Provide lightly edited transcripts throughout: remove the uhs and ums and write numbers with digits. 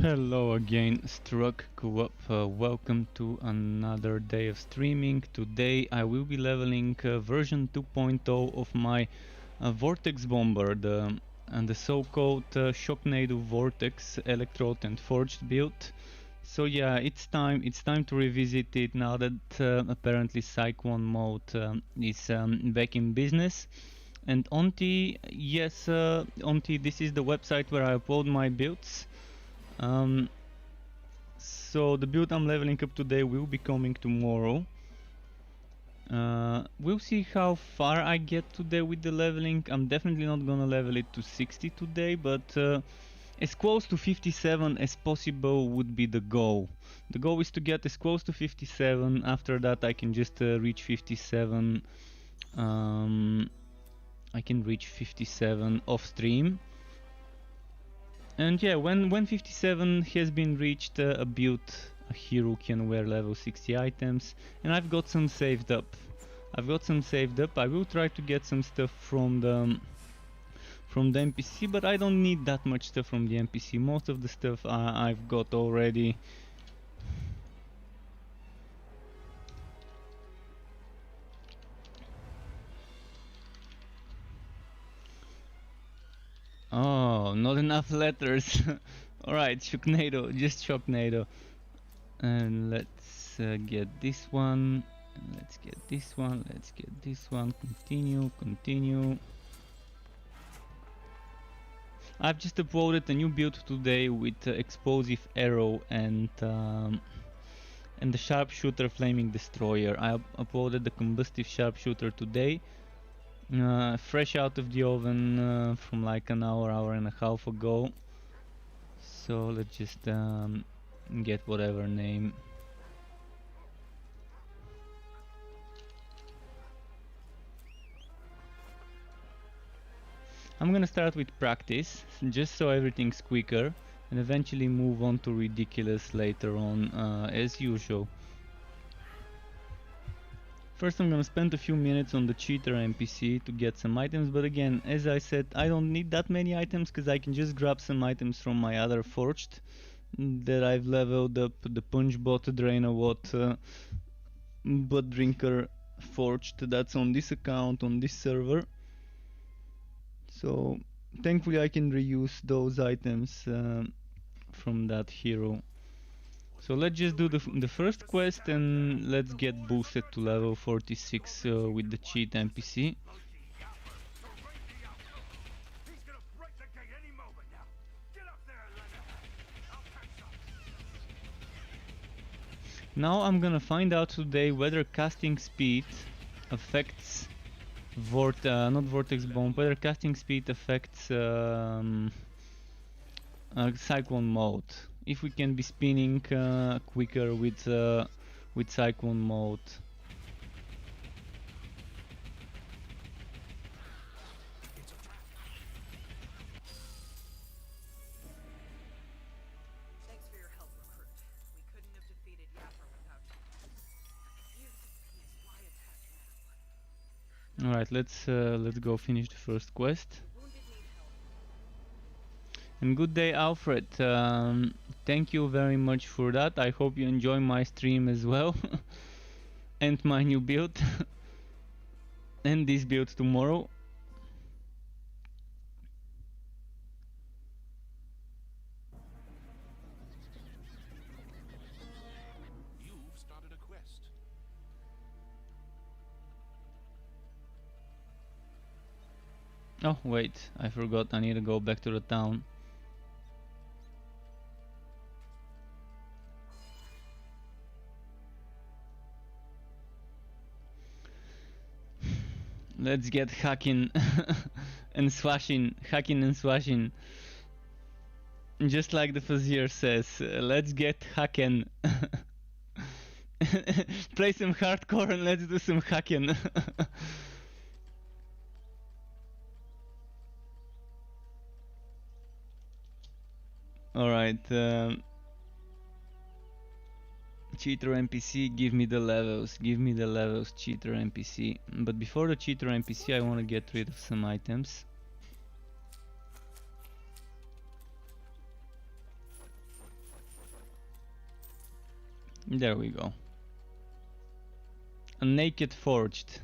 Hello again, Struck Co-op. Welcome to another day of streaming. Today I will be leveling version 2.0 of my Vortex Bomber, the so-called Shocknado Vortex Electrode and Forged build. So yeah, it's time to revisit it now that apparently Cyclone mode is back in business. And Onti, yes, Onti, this is the website where I upload my builds. So the build I'm leveling up today will be coming tomorrow. We'll see how far I get today with the leveling. I'm definitely not gonna level it to 60 today, but as close to 57 as possible would be the goal. The goal is to get as close to 57. After that I can just reach 57. I can reach 57 off stream. And yeah, when 57 has been reached, a hero can wear level 60 items, and I've got some saved up. I will try to get some stuff from the NPC, but I don't need that much stuff from the NPC. Most of the stuff I've got already. Oh, not enough letters. Alright, Shocknado, just Shocknado. And let's get this one. And let's get this one. Let's get this one. Continue. I've just uploaded a new build today with explosive arrow and the sharpshooter flaming destroyer. I uploaded the combustive sharpshooter today. Fresh out of the oven from like an hour and a half ago. So let's just get whatever name. I'm gonna start with practice, just so everything's quicker, and eventually move on to ridiculous later on, as usual. First I'm gonna spend a few minutes on the cheater NPC to get some items, but again, as I said, I don't need that many items because I can just grab some items from my other Forged that I've leveled up, the Punch Bot, Drainawat, Blood Drinker Forged, that's on this account, on this server. So thankfully I can reuse those items from that hero. So let's just do the first quest and let's get boosted to level 46 with the cheat NPC. Now I'm gonna find out today whether casting speed affects not Vortex Bomb, whether casting speed affects Cyclone mode. If we can be spinning quicker with Cyclone mode. Thanks for your help, recruit. We couldn't have defeated Yapper without you. Why attack now? Alright, let's go finish the first quest. And good day, Alfred. Thank you very much for that. I hope you enjoy my stream as well. And my new build. And this build tomorrow. You've started a quest. Oh wait, I forgot, I need to go back to the town. Let's get hacking and swashing, just like the Fazier says, let's get hacking. Play some hardcore and let's do some hacking. Alright, cheater NPC, give me the levels, cheater NPC. But before the cheater NPC I want to get rid of some items. There we go. A naked forged.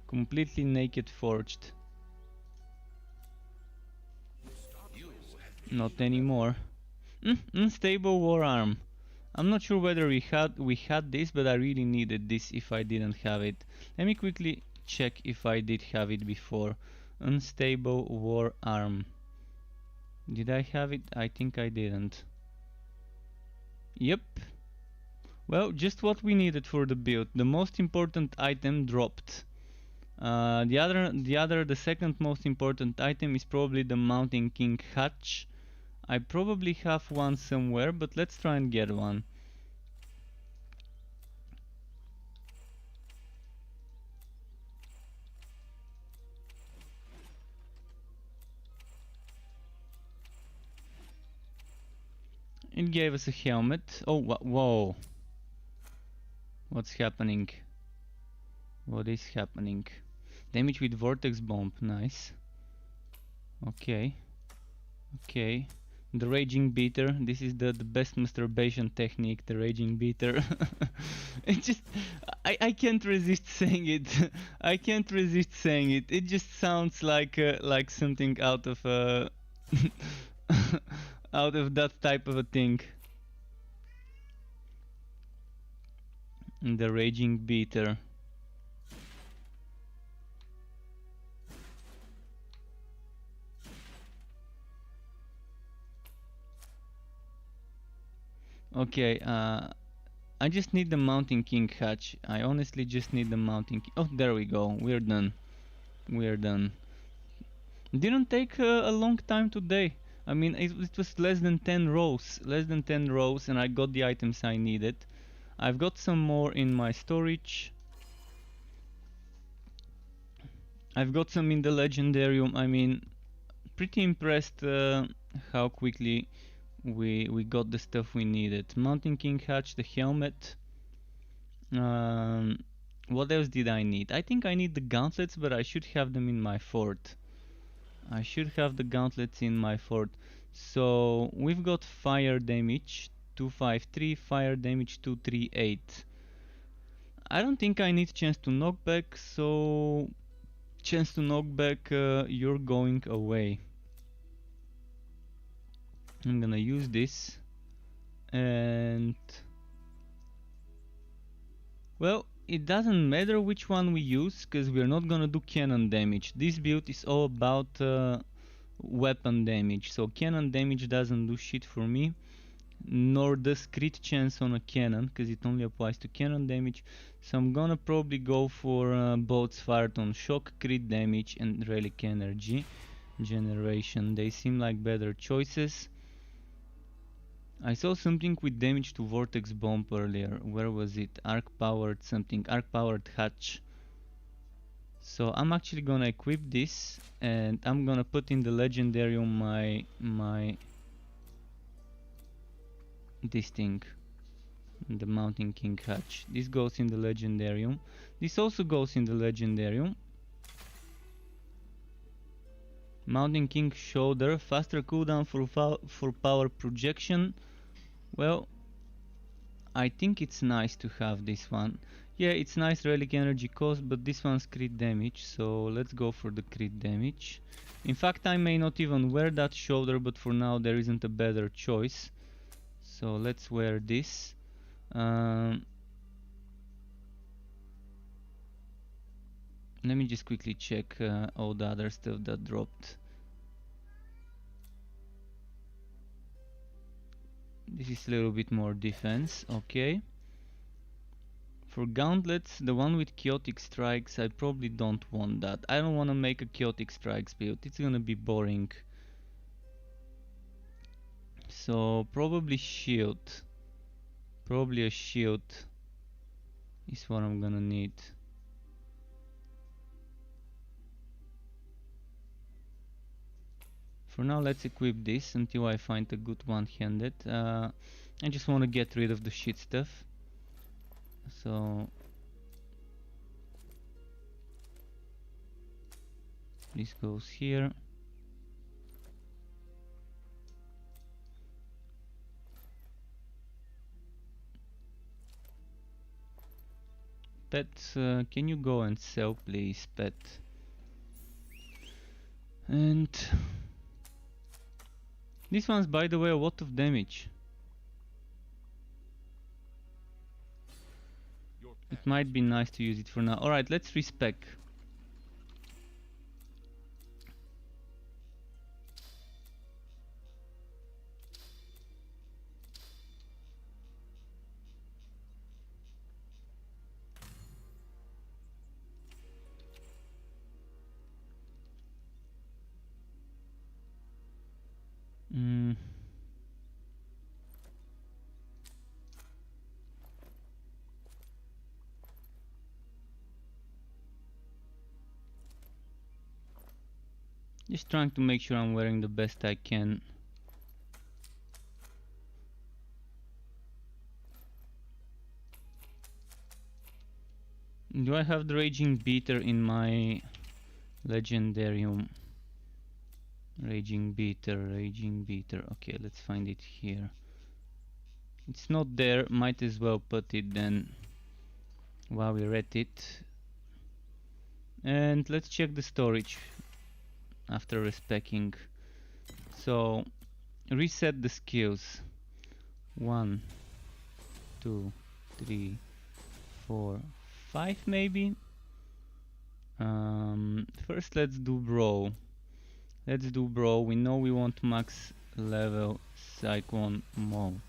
Completely naked forged. Not anymore. Unstable war arm. I'm not sure whether we had this, but I really needed this if I didn't have it. Let me quickly check if I did have it before. Unstable war arm. Did I have it? I think I didn't. Yep. Well, just what we needed for the build. The most important item dropped. The second most important item is probably the Mountain King hatch. I probably have one somewhere, but let's try and get one. It gave us a helmet. Oh, whoa. What's happening? What is happening? Damage with Vortex Bomb. Nice. Okay. Okay. The Raging Beater. This is the best masturbation technique, the Raging Beater. It just... I can't resist saying it. I can't resist saying it. It just sounds like something out of out of that type of a thing. The Raging Beater. Okay, I just need the Mountain King hatch. I honestly just need the Mountain King. Oh, there we go. We're done. We're done. Didn't take a long time today. I mean, it was less than 10 rows. Less than 10 rows, and I got the items I needed. I've got some more in my storage. I've got some in the Legendarium. I mean, pretty impressed how quickly we got the stuff we needed. Mountain King hatch, the helmet. What else did I need? I think I need the gauntlets, but I should have them in my fort. I should have the gauntlets in my fort. So we've got fire damage 253, fire damage 238. I don't think I need chance to knockback, so chance to knockback, you're going away. I'm gonna use this, and well, it doesn't matter which one we use, because we're not gonna do cannon damage. This build is all about weapon damage, so cannon damage doesn't do shit for me, nor does crit chance on a cannon, because it only applies to cannon damage. So I'm gonna probably go for bolts fired on shock, crit damage, and relic energy generation. They seem like better choices. I saw something with damage to Vortex Bomb earlier. Where was it? Arc powered something. Arc powered hatch. So I'm actually gonna equip this, and I'm gonna put in the Legendarium my this thing, the Mountain King hatch. This goes in the Legendarium. This also goes in the Legendarium. Mountain King shoulder, faster cooldown for power projection. Well, I think it's nice to have this one. Yeah, it's nice relic energy cost, but this one's crit damage, so let's go for the crit damage. In fact, I may not even wear that shoulder, but for now there isn't a better choice. So let's wear this. Let me just quickly check all the other stuff that dropped. This is a little bit more defense, okay. For gauntlets, the one with chaotic strikes, I probably don't want that. I don't want to make a chaotic strikes build, it's gonna be boring. So probably shield. Probably a shield is what I'm gonna need. For now, let's equip this until I find a good one-handed. I just want to get rid of the shit stuff. So this goes here. Pet, can you go and sell, please, pet? And this one's, by the way, a lot of damage. Your It pet might be nice to use it for now. Alright, let's respec. Just trying to make sure I'm wearing the best I can. Do I have the Raging Beater in my Legendarium? Raging Beater. Okay, let's find it here. It's not there, might as well put it then while we're at it. And let's check the storage after respecking. So, reset the skills. 1, 2, 3, 4, 5 maybe? First let's do Brawl. We know we want max level Cyclone mode.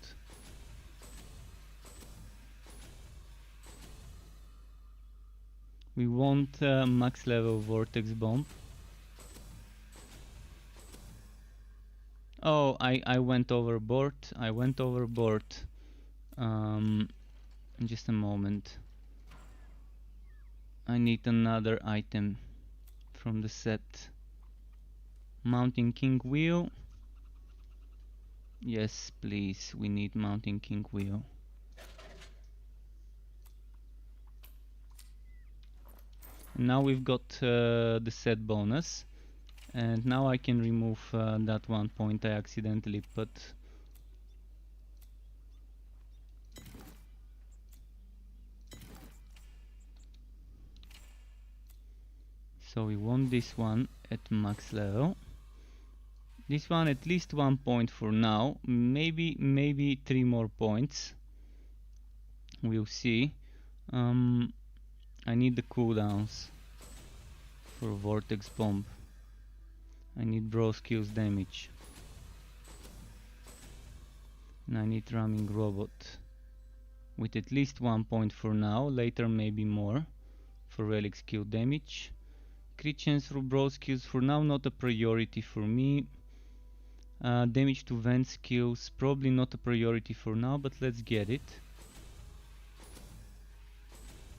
We want max level Vortex Bomb. Oh, I went overboard. Just a moment. I need another item from the set. Mountain King Wheel. Yes, please. We need Mountain King Wheel. Now we've got the set bonus, and now I can remove that 1 point I accidentally put. So we want this one at max level. This one at least 1 point for now, maybe 3 more points. We'll see. I need the cooldowns for Vortex Bomb. I need Brawl Skills damage. And I need Ramming Robot. With at least 1 point for now, later maybe more. For Relic Skill damage. Crit chance for Brawl Skills for now not a priority for me. Damage to Vent skills, probably not a priority for now, but let's get it.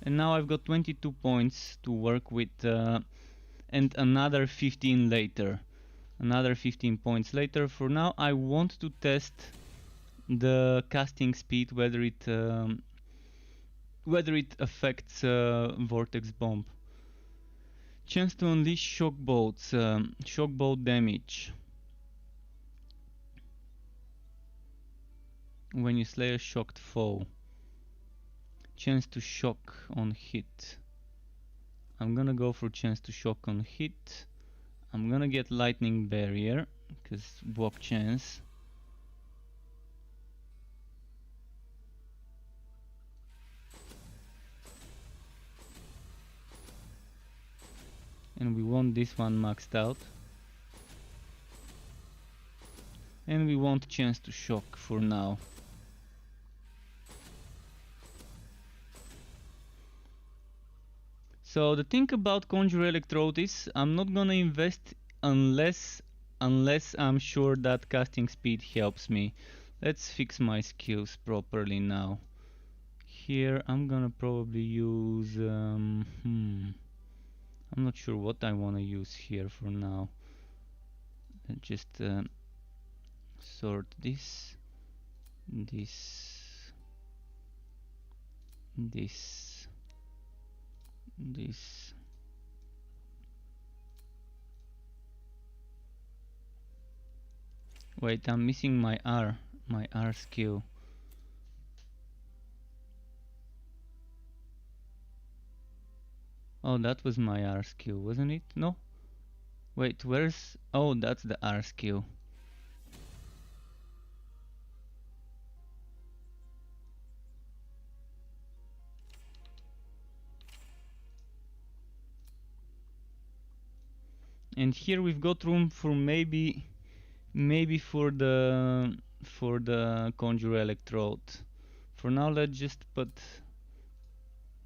And now I've got 22 points to work with, and another 15 later. Another 15 points later. For now I want to test the casting speed, whether it affects Vortex Bomb. Chance to unleash shock bolts, shock bolt damage. When you slay a shocked foe. Chance to shock on hit. I'm gonna go for chance to shock on hit. I'm gonna get lightning barrier, because block chance. And we want this one maxed out. And we want chance to shock for now. So the thing about Conjure Electrode is I'm not gonna invest unless I'm sure that casting speed helps me. Let's fix my skills properly now. Here I'm gonna probably use I'm not sure what I wanna use here for now. Just sort this. Wait, I'm missing my R skill. Oh, that was my R skill, wasn't it? No? Wait, where's... Oh, that's the R skill. And here we've got room for maybe for the Conjure Electrode. For now, let's just put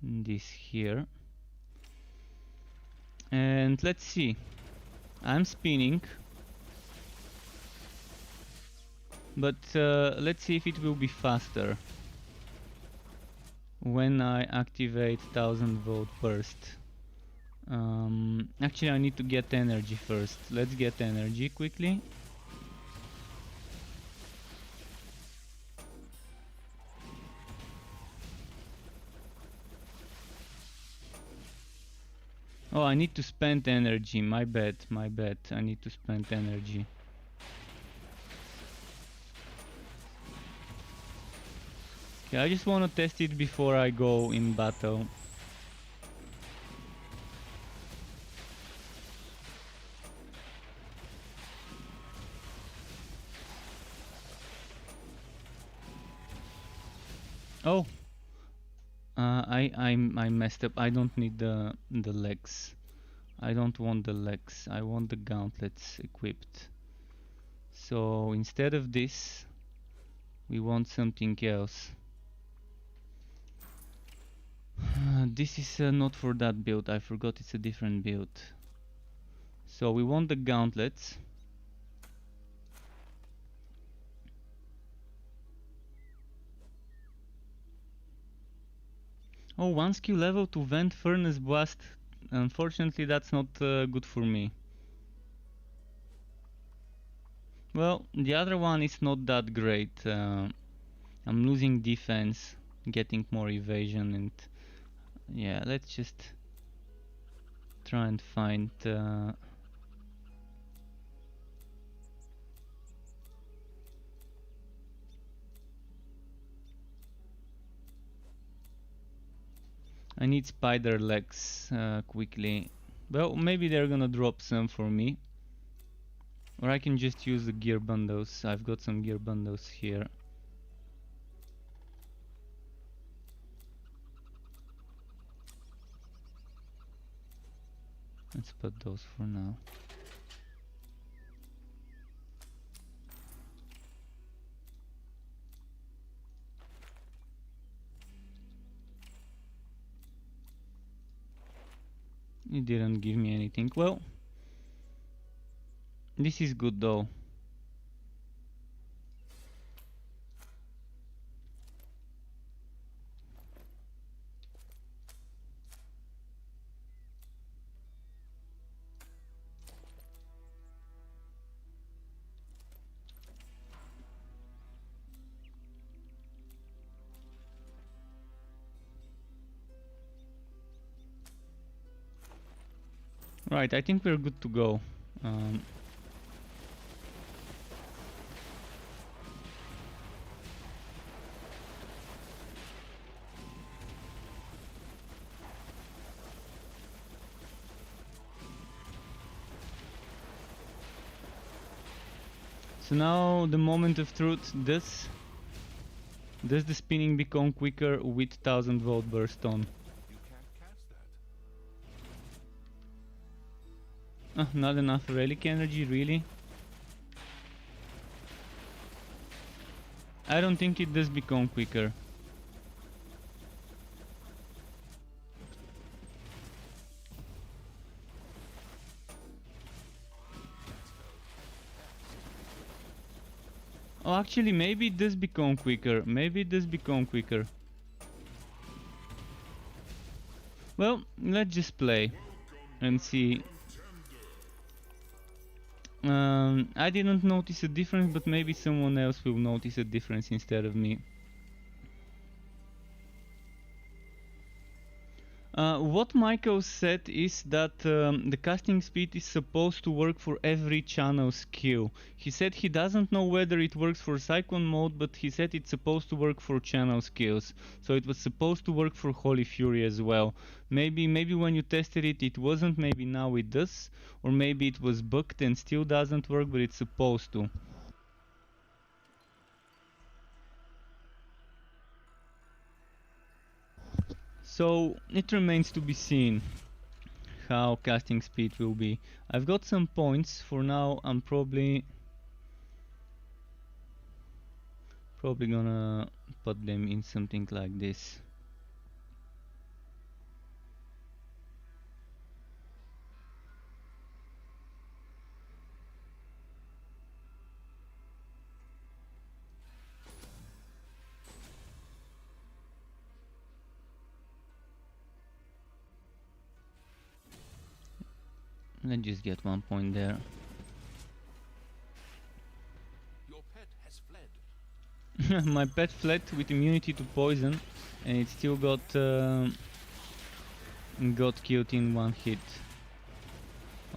this here. And let's see. I'm spinning. But let's see if it will be faster when I activate 1000-volt burst. Actually, I need to get energy first. Let's get energy quickly. Oh, I need to spend energy. My bad, my bad. I need to spend energy. Okay, I just want to test it before I go in battle. Oh, I messed up. I don't need the legs. I don't want the legs. I want the gauntlets equipped. So instead of this, we want something else. This is not for that build. I forgot it's a different build. So we want the gauntlets. Oh, 1 skill level to vent furnace blast. Unfortunately, that's not good for me. Well, the other one is not that great. I'm losing defense, getting more evasion, and yeah, let's just try and find I need spider legs quickly. Well, maybe they're gonna drop some for me. Or I can just use the gear bundles. I've got some gear bundles here. Let's put those for now. It didn't give me anything. Well, this is good though. Right, I think we're good to go. So now the moment of truth. Does the spinning become quicker with 1000-volt burst on? You can't cast that. Not enough relic energy, really? I don't think it does become quicker. Oh, actually, maybe it does become quicker. Maybe it does become quicker. Well, let's just play and see. I didn't notice a difference, but maybe someone else will notice a difference instead of me. What Michael said is that the casting speed is supposed to work for every channel skill. He said he doesn't know whether it works for Cyclone mode, but he said it's supposed to work for channel skills. So it was supposed to work for Holy Fury as well. Maybe when you tested it, it wasn't. Maybe now it does, or maybe it was bugged and still doesn't work, but it's supposed to. So it remains to be seen how casting speed will be. I've got some points. For now I'm probably gonna put them in something like this. Let's just get 1 point there. Your pet has fled. My pet fled with immunity to poison, and it still got killed in 1 hit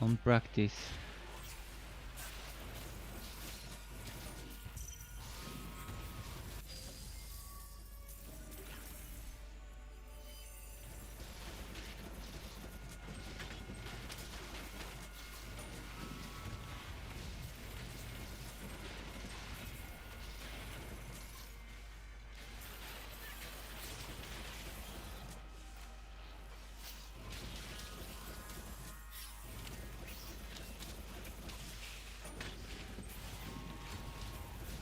on practice.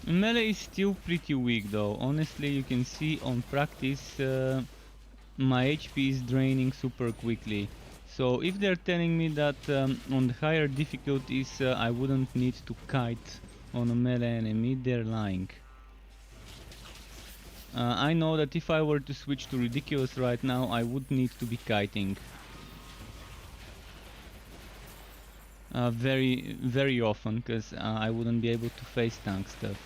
Melee is still pretty weak though. Honestly, you can see on practice my HP is draining super quickly. So if they're telling me that on the higher difficulties I wouldn't need to kite on a melee enemy, they're lying. I know that if I were to switch to ridiculous right now, I would need to be kiting. Very often, because I wouldn't be able to face tank stuff.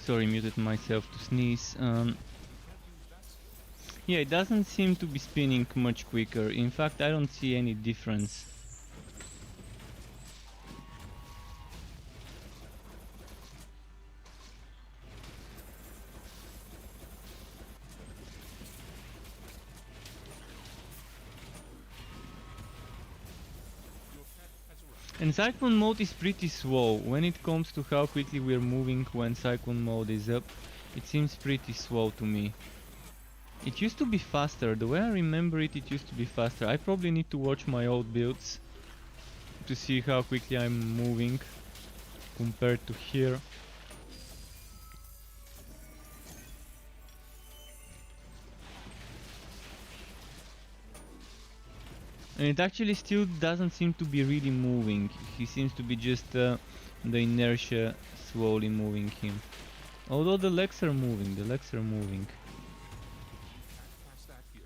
Sorry, muted myself to sneeze. Yeah, it doesn't seem to be spinning much quicker. In fact, I don't see any difference. And Cyclone mode is pretty slow. When it comes to how quickly we're moving when Cyclone mode is up, it seems pretty slow to me. It used to be faster. The way I remember it, it used to be faster. I probably need to watch my old builds to see how quickly I'm moving compared to here. And it actually still doesn't seem to be really moving. He seems to be just the inertia slowly moving him. Although the legs are moving, Past that here.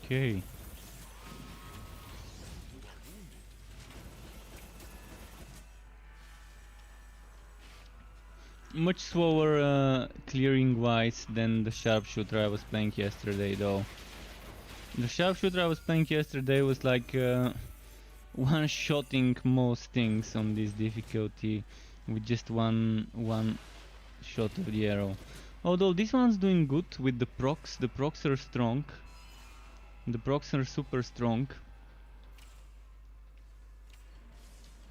Okay. Much slower clearing wise than the sharpshooter I was playing yesterday though. The sharpshooter I was playing yesterday was like one-shotting most things on this difficulty with just one shot of the arrow. Although this one's doing good with the procs are strong. The procs are super strong.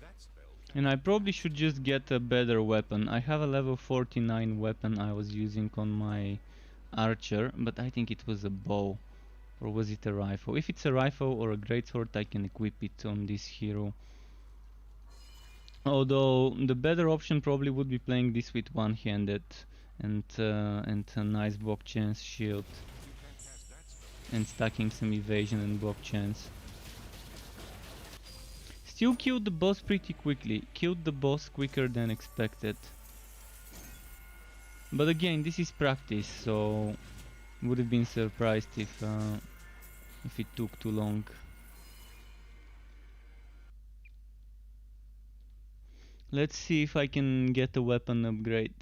That spell And I probably should just get a better weapon. I have a level 49 weapon I was using on my archer, but I think it was a bow. Or was it a rifle? If it's a rifle or a greatsword, I can equip it on this hero. Although the better option probably would be playing this with one-handed and a nice block chance shield and stacking some evasion and block chance. Still killed the boss pretty quickly. Killed the boss quicker than expected. But again, this is practice, so would have been surprised if it took too long. Let's see if I can get a weapon upgrade.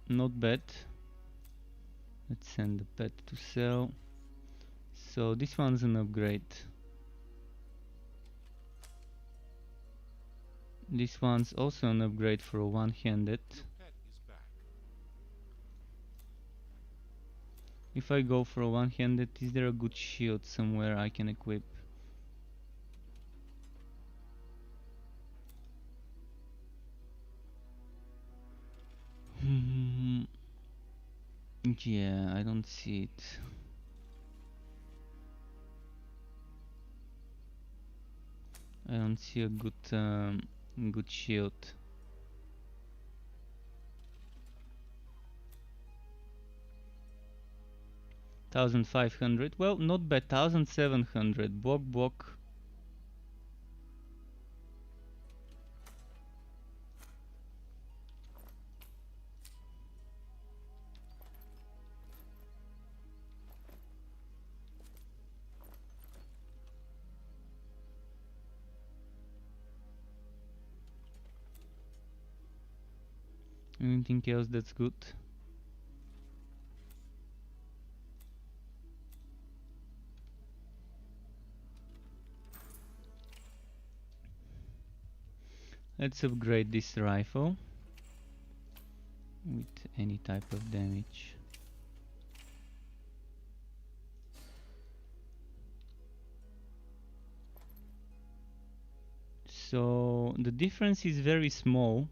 Not bad. Let's send the pet to sell. So this one's an upgrade. This one's also an upgrade for a one-handed. Pet is back. If I go for a one-handed, is there a good shield somewhere I can equip? Yeah, I don't see it. I don't see a good shield. $1,500. Well, not bad. 1,700. Block. Anything else that's good? Let's upgrade this rifle with any type of damage. So the difference is very small.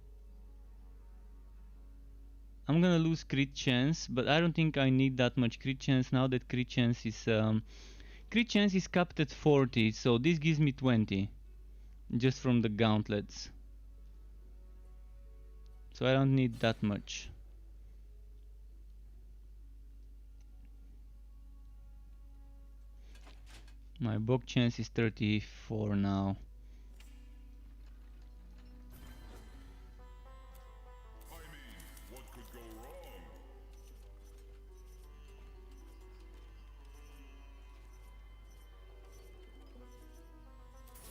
I'm gonna lose crit chance, but I don't think I need that much crit chance now that crit chance is capped at 40, so this gives me 20 just from the gauntlets. So I don't need that much. My block chance is 34 now. What could go wrong?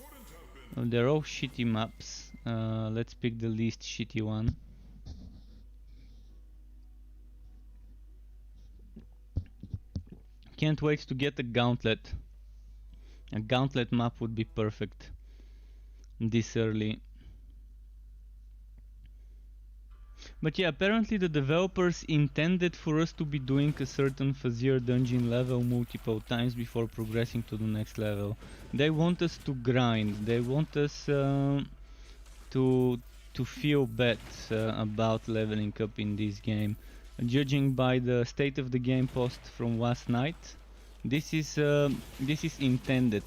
Wouldn't have been. They're all shitty maps. Let's pick the least shitty one. Can't wait to get a gauntlet. A gauntlet map would be perfect this early. But yeah, apparently the developers intended for us to be doing a certain Fazir dungeon level multiple times before progressing to the next level. They want us to grind. They want us to feel bad about leveling up in this game. Judging by the state of the game post from last night, this is intended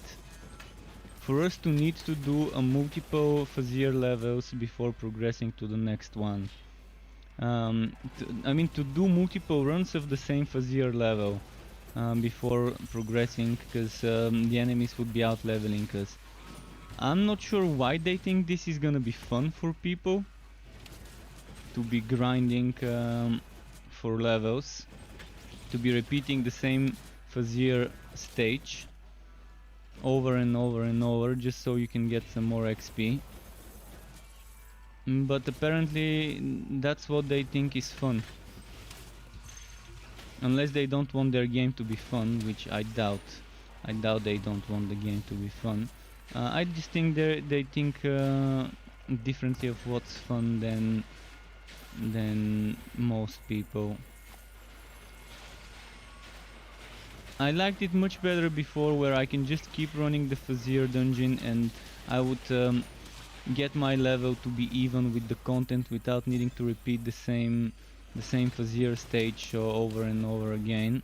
for us to need to do a multiple Fazir levels before progressing to the next one. To do multiple runs of the same Fazir level before progressing, because the enemies would be out leveling us. I'm not sure why they think this is gonna be fun for people to be grinding for levels, to be repeating the same Fazir stage over and over and over just so you can get some more XP. But apparently that's what they think is fun. Unless they don't want their game to be fun, which I doubt. I doubt they don't want the game to be fun. I just think they think differently of what's fun than most people. I liked it much better before, where I can just keep running the Fazier dungeon and I would get my level to be even with the content without needing to repeat the same Fazier stage over and over again.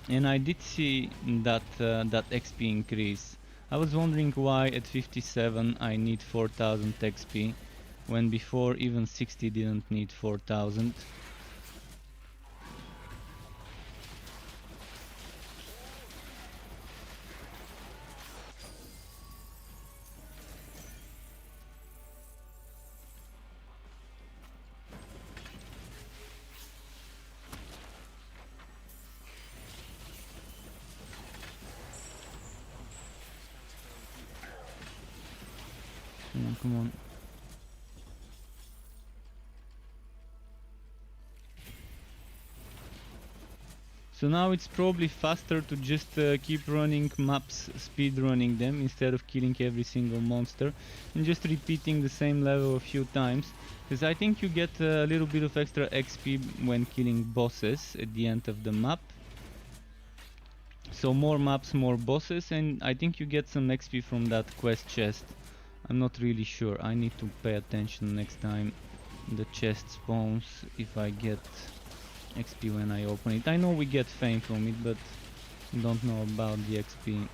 And I did see that that XP increase. I was wondering why at 57 I need 4000 XP, when before even 60 didn't need 4000. Come on. So now it's probably faster to just keep running maps, speed running them, instead of killing every single monster and just repeating the same level a few times, because I think you get a little bit of extra XP when killing bosses at the end of the map. So more maps, more bosses, and I think you get some XP from that quest chest. I'm not really sure. I need to pay attention next time the chest spawns, if I get XP when I open it. I know we get fame from it, but don't know about the XP.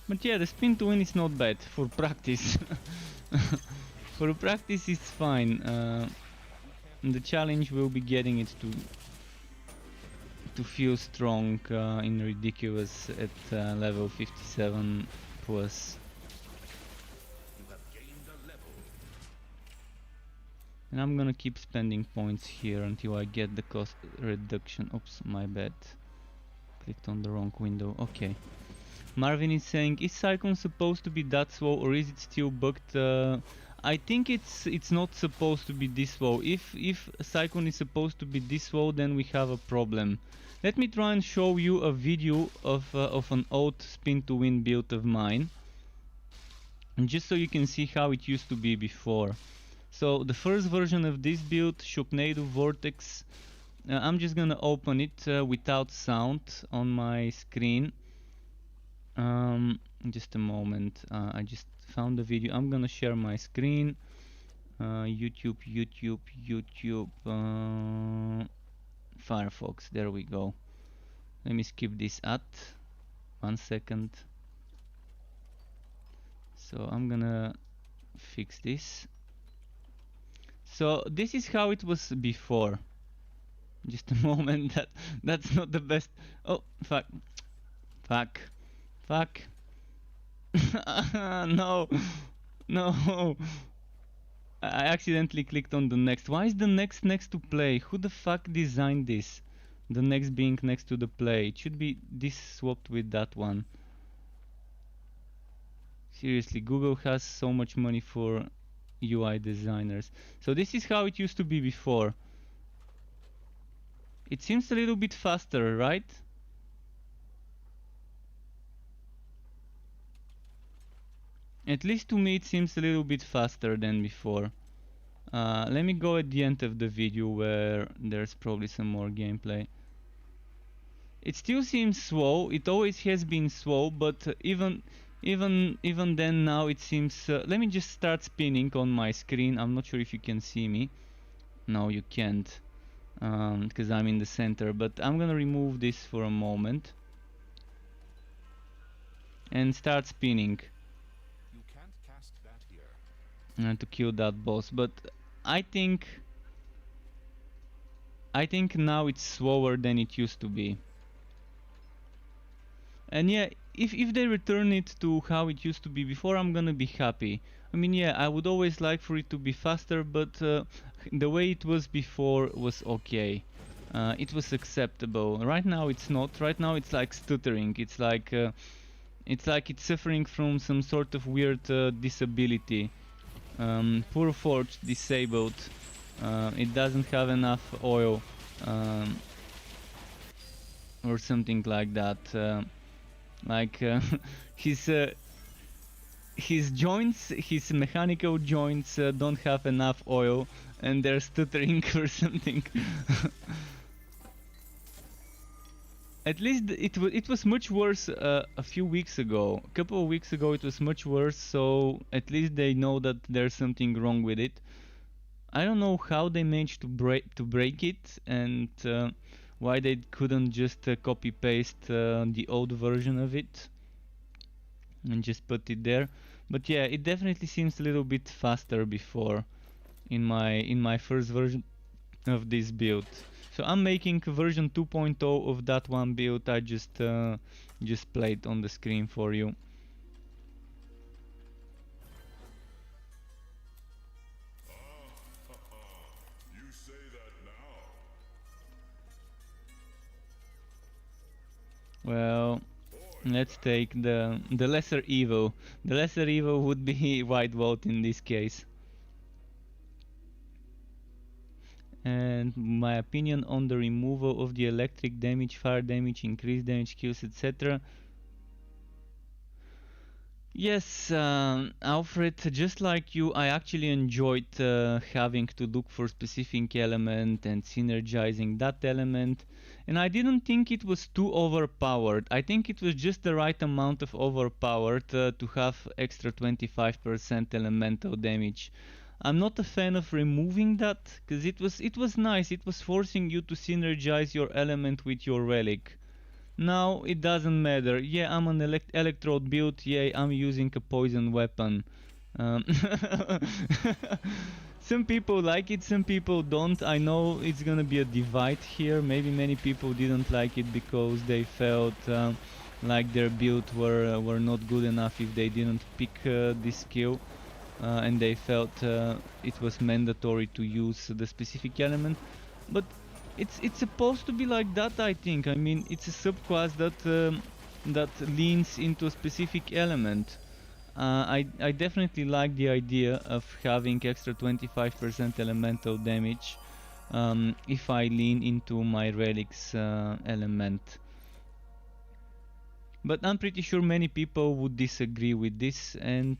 But yeah, the spin to win is not bad for practice. For practice it's fine. The challenge will be getting it to feel strong in ridiculous at level 57 plus. You have gained a level. And I'm gonna keep spending points here until I get the cost reduction. Oops, my bad. Clicked on the wrong window. Okay. Marvin is saying, is Cyclone supposed to be that slow, or is it still bugged? I think it's not supposed to be this slow. If Cyclone is supposed to be this slow, then we have a problem. Let me try and show you a video of an old spin to win build of mine, and just so you can see how it used to be before. So the first version of this build, Shocknado Vortex, I'm just gonna open it without sound on my screen. Just a moment. I just found the video. I'm gonna share my screen. YouTube, Firefox. There we go. Let me skip this ad. 1 second. So I'm gonna fix this. So this is how it was before. Just a moment. That's not the best. Oh fuck. Fuck. No. No. I accidentally clicked on the next. Why is the next to play? Who the fuck designed this? The next being next to the play. It should be this swapped with that one. Seriously, Google has so much money for UI designers. So this is how it used to be before. It seems a little bit faster, right? At least to me it seems a little bit faster than before. Let me go at the end of the video where there's probably some more gameplay. It still seems slow. It always has been slow, but even then now it seems... let me just start spinning on my screen. I'm not sure if you can see me. No, you can't, because I'm in the center, but I'm gonna remove this for a moment and start spinning. You can't cast that here. To kill that boss, but I think now it's slower than it used to be. And yeah, if they return it to how it used to be before, I'm gonna be happy. I mean, yeah, I would always like for it to be faster, but the way it was before was okay. It was acceptable. Right now it's not. Right now it's like stuttering. It's like it's suffering from some sort of weird disability. Poor Forge disabled. It doesn't have enough oil, or something like that. Like his his joints, his mechanical joints don't have enough oil, and they're stuttering or something. At least it was much worse a few weeks ago. A couple of weeks ago it was much worse, so at least they know that there's something wrong with it. I don't know how they managed to break it, and why they couldn't just copy paste the old version of it and just put it there. But yeah, it definitely seems a little bit faster before in my first version of this build. So I'm making version 2.0 of that one build I just played on the screen for you. You say that now. Well, let's take the lesser evil. The lesser evil would be white vote in this case. And my opinion on the removal of the electric damage, fire damage, increased damage, kills, etc. Yes, Alfred, just like you, I actually enjoyed having to look for specific element and synergizing that element, and I didn't think it was too overpowered. I think it was just the right amount of overpowered to have extra 25% elemental damage. I'm not a fan of removing that, because it was nice. It was forcing you to synergize your element with your relic. Now it doesn't matter. Yeah, I'm an electrode build. Yeah, I'm using a poison weapon. Um, some people like it, some people don't. I know it's gonna be a divide here. Maybe many people didn't like it because they felt like their build were not good enough if they didn't pick this skill. And they felt it was mandatory to use the specific element, but it's supposed to be like that. I think. I mean, it's a subclass that leans into a specific element. I definitely like the idea of having extra 25% elemental damage if I lean into my relics element. But I'm pretty sure many people would disagree with this, and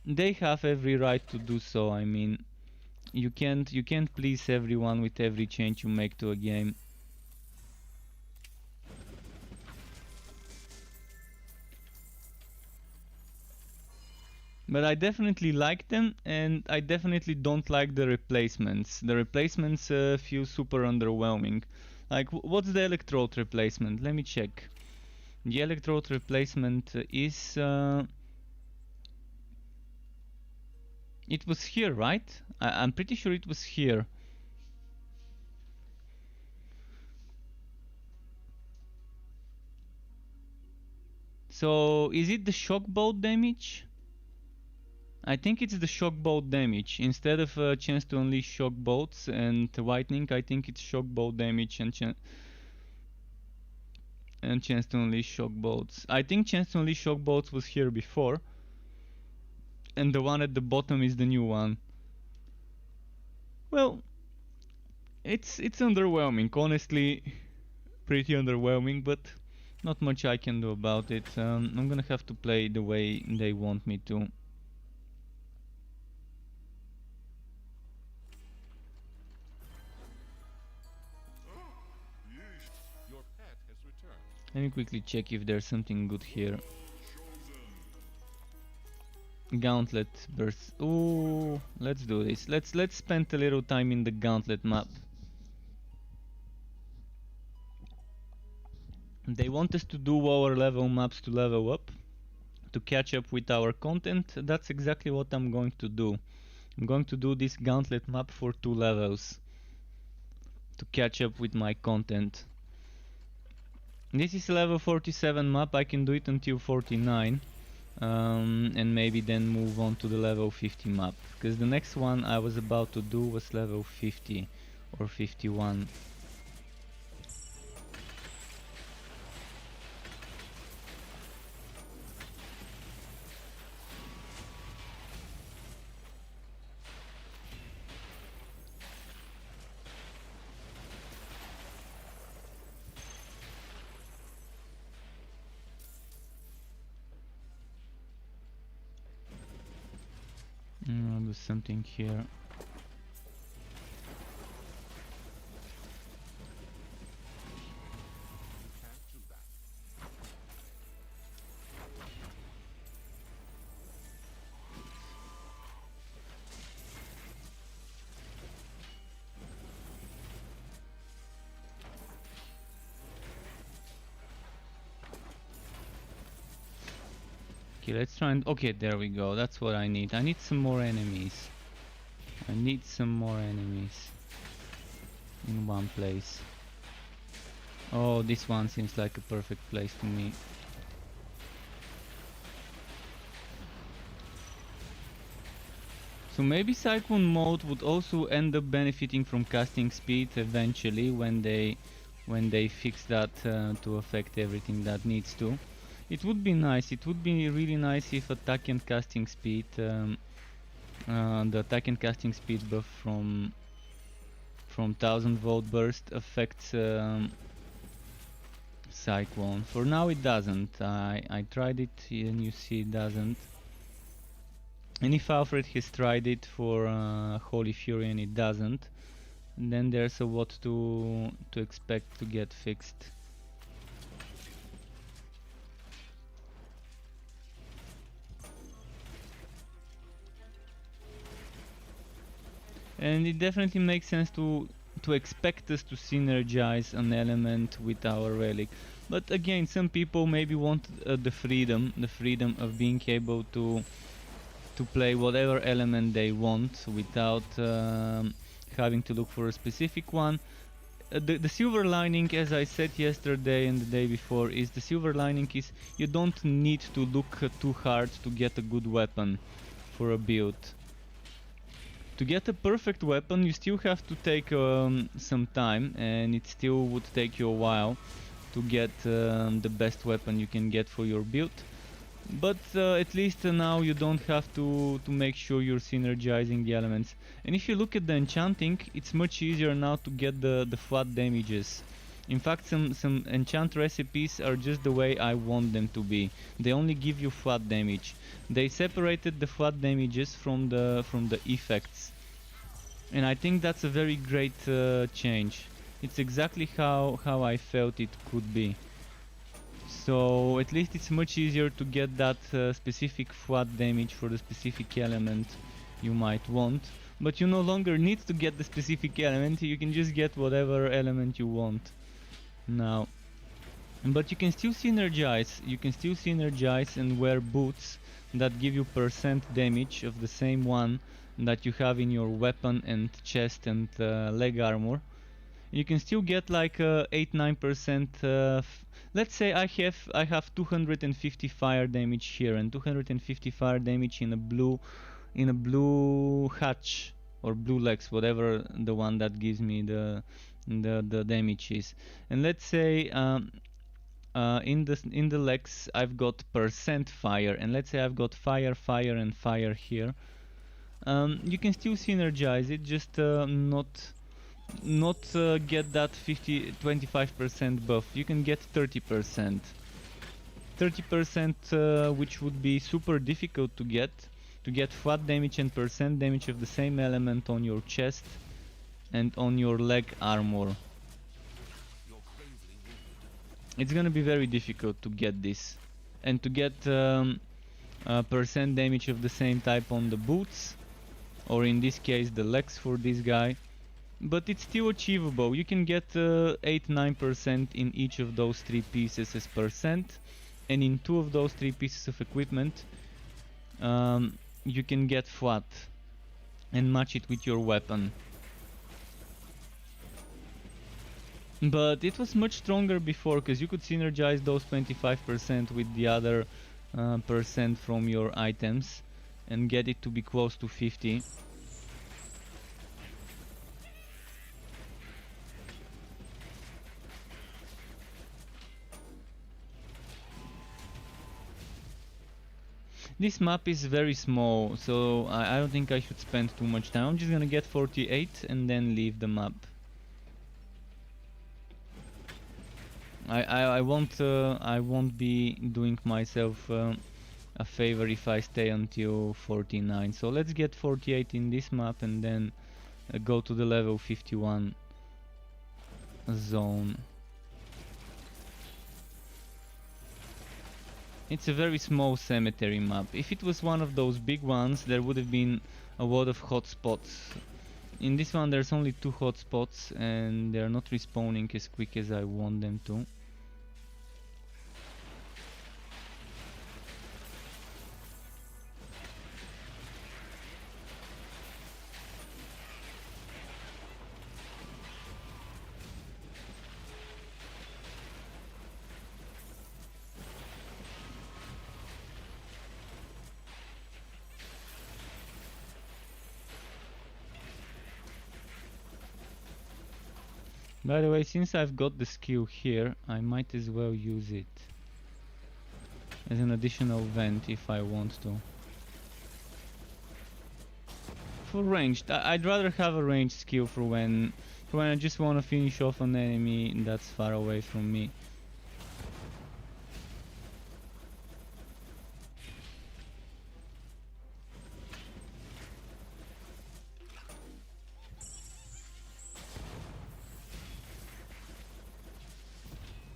they have every right to do so. I mean, you can't please everyone with every change you make to a game. But I definitely like them, and I definitely don't like the replacements. The replacements feel super underwhelming. Like, what's the electrode replacement? Let me check. The electrode replacement is it was here, right? I'm pretty sure it was here. So is it the shock bolt damage? I think it's the shock bolt damage. Instead of a chance to unleash shock bolts and whitening, I think it's shock bolt damage and chance to unleash shock bolts. I think chance to unleash shock bolts was here before, and the one at the bottom is the new one. Well, it's underwhelming, honestly, pretty underwhelming, but not much I can do about it. I'm gonna have to play the way they want me to. Your pet has returned. Let me quickly check if there's something good here. Gauntlet burst. Ooh, let's do this. Let's spend a little time in the gauntlet map. They want us to do lower level maps to level up, to catch up with our content. That's exactly what I'm going to do. I'm going to do this gauntlet map for 2 levels to catch up with my content. This is a level 47 map. I can do it until 49. And maybe then move on to the level 50 map, because the next one I was about to do was level 50 or 51. I'll do something here. Can't do that. Okay, let's try and... Okay, there we go. That's what I need. I need some more enemies. I need some more enemies in one place. Oh, this one seems like a perfect place for me. So maybe Cyclone mode would also end up benefiting from casting speed eventually when they fix that to affect everything that needs to. It would be nice. It would be really nice if attack and casting speed, the attack and casting speed buff from 1000 volt burst affects Cyclone. For now it doesn't. I tried it and you see it doesn't. And if Alfred has tried it for Holy Fury and it doesn't, then there's a what to expect to get fixed. And it definitely makes sense to expect us to synergize an element with our relic. But again, some people maybe want the freedom of being able to play whatever element they want without having to look for a specific one. The silver lining, as I said yesterday and the day before, is the silver lining is you don't need to look too hard to get a good weapon for a build. To get a perfect weapon you still have to take some time, and it still would take you a while to get the best weapon you can get for your build. But at least now you don't have to make sure you're synergizing the elements. And if you look at the enchanting, it's much easier now to get the flat damages. In fact, some enchant recipes are just the way I want them to be. They only give you flat damage. They separated the flat damages from the effects. And I think that's a very great change. It's exactly how I felt it could be. So at least it's much easier to get that specific flat damage for the specific element you might want. But you no longer need to get the specific element, you can just get whatever element you want now. But you can still synergize, and wear boots that give you percent damage of the same one that you have in your weapon and chest and leg armor. You can still get like 8-9%. Let's say I have 250 fire damage here and 250 fire damage in a blue hatch or blue legs, whatever the one that gives me the damage is. And let's say in the legs I've got percent fire, and let's say I've got fire and fire here. You can still synergize it, just not get that 25% buff. You can get 30%, which would be super difficult to get flat damage and percent damage of the same element on your chest and on your leg armor. It's gonna be very difficult to get this, and to get percent damage of the same type on the boots, or in this case the legs for this guy. But it's still achievable. You can get 8-9% in each of those three pieces as percent, and in two of those three pieces of equipment you can get flat and match it with your weapon. But it was much stronger before, because you could synergize those 25% with the other percent from your items and get it to be close to 50. This map is very small, so I don't think I should spend too much time. I'm just gonna get 48 and then leave the map. I won't be doing myself a favor if I stay until 49. So let's get 48 in this map and then go to the level 51 zone. It's a very small cemetery map. If it was one of those big ones, there would have been a lot of hotspots. In this one there's only 2 hotspots and they're not respawning as quick as I want them to. By the way, since I've got the skill here, I might as well use it as an additional vent if I want to. For ranged, I'd rather have a ranged skill for when I just want to finish off an enemy that's far away from me.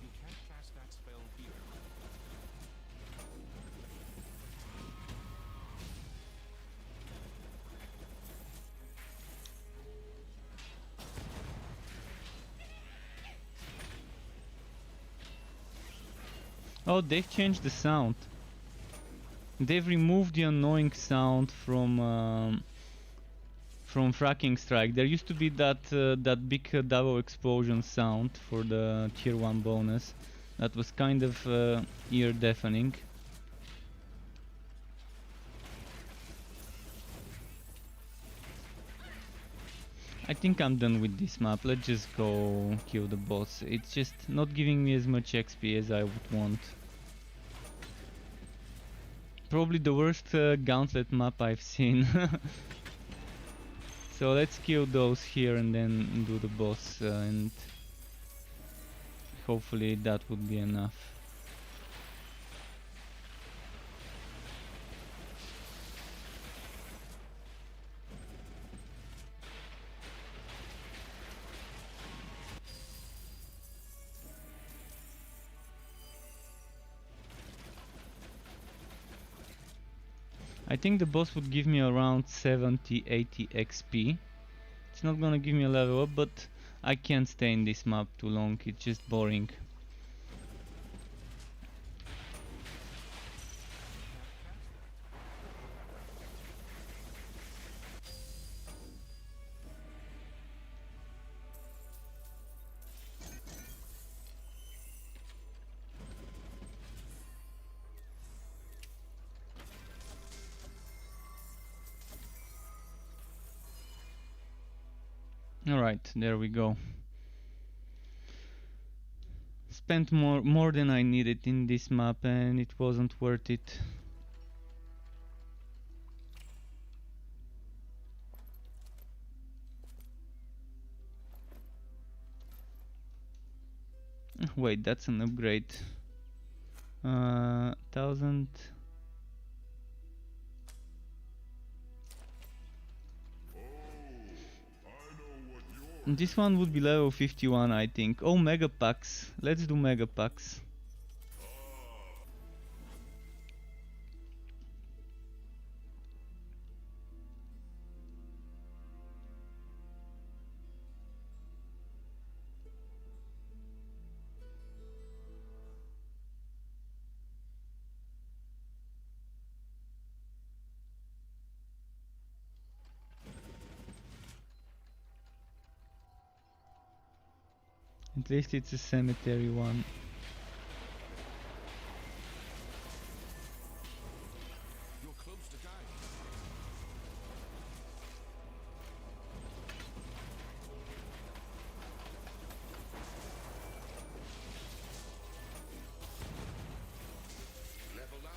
You can't cast that spell here. Oh, they've changed the sound. They've removed the annoying sound from fracking strike. There used to be that big double explosion sound for the tier 1 bonus that was kind of ear deafening. I think I'm done with this map. Let's just go kill the boss. It's just not giving me as much XP as I would want. Probably the worst gauntlet map I've seen. So let's kill those here and then do the boss and hopefully that would be enough. I think the boss would give me around 70-80 XP. It's not gonna give me a level up, but I can't stay in this map too long, it's just boring. Alright, there we go. Spent more than I needed in this map and it wasn't worth it. Wait, that's an upgrade. 1000. This one would be level 51, I think. Oh, mega packs. Let's do mega packs. At least it's a cemetery one. You're close to dying. Level up.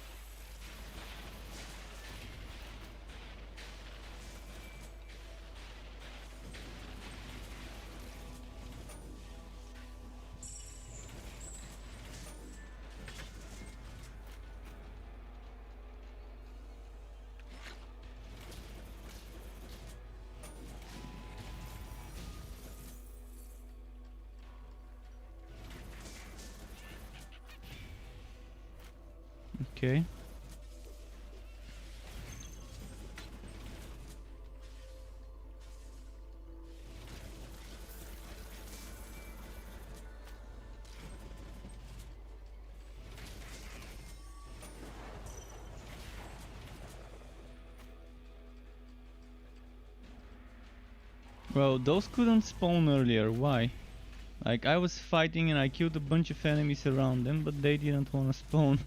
Okay. Well, those couldn't spawn earlier. Why? Like, I was fighting and I killed a bunch of enemies around them, but they didn't want to spawn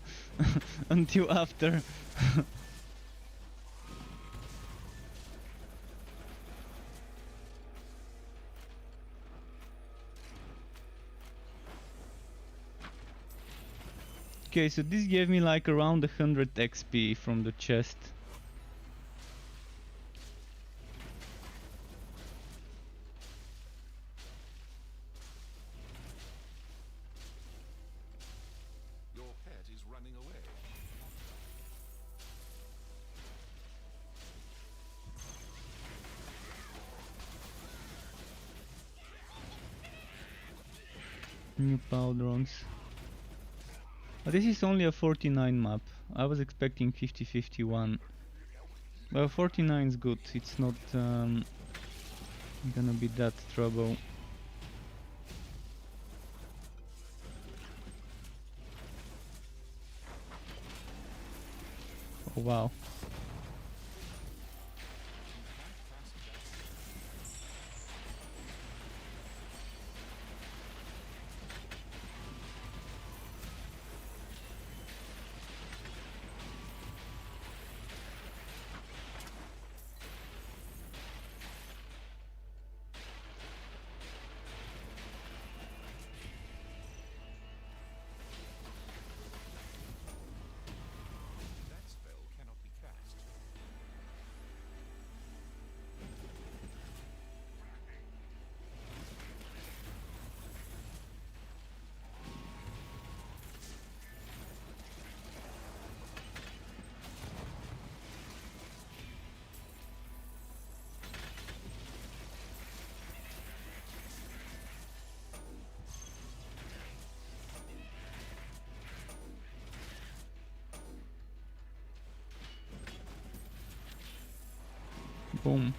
until after. Okay, so this gave me like around 100 XP from the chest. Your pet is running away. New powderons. But this is only a 49 map. I was expecting 50-51. Well, 49 is good. It's not gonna be that trouble. Oh wow. That spell cannot be cast. Boom.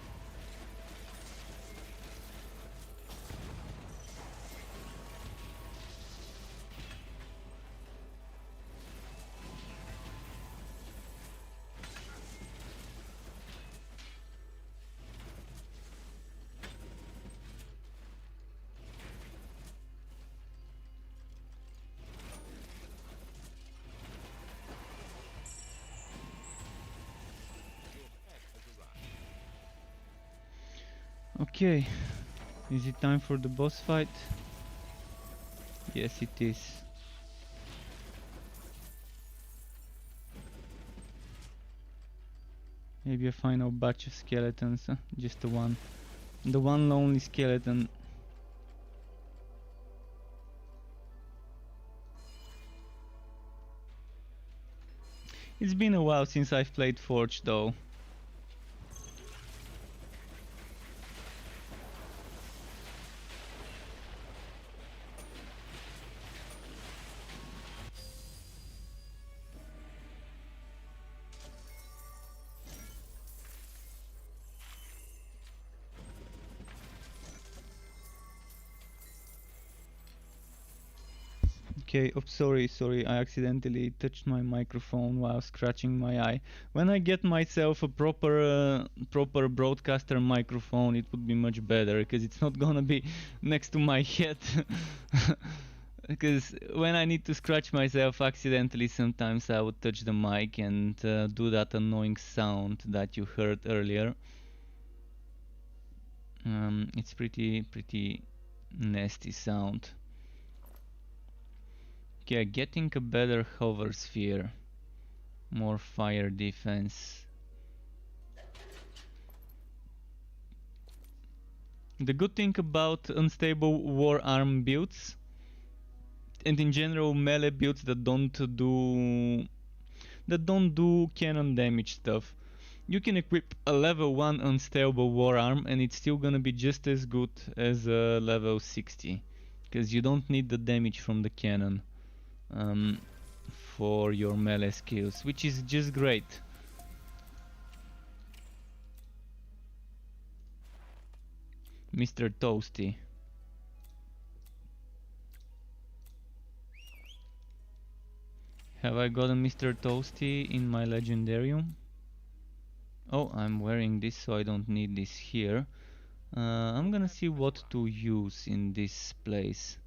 Your pet has arrived. Okay. Is it time for the boss fight? Yes, it is. Maybe a final batch of skeletons. Just the one. The one lonely skeleton. It's been a while since I've played Forged though. Okay, oh, sorry, I accidentally touched my microphone while scratching my eye. When I get myself a proper broadcaster microphone, it would be much better, because it's not gonna be next to my head. Because when I need to scratch myself accidentally, sometimes I would touch the mic and do that annoying sound that you heard earlier. It's pretty nasty sound. Yeah, getting a better hover sphere, more fire defense. The good thing about unstable war arm builds, and in general melee builds that don't do cannon damage stuff, you can equip a level 1 unstable war arm and it's still gonna be just as good as a level 60, because you don't need the damage from the cannon. for your melee skills, which is just great. Mr. Toasty. Have I got a Mr. Toasty in my legendarium? Oh, I'm wearing this, so I don't need this here. I'm gonna see what to use in this place.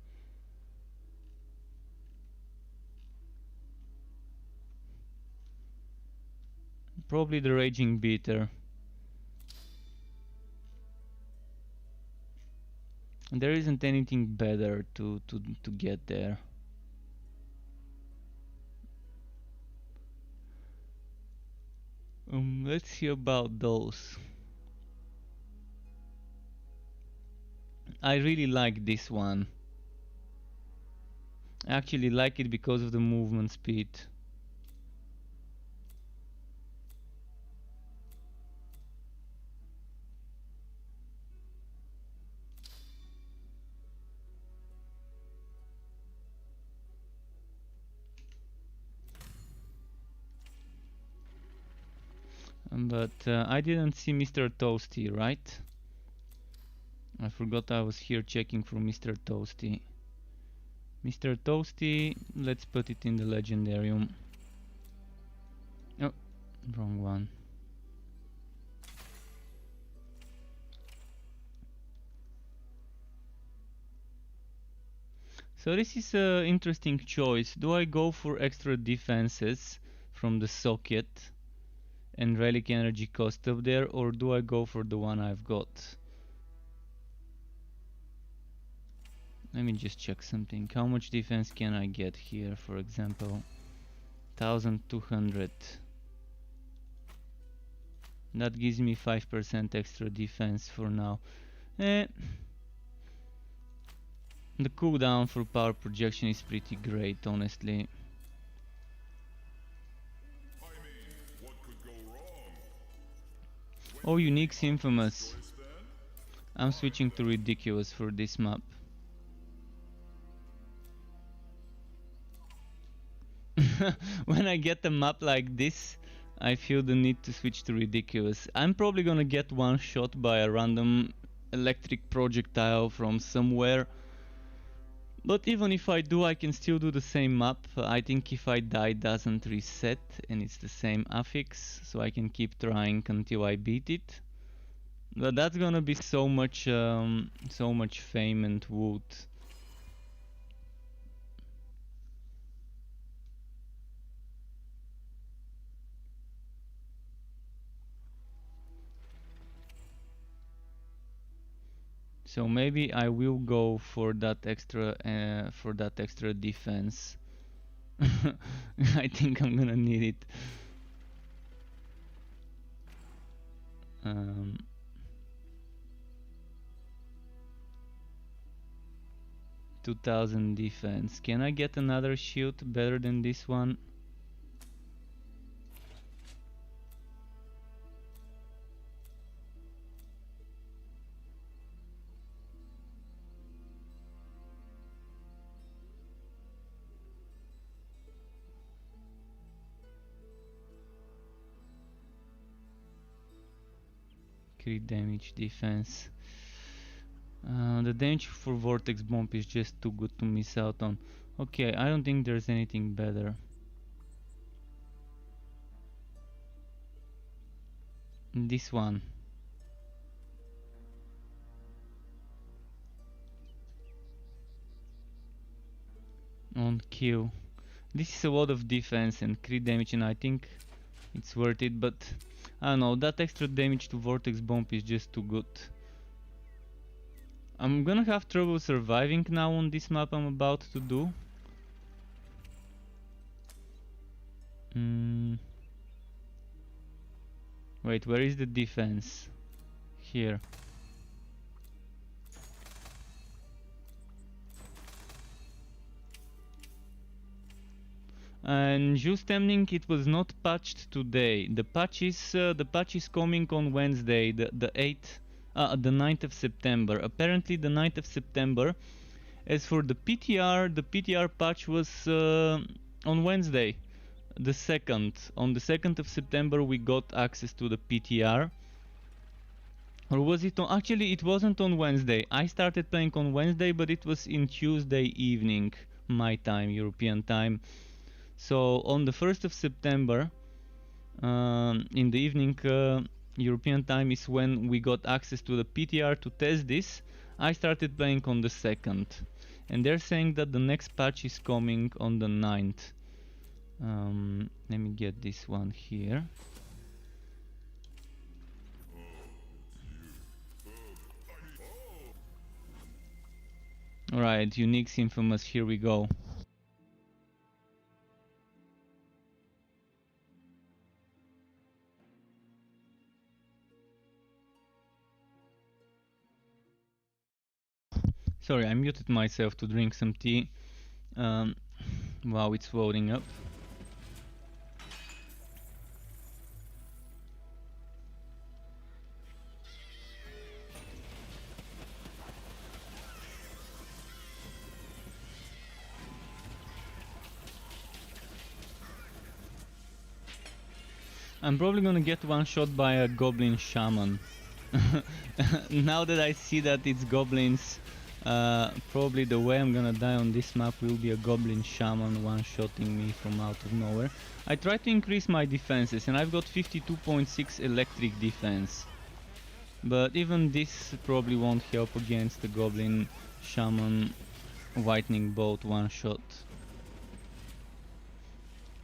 Probably the Raging Beater. There isn't anything better to get there. Let's see about those. I really like this one. I actually like it because of the movement speed. But I didn't see Mr. Toasty, right? I forgot I was here checking for Mr. Toasty. Mr. Toasty, let's put it in the legendarium. Oh, wrong one. So this is an interesting choice. Do I go for extra defenses from the socket and relic energy cost up there, or do I go for the one I've got? Let me just check something. How much defense can I get here, for example? 1200. That gives me 5% extra defense for now. The cooldown for power projection is pretty great, honestly. Oh, Unique's infamous. I'm switching to ridiculous for this map. When I get a map like this, I feel the need to switch to ridiculous. I'm probably gonna get one shot by a random electric projectile from somewhere. But even if I do, I can still do the same map. I think if I die it doesn't reset and it's the same affix, so I can keep trying until I beat it. But that's gonna be so much fame and wood. So maybe I will go for that extra defense. I think I'm gonna need it. 2000 defense. Can I get another shield better than this one? Crit damage, defense. The damage for Vortex Bomb is just too good to miss out on. Okay, I don't think there's anything better. This one. On kill. This is a lot of defense and crit damage, and I think it's worth it, but I don't know, that extra damage to Vortex Bomb is just too good. I'm gonna have trouble surviving now on this map I'm about to do. Wait, where is the defense? Here. And Just Ending, it was not patched today. The patch is coming on Wednesday, the 9th of September. Apparently the 9th of September. As for the PTR patch was on Wednesday, the 2nd. On the 2nd of September we got access to the PTR. Or was it on... Actually, it wasn't on Wednesday. I started playing on Wednesday, but it was in Tuesday evening, my time, European time. So on the 1st of September, in the evening, European time is when we got access to the PTR to test this. I started playing on the 2nd. And they're saying that the next patch is coming on the 9th. Let me get this one here. Alright, Unique's Infamous, here we go. Sorry, I muted myself to drink some tea. Wow, it's loading up. I'm probably gonna get one shot by a goblin shaman. Now that I see that it's goblins, probably the way I'm gonna die on this map will be a goblin shaman one-shotting me from out of nowhere. I try to increase my defenses and I've got 52.6 electric defense. But even this probably won't help against the goblin shaman lightning bolt one-shot.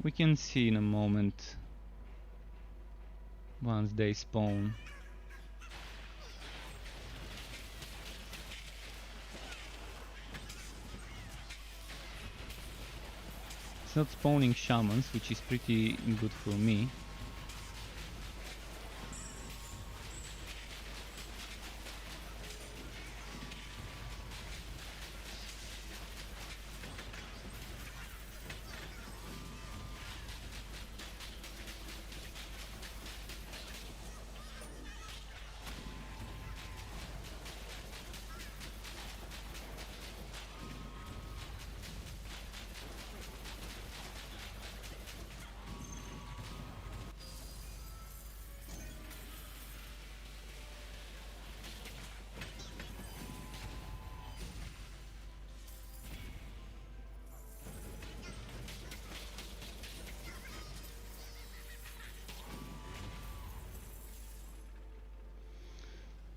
We can see in a moment once they spawn. It's not spawning shamans, which is pretty good for me.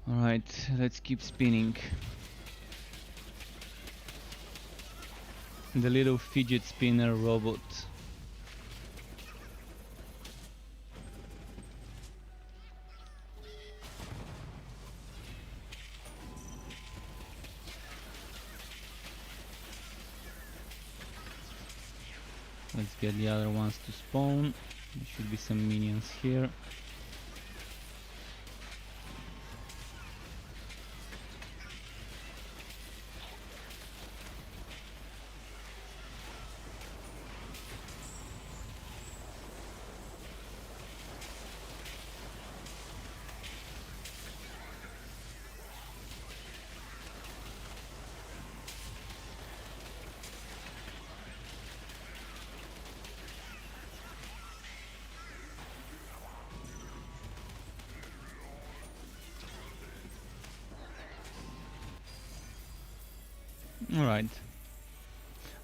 Alright, let's keep spinning. The little fidget spinner robot. Let's get the other ones to spawn. There should be some minions here. Alright.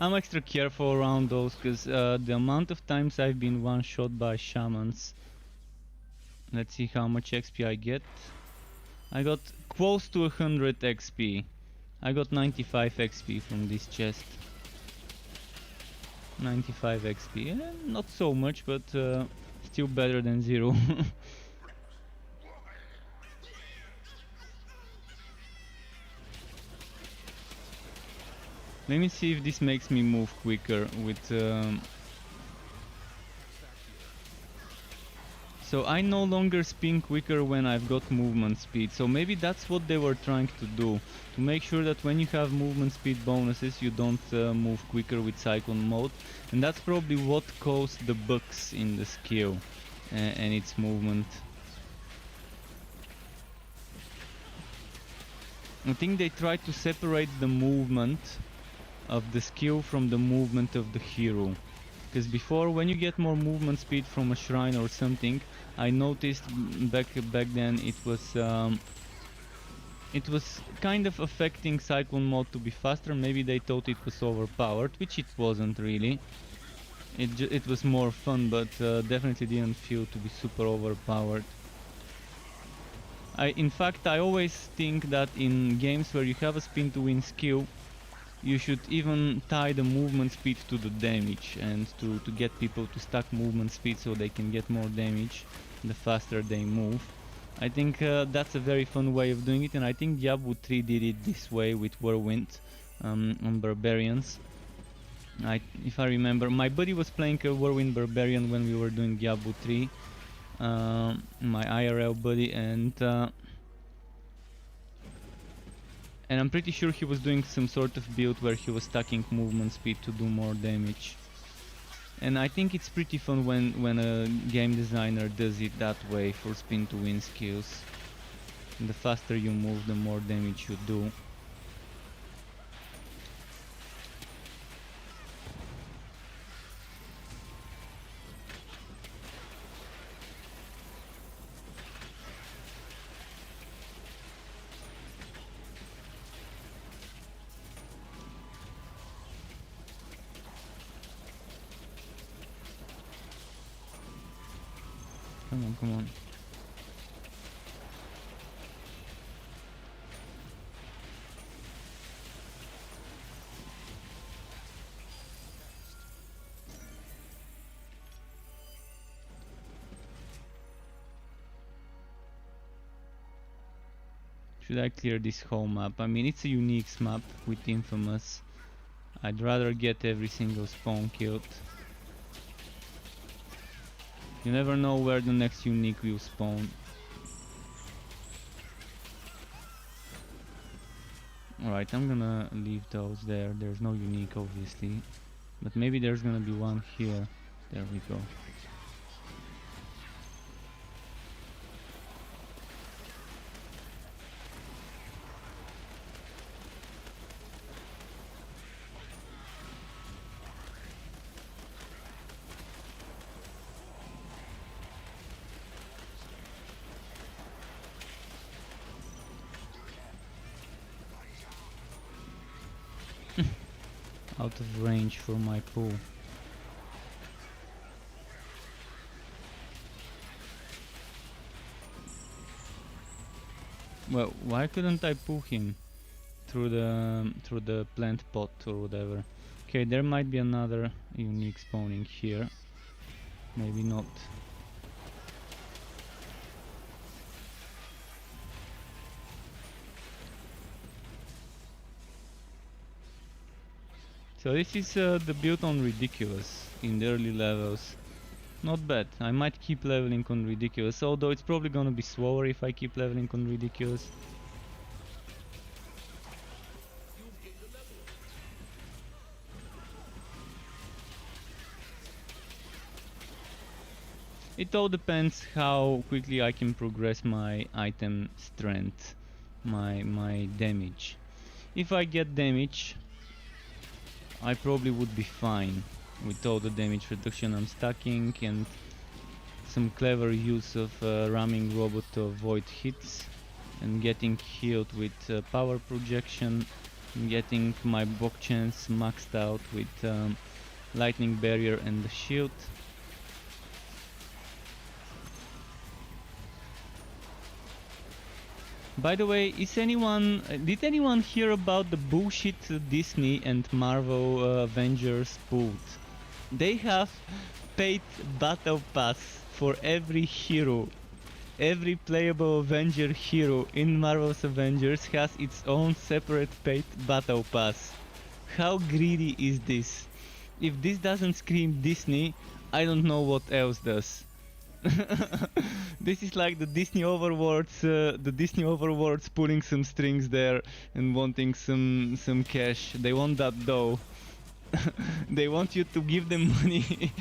I'm extra careful around those because the amount of times I've been one shot by shamans. Let's see how much XP I get. I got close to 100 XP. I got 95 XP from this chest. 95 XP. Not so much, but still better than zero. Let me see if this makes me move quicker with... So I no longer spin quicker when I've got movement speed, so maybe that's what they were trying to do, to make sure that when you have movement speed bonuses you don't move quicker with Cyclone mode, and that's probably what caused the bugs in the skill and its movement. I think they tried to separate the movement of the skill from the movement of the hero, Because before, when you get more movement speed from a shrine or something, I noticed back then it was kind of affecting Cyclone mode to be faster. Maybe they thought it was overpowered, which it wasn't really. It was more fun, but definitely didn't feel to be super overpowered. In fact, I always think that in games where you have a spin to win skill, you should even tie the movement speed to the damage, and to get people to stack movement speed so they can get more damage the faster they move. I think that's a very fun way of doing it, and I think Diablo 3 did it this way with Whirlwind on Barbarians. If I remember, my buddy was playing a Whirlwind Barbarian when we were doing Diablo 3, my IRL buddy, and I'm pretty sure he was doing some sort of build where he was stacking movement speed to do more damage. And I think it's pretty fun when a game designer does it that way for spin to win skills. The faster you move, the more damage you do. Come on, come on. Should I clear this whole map? I mean, it's a unique map with Infamous. I'd rather get every single spawn killed. You never know where the next unique will spawn. Alright, I'm gonna leave those there. There's no unique, obviously. But maybe there's gonna be one here. There we go. Out of range for my pull. Well, why couldn't I pull him through the plant pot or whatever? Okay, there might be another unique spawning here. Maybe not. So this is the build on Ridiculous in the early levels. Not bad. I might keep leveling on Ridiculous, although it's probably gonna be slower if I keep leveling on Ridiculous. It all depends how quickly I can progress my item strength, my damage. If I get damage, I probably would be fine with all the damage reduction I'm stacking and some clever use of ramming robot to avoid hits, and getting healed with power projection, and getting my block chance maxed out with lightning barrier and the shield. By the way, did anyone hear about the bullshit Disney and Marvel Avengers pulled? They have paid battle pass for every hero. Every playable Avenger hero in Marvel's Avengers has its own separate paid battle pass. How greedy is this? If this doesn't scream Disney, I don't know what else does. This is like the Disney overlords pulling some strings there and wanting some cash. They want that dough. They want you to give them money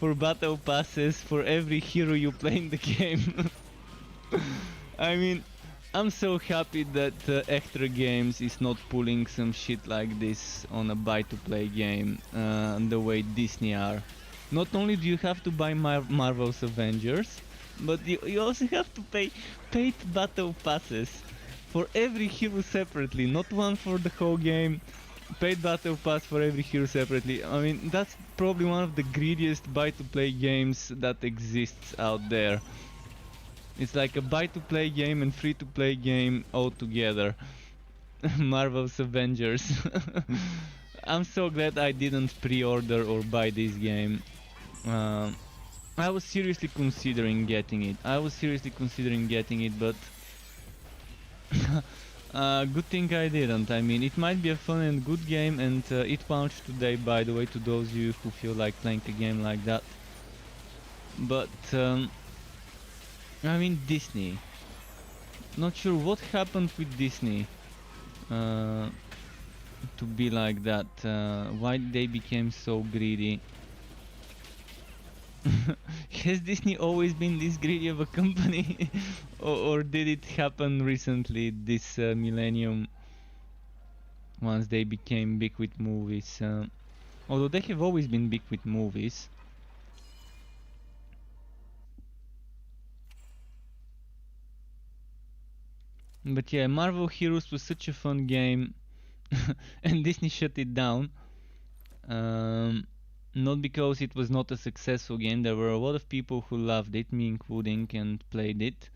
for battle passes for every hero you play in the game. I mean, I'm so happy that Extra Games is not pulling some shit like this on a buy-to-play game the way Disney are. Not only do you have to buy Marvel's Avengers, but you also have to pay paid battle passes for every hero separately, not one for the whole game. Paid battle pass for every hero separately. I mean, that's probably one of the greediest buy-to-play games that exists out there. It's like a buy-to-play game and free-to-play game all together. Marvel's Avengers. I'm so glad I didn't pre-order or buy this game. I was seriously considering getting it. But good thing I didn't. I mean, it might be a fun and good game, and it launched today, by the way, to those of you who feel like playing a game like that. But I mean, Disney. Not sure what happened with Disney to be like that. Why they became so greedy? Has Disney always been this greedy of a company? or did it happen recently, this millennium, once they became big with movies? Although they have always been big with movies. But yeah, Marvel Heroes was such a fun game, and Disney shut it down. Not because it was not a successful game. There were a lot of people who loved it, me including, and played it.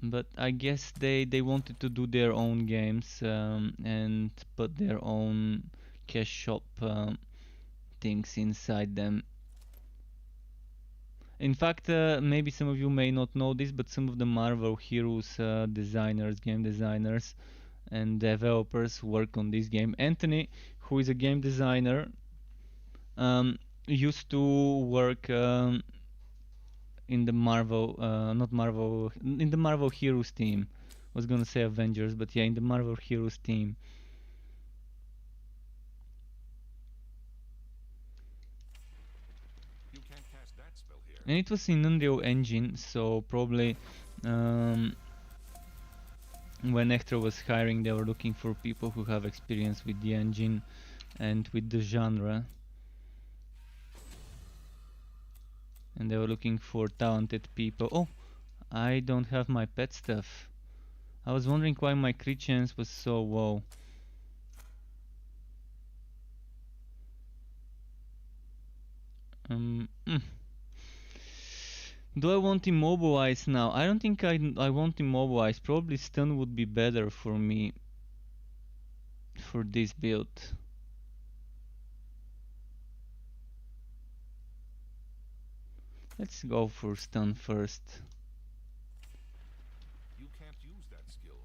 But I guess they wanted to do their own games and put their own cash shop things inside them. In fact, maybe some of you may not know this, but some of the Marvel Heroes game designers and developers work on this game. Anthony, who is a game designer, used to work in the in the Marvel Heroes team. I was gonna say Avengers, but yeah, in the Marvel Heroes team. You can't cast that spell here. And it was in Unreal Engine, so probably when Extra was hiring, they were looking for people who have experience with the engine and with the genre. And they were looking for talented people. Oh, I don't have my pet stuff. I was wondering why my crit chance was so low. Do I want immobilize now? I don't think I want immobilize. Probably stun would be better for me for this build. Let's go for stun first. You can't use that skill.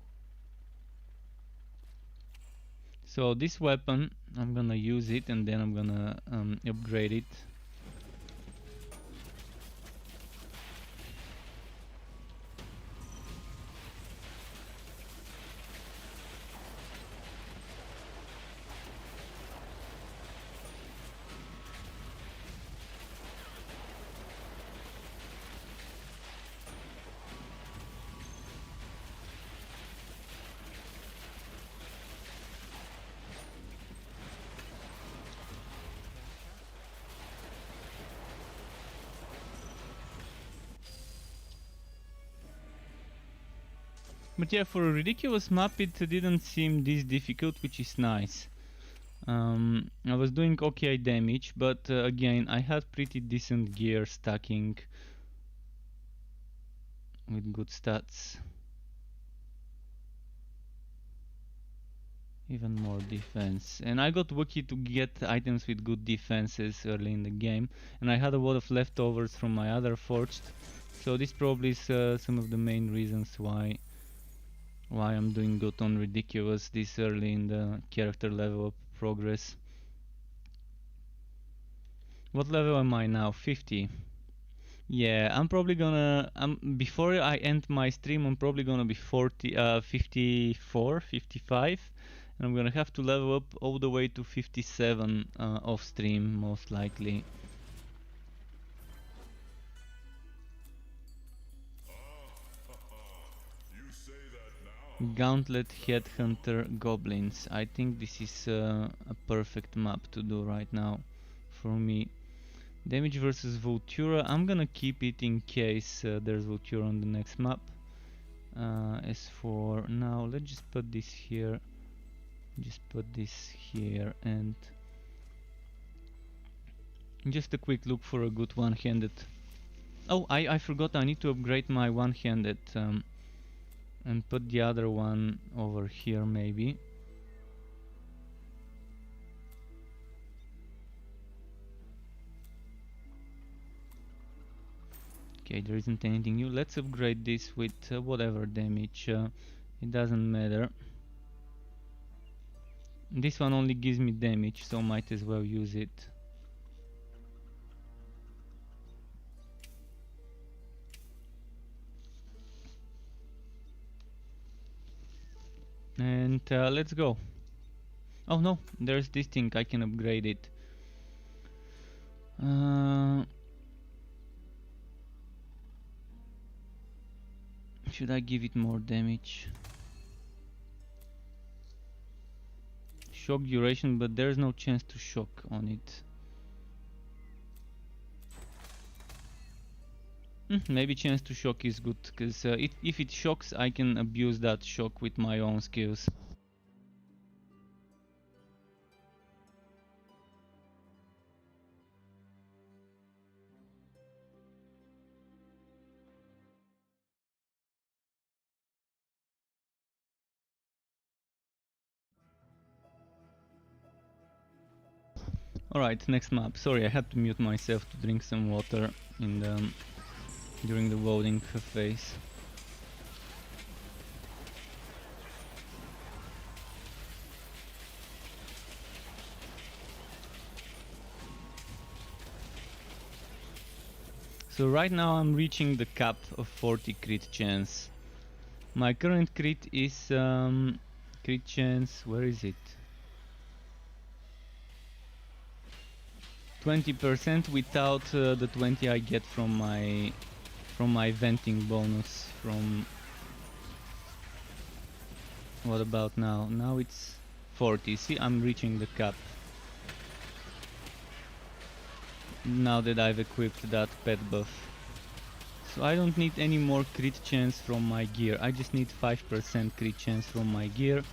So this weapon, I'm gonna use it and then I'm gonna upgrade it. But yeah, for a ridiculous map it didn't seem this difficult, which is nice. I was doing okay damage, but again, I had pretty decent gear stacking with good stats. Even more defense. And I got lucky to get items with good defenses early in the game, and I had a lot of leftovers from my other forged. So this probably is some of the main reasons why I'm doing good on ridiculous this early in the character level up progress. What level am I now? 50. Yeah, I'm probably gonna before I end my stream I'm probably gonna be 54, 55, and I'm gonna have to level up all the way to 57 off stream most likely. Gauntlet, Headhunter, Goblins. I think this is a perfect map to do right now for me. Damage versus Voltura, I'm gonna keep it in case there's Voltura on the next map. As for now, let's just put this here. Just put this here, and just a quick look for a good one-handed. Oh, I forgot, I need to upgrade my one-handed and put the other one over here maybe. Okay, there isn't anything new. Let's upgrade this with whatever damage. It doesn't matter. This one only gives me damage, so might as well use it. And let's go. Oh no, there's this thing, I can upgrade it. Should I give it more damage? Shock duration, but there's no chance to shock on it. Maybe chance to shock is good, because if it shocks, I can abuse that shock with my own skills. Alright, next map. Sorry, I had to mute myself to drink some water in the during the loading phase. So right now I'm reaching the cap of 40 crit chance. My current crit is crit chance, where is it? 20% without the 20 I get from my venting bonus from... What about now? Now it's 40. See, I'm reaching the cap. Now that I've equipped that pet buff. So I don't need any more crit chance from my gear. I just need 5% crit chance from my gear.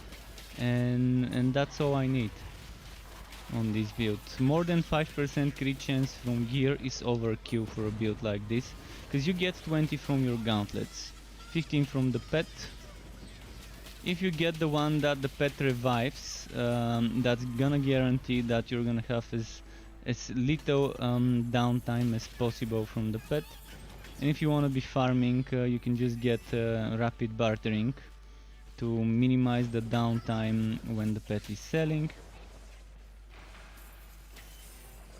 And that's all I need on this build. More than 5% crit chance from gear is overkill for a build like this, because you get 20 from your gauntlets, 15 from the pet. If you get the one that the pet revives, that's gonna guarantee that you're gonna have as little downtime as possible from the pet. And if you want to be farming, you can just get rapid bartering to minimize the downtime when the pet is selling.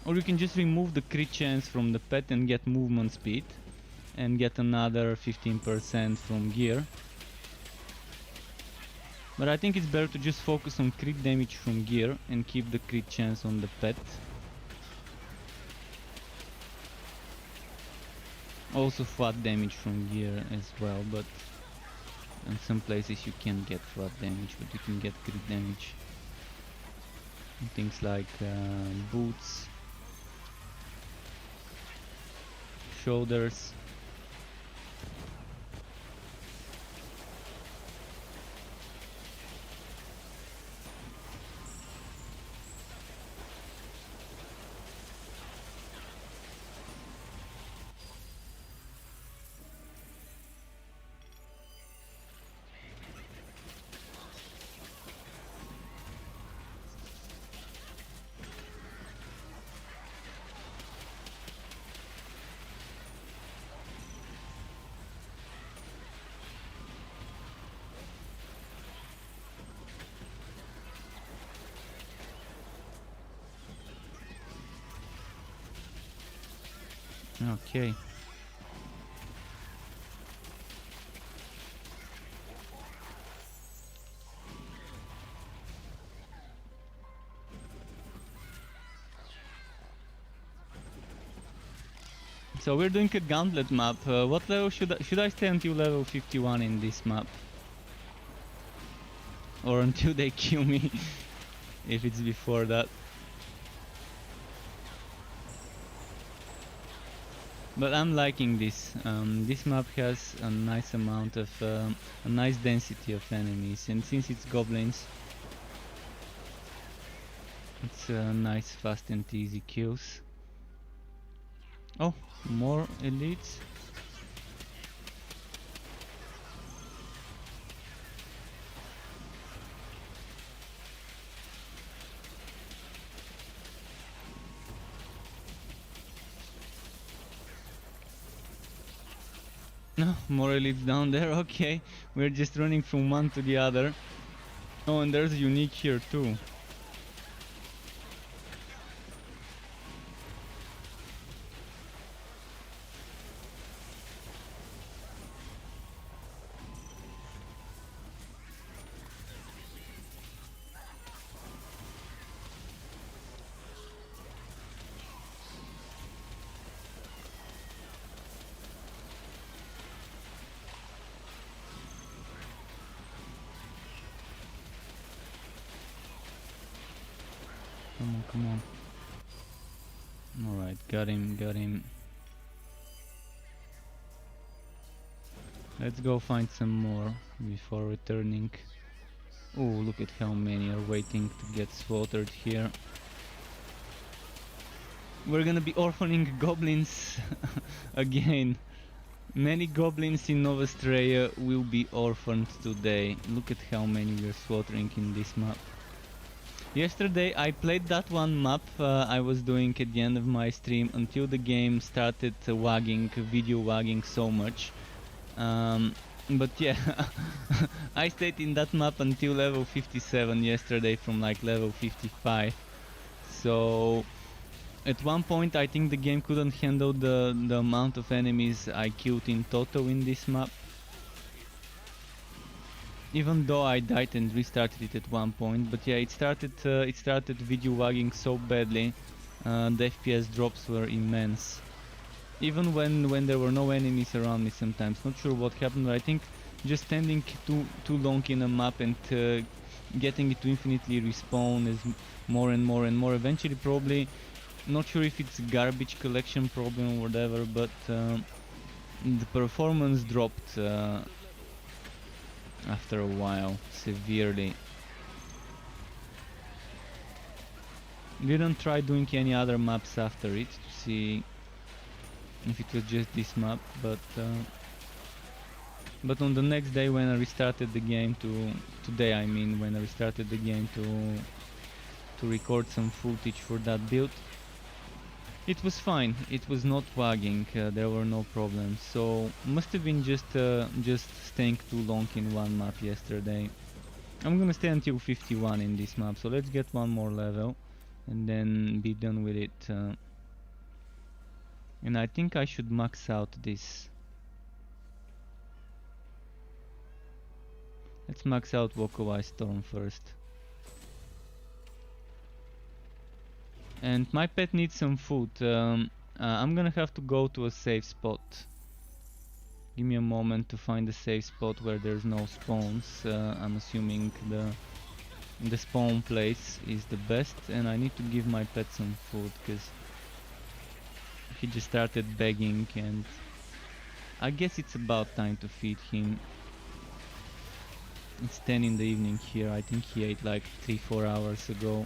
Or you can just remove the crit chance from the pet and get movement speed and get another 15% from gear. But I think it's better to just focus on crit damage from gear and keep the crit chance on the pet. Also flat damage from gear as well, but in some places you can't get flat damage, but you can get crit damage. And things like boots, shoulders. Okay. So we're doing a gauntlet map. What level should I stay until level 51 in this map? Or until they kill me, if it's before that. But I'm liking this. This map has a nice amount of, a nice density of enemies, and since it's goblins, it's nice, fast and easy kills. Oh, more elites. No, more elites down there. Okay, we're just running from one to the other. Oh, and there's a unique here too. Come on, come on. Alright, got him, got him. Let's go find some more before returning. Oh, look at how many are waiting to get slaughtered here. We're gonna be orphaning goblins again. Many goblins in Nova Straya will be orphaned today. Look at how many we're slaughtering in this map. Yesterday I played that one map I was doing at the end of my stream until the game started wagging, video wagging so much. But yeah, I stayed in that map until level 57 yesterday from like level 55. So at one point I think the game couldn't handle the amount of enemies I killed in total in this map. Even though I died and restarted it at one point, but yeah, it started video lagging so badly. The FPS drops were immense. Even when there were no enemies around me sometimes. Not sure what happened, but I think just standing too long in a map and getting it to infinitely respawn is more and more and more. Eventually, probably, not sure if it's garbage collection problem or whatever, but the performance dropped after a while, severely. Didn't try doing any other maps after it to see if it was just this map, but on the next day when I restarted the game today I mean, when I restarted the game to record some footage for that build, it was fine. It was not lagging. There were no problems. So must have been just staying too long in one map yesterday. I'm gonna stay until 51 in this map. So let's get one more level and then be done with it. And I think I should max out this. Let's max out Wokowai Storm first. And my pet needs some food. I'm gonna have to go to a safe spot. Give me a moment to find a safe spot where there's no spawns. I'm assuming the spawn place is the best, and I need to give my pet some food because he just started begging, and I guess it's about time to feed him. It's 10 in the evening here. I think he ate like 3-4 hours ago.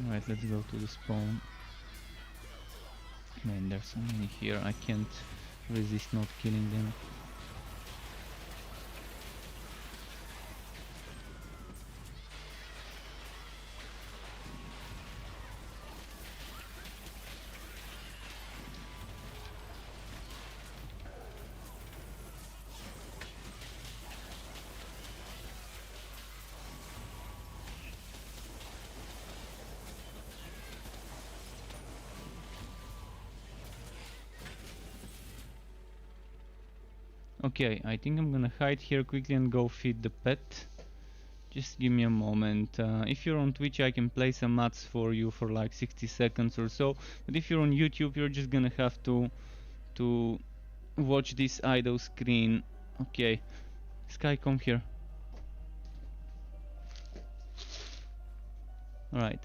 Alright, let's go to the spawn. Man, there's so many here. I can't resist not killing them. Okay, I think I'm gonna hide here quickly and go feed the pet. Just give me a moment. If you're on Twitch, I can play some ads for you for like 60 seconds or so. But if you're on YouTube, you're just gonna have to watch this idle screen. Okay, Sky, come here. Alright.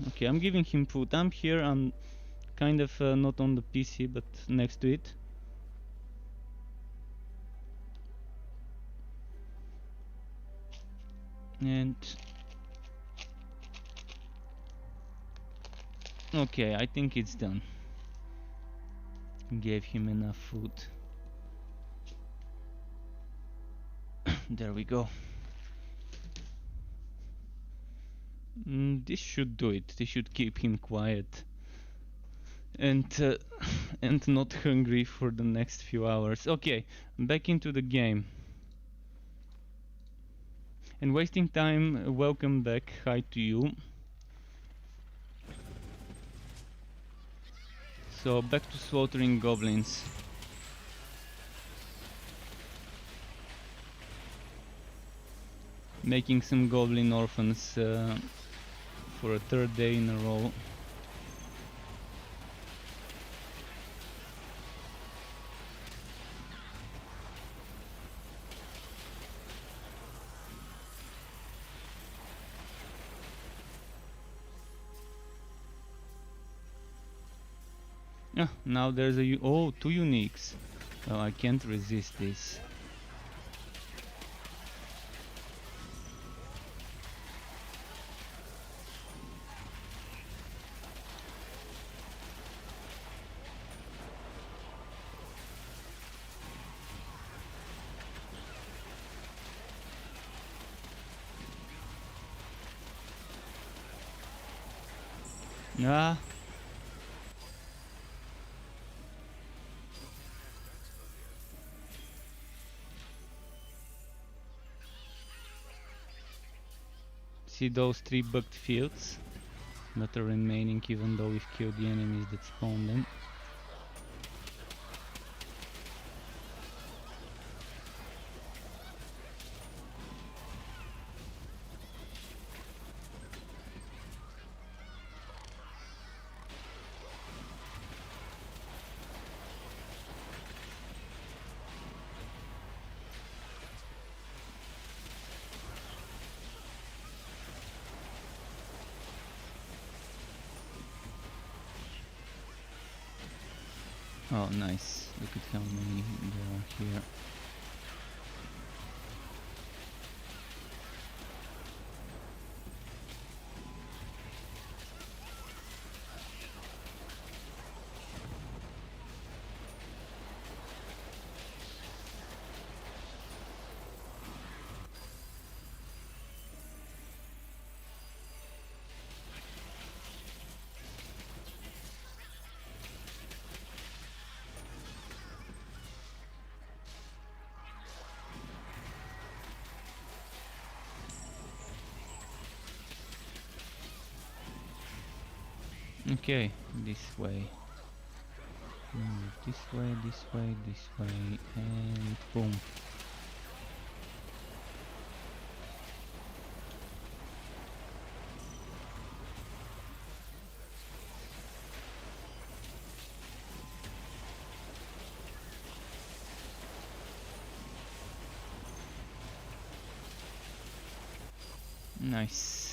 Okay, I'm giving him food. I'm here. I'm kind of not on the PC, but next to it. And okay, I think it's done. Gave him enough food. There we go. This should do it. This should keep him quiet and and not hungry for the next few hours. Okay, back into the game. And wasting time, welcome back. Hi to you. So back to slaughtering goblins. Making some goblin orphans for a third day in a row. Now there's a two uniques. Oh, I can't resist this. Ah. See those 3 bugged fields that are remaining even though we've killed the enemies that spawned them. Oh, nice. Look at how many there are here. Okay, this way. This way, this way, this way, and boom. Nice.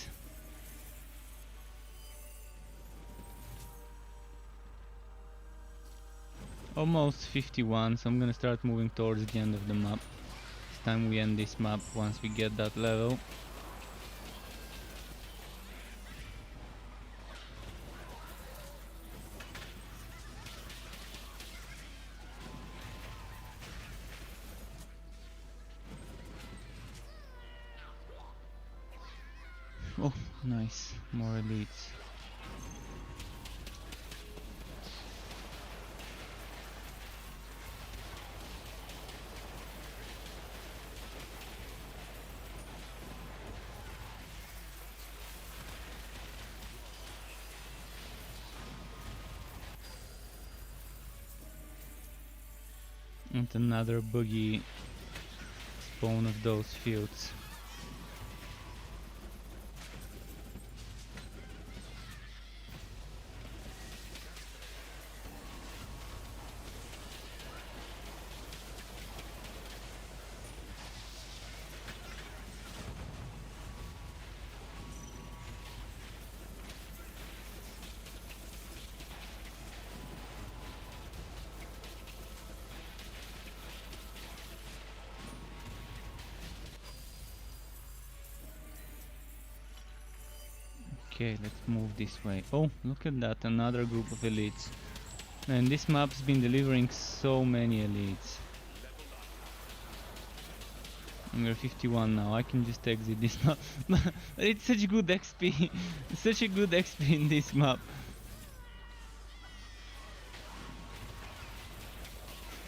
Almost 51, so I'm gonna start moving towards the end of the map. It's time we end this map once we get that level. Oh, nice. More elites. And another buggy spawn of those fields. Okay, let's move this way. Oh, look at that, another group of elites. Man, this map's been delivering so many elites. And we're 51 now, I can just exit this map. It's such good XP, such a good XP in this map.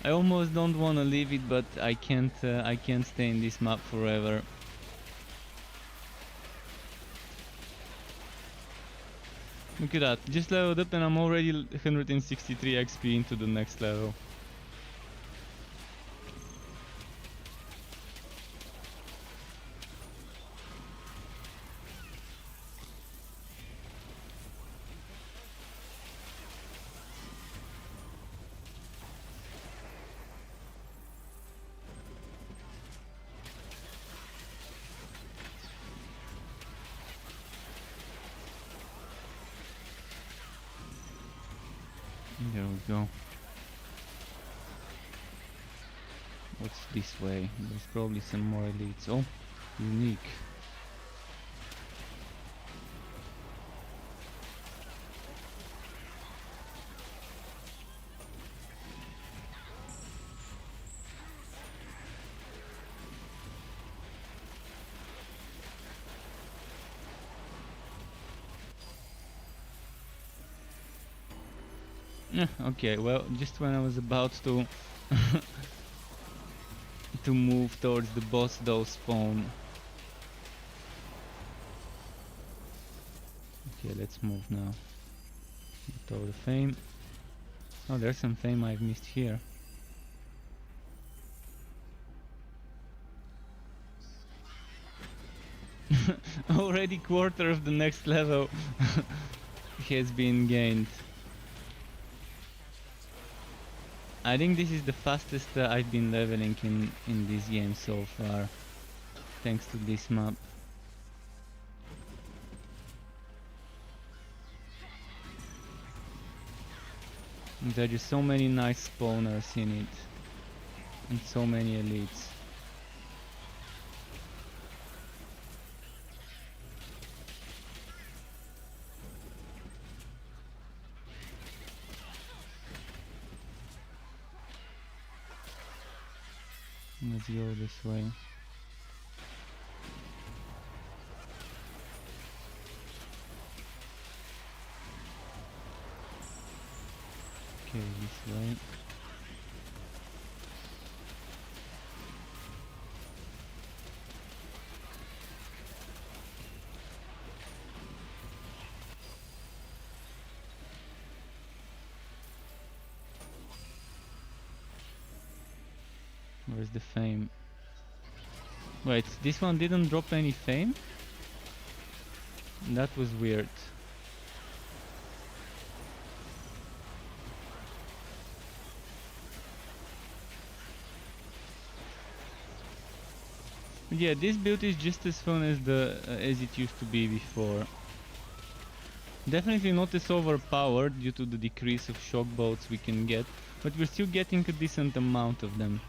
I almost don't want to leave it, but I can't stay in this map forever. Look at that, just leveled up and I'm already 163 XP into the next level. There we go. What's this way? There's probably some more elites. Oh, unique. Okay, well, just when I was about to to move towards the boss, those spawn. Okay, let's move now. Get all the fame. Oh, there's some fame I've missed here. Already quarter of the next level has been gained. I think this is the fastest I've been leveling in this game so far, thanks to this map. There are just so many nice spawners in it, and so many elites. Let's go this way. Okay, this way. Where's the fame? Wait, this one didn't drop any fame? That was weird. Yeah, this build is just as fun as as it used to be before. Definitely not as overpowered due to the decrease of shock bolts we can get, but we're still getting a decent amount of them.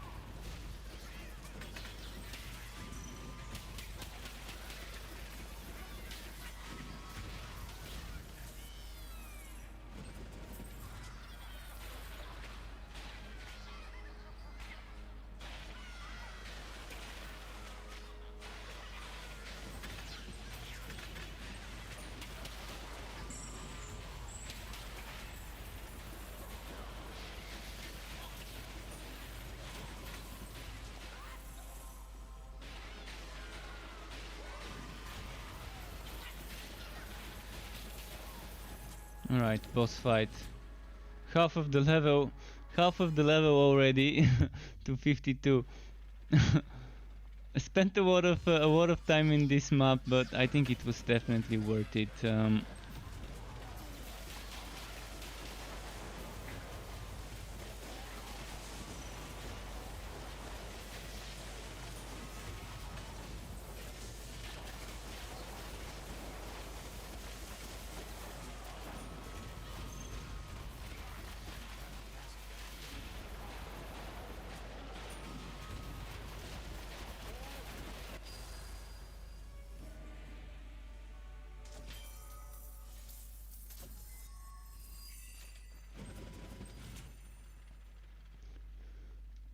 Alright, boss fight. Half of the level, half of the level already to 52. I spent a lot of time in this map, but I think it was definitely worth it.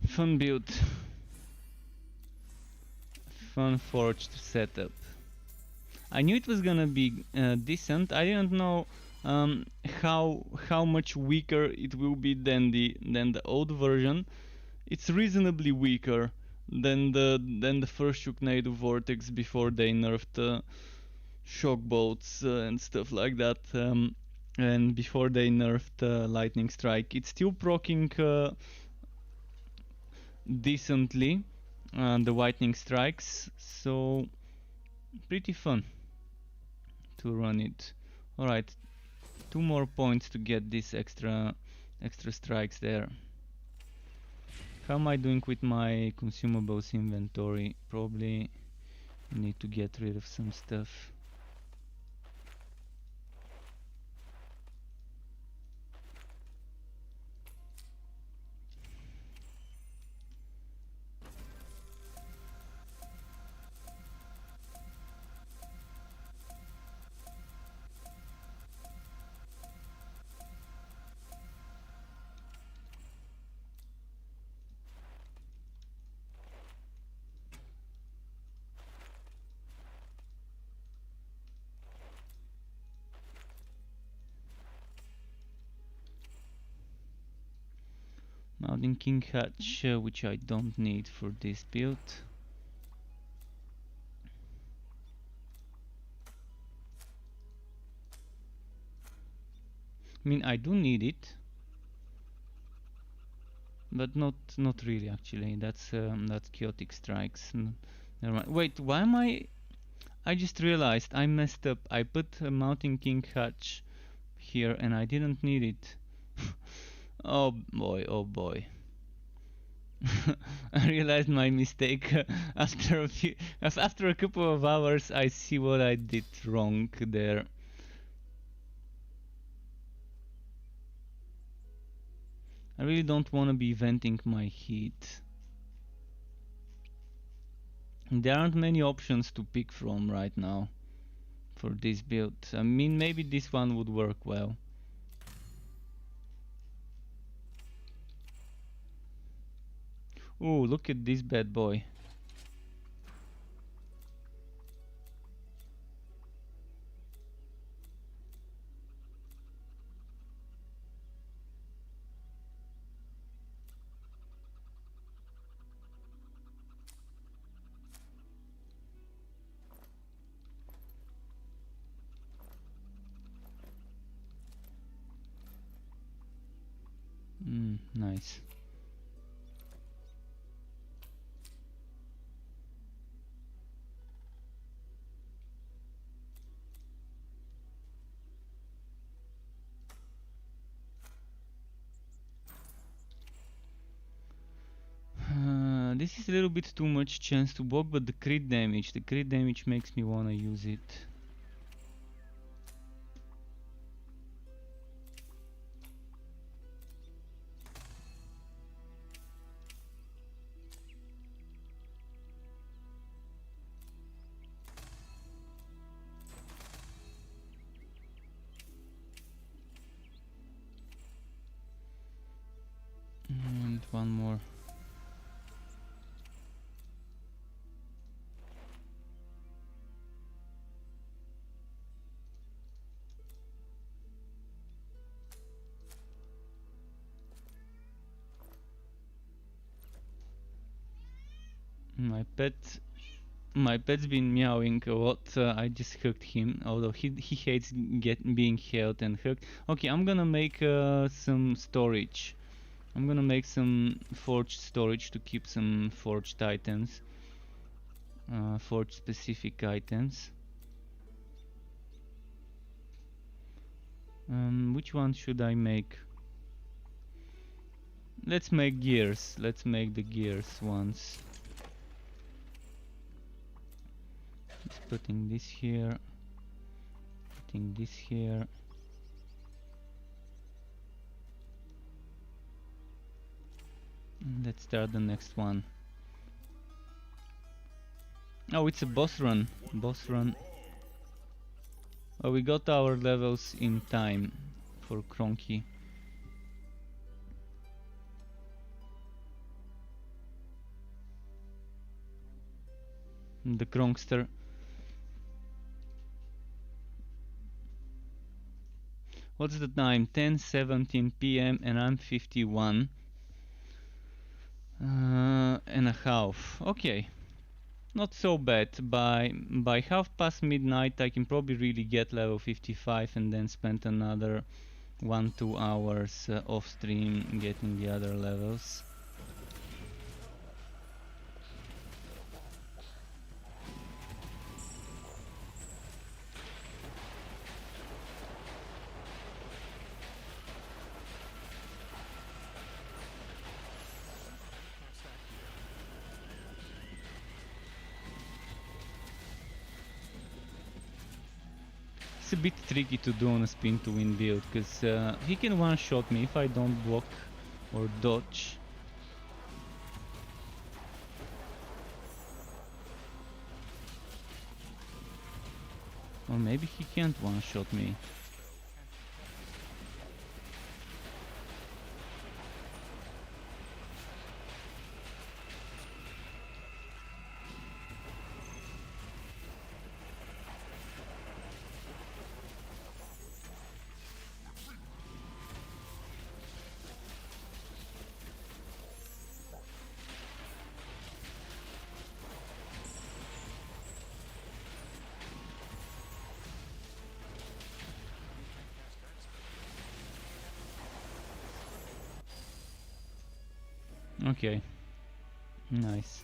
Fun build. Fun forged setup. I knew it was gonna be decent. I didn't know how much weaker it will be than the old version. It's reasonably weaker than the first Shocknado Vortex before they nerfed shock bolts and stuff like that. And before they nerfed lightning strike, it's still proccing decently the lightning strikes, so pretty fun to run it. Alright, 2 more points to get this extra strikes there. How am I doing with my consumables inventory? Probably need to get rid of some stuff. Mounting King Hatch, which I don't need for this build. I mean, I do need it, but not really actually. That's chaotic strikes. Never mind. Wait, why am I just realized I messed up. I put a Mounting King Hatch here and I didn't need it. Oh boy, oh boy. I realized my mistake after a couple of hours. I see what I did wrong there. I really don't want to be venting my heat. There aren't many options to pick from right now for this build. I mean, maybe this one would work well. Ooh, look at this bad boy. Nice. This is a little bit too much chance to block, but the crit damage makes me wanna use it. And one more. My pet's been meowing a lot. I just hooked him, although he hates being held and hooked. Okay, I'm gonna make some storage I'm gonna make some forged storage to keep some forged items, forged specific items. Which one should I make? Let's make gears. Let's make the gears ones. Just putting this here. Putting this here. Let's start the next one. Oh, it's a boss run. Boss run. Oh, we got our levels in time for Cronky. The Kronkster. What's the time? 10:17 p.m. and I'm 51 and a half. Okay, not so bad. By half past midnight I can probably really get level 55 and then spend another 1-2 hours off stream getting the other levels. It's a bit tricky to do on a spin to win build, because he can one-shot me if I don't block or dodge. Or maybe he can't one-shot me. Okay, nice.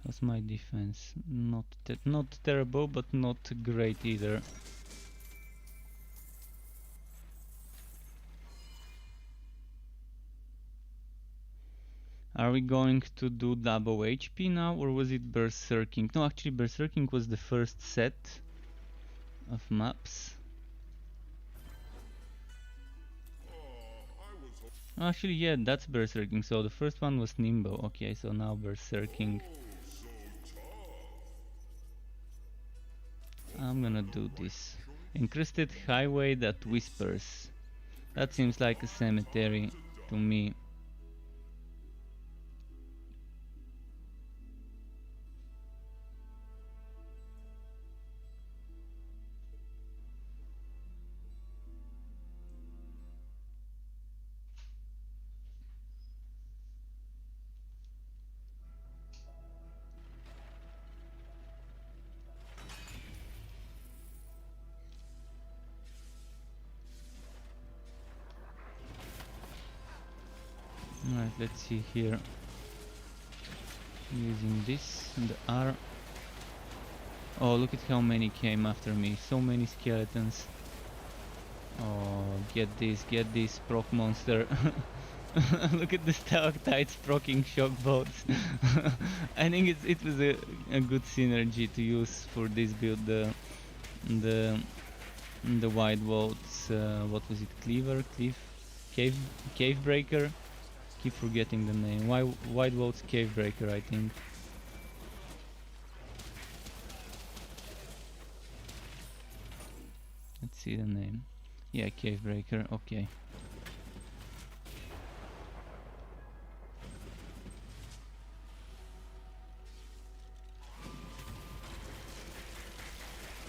What's my defense? Not terrible, but not great either. Are we going to do double HP now, or was it berserking? No, actually berserking was the first set of maps. Actually, yeah, that's berserking. So the first one was nimble. Okay, so now berserking. I'm gonna do this. Encrusted highway that whispers. That seems like a cemetery to me. Alright, let's see here. Using this, the R. Oh, look at how many came after me. So many skeletons. Oh, get this, proc monster. Look at the stalactites procking shock bolts. I think it was a good synergy to use for this build. The wide bolts. What was it? Cleaver, cave breaker. Keep forgetting the name. Wide bolts, cave breaker, I think. Let's see the name. Yeah, cave breaker. Okay.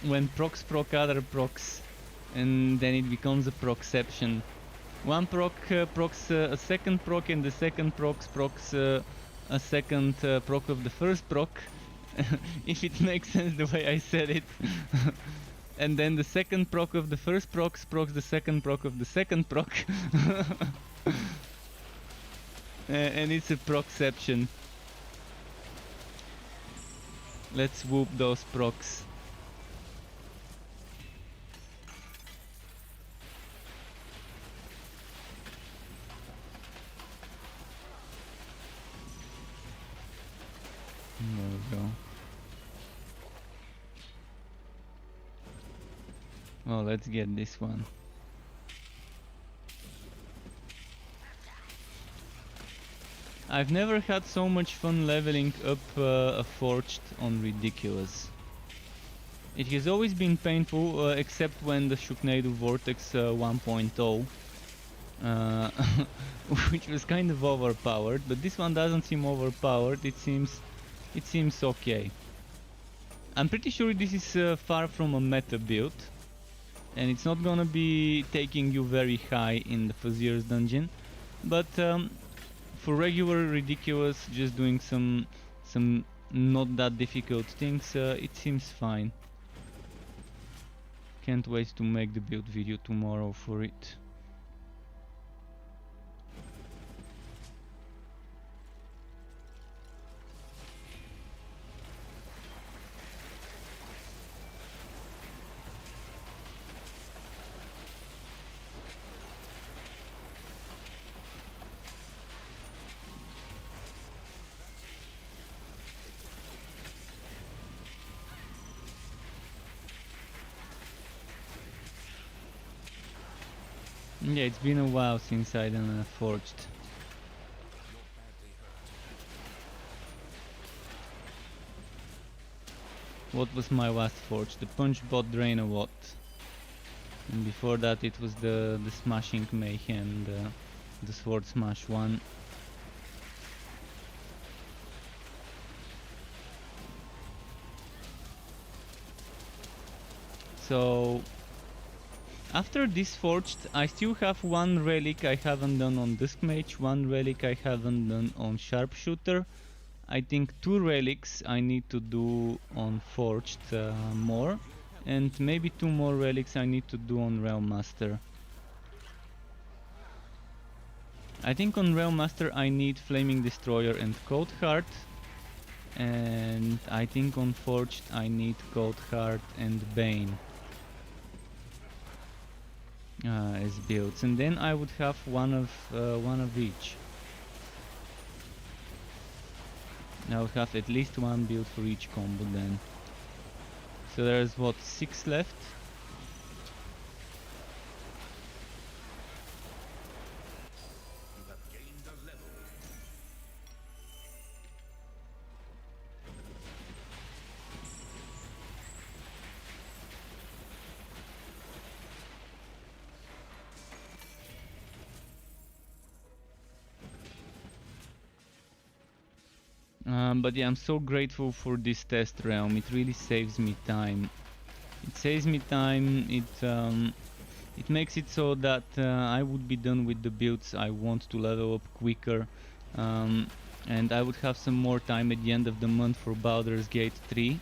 When procs proc other procs, and then it becomes a procception. One proc procs a second proc, and the second procs a second proc of the first proc, if it makes sense the way I said it. And then the second proc of the first procs procs the second proc of the second proc. And it's a procception. Let's whoop those procs. There we go. Well, let's get this one. I've never had so much fun leveling up a Forged on Ridiculous. It has always been painful, except when the Shocknado Vortex 1.0, which was kind of overpowered, but this one doesn't seem overpowered. It seems okay. I'm pretty sure this is far from a meta build, and it's not gonna be taking you very high in the Fuzier's dungeon, but for regular Ridiculous, just doing some not that difficult things, it seems fine. Can't wait to make the build video tomorrow for it. Yeah, it's been a while since I done a Forged. What was my last Forged? The Punch Bot Drain-a-Watt. And before that it was the Smashing Mayhem, the Sword Smash one. So after this Forged, I still have one relic I haven't done on Dusk Mage, one relic I haven't done on Sharpshooter. I think 2 relics I need to do on Forged more, and maybe 2 more relics I need to do on Realm Master. I think on Realm Master I need Flaming Destroyer and Cold Heart, and I think on Forged I need Cold Heart and Bane as builds, and then I would have one of each. I would have at least one build for each combo then. So there's what, 6 left? But yeah, I'm so grateful for this test realm. It really saves me time. It saves me time. It makes it so that I would be done with the builds I want to level up quicker, and I would have some more time at the end of the month for Baldur's Gate 3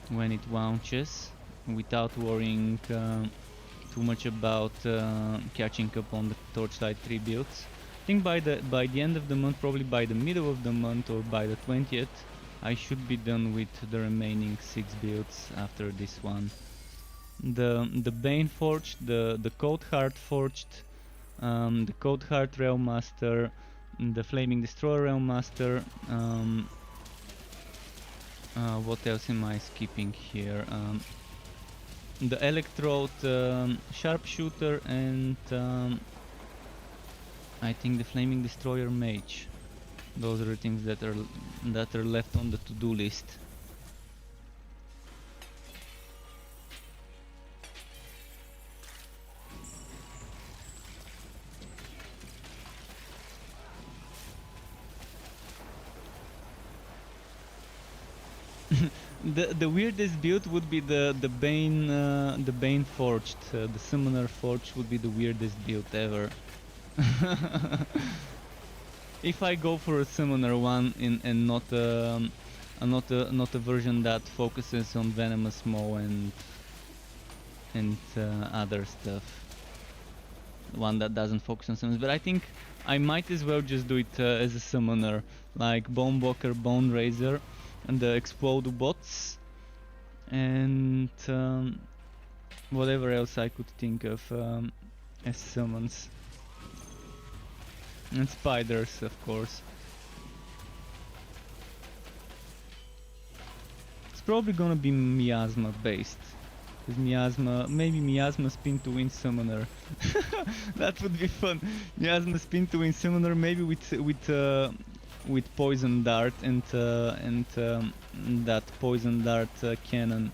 when it launches, without worrying too much about catching up on the Torchlight 3 builds. I think by the end of the month, probably by the middle of the month or by the 20th, I should be done with the remaining 6 builds after this one. The Bane Forged, the Cold Heart Forged, the Cold Heart Realm Master, the Flaming Destroyer Realm Master. What else am I skipping here? The Electrode Sharpshooter, and I think the Flaming Destroyer Mage. Those are the things that are left on the to-do list. The weirdest build would be the Bane Forged. The Summoner Forged would be the weirdest build ever. If I go for a Summoner one and not not a version that focuses on Venomous Maw and other stuff. One that doesn't focus on summons, but I think I might as well just do it as a summoner, like Bonewalker, Bone Razor, and the Explode bots, and whatever else I could think of as summons. And spiders, of course. It's probably gonna be Miasma based. Because maybe Miasma Spin to Win Summoner. That would be fun. Miasma Spin to Win Summoner, maybe with Poison Dart and that Poison Dart cannon.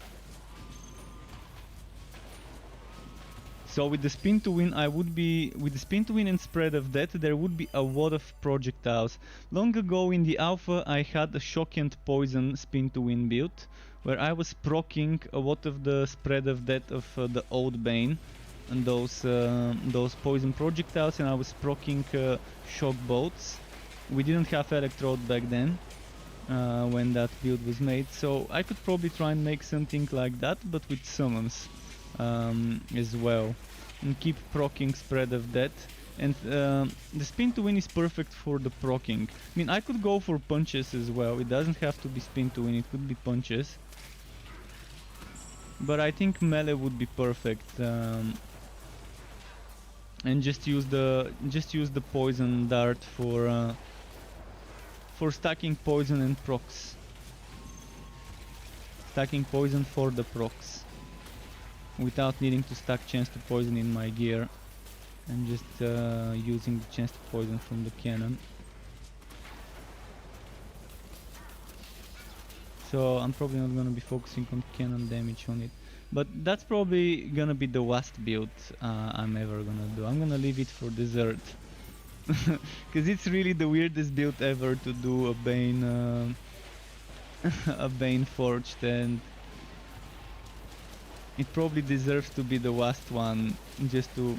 So with the Spin to Win, with the Spin to Win and Spread of Death, there would be a lot of projectiles. Long ago in the alpha, I had a Shock and Poison Spin to Win build, where I was proccing a lot of the Spread of Death of the Old Bane and those poison projectiles, and I was proccing shock bolts. We didn't have Electrode back then when that build was made, so I could probably try and make something like that, but with summons as well, and keep proccing Spread of Death. And the Spin to Win is perfect for the proccing. I mean, I could go for punches as well. It doesn't have to be Spin to Win, it could be punches. But I think melee would be perfect. And just use the Poison Dart for stacking poison and procs. Stacking poison for the procs, without needing to stack chance to poison in my gear, and just using the chance to poison from the cannon. So I'm probably not gonna be focusing on cannon damage on it, but that's probably gonna be the last build I'm ever gonna do. I'm gonna leave it for dessert, because it's really the weirdest build ever to do a Bane a Bane Forged, and it probably deserves to be the last one, just to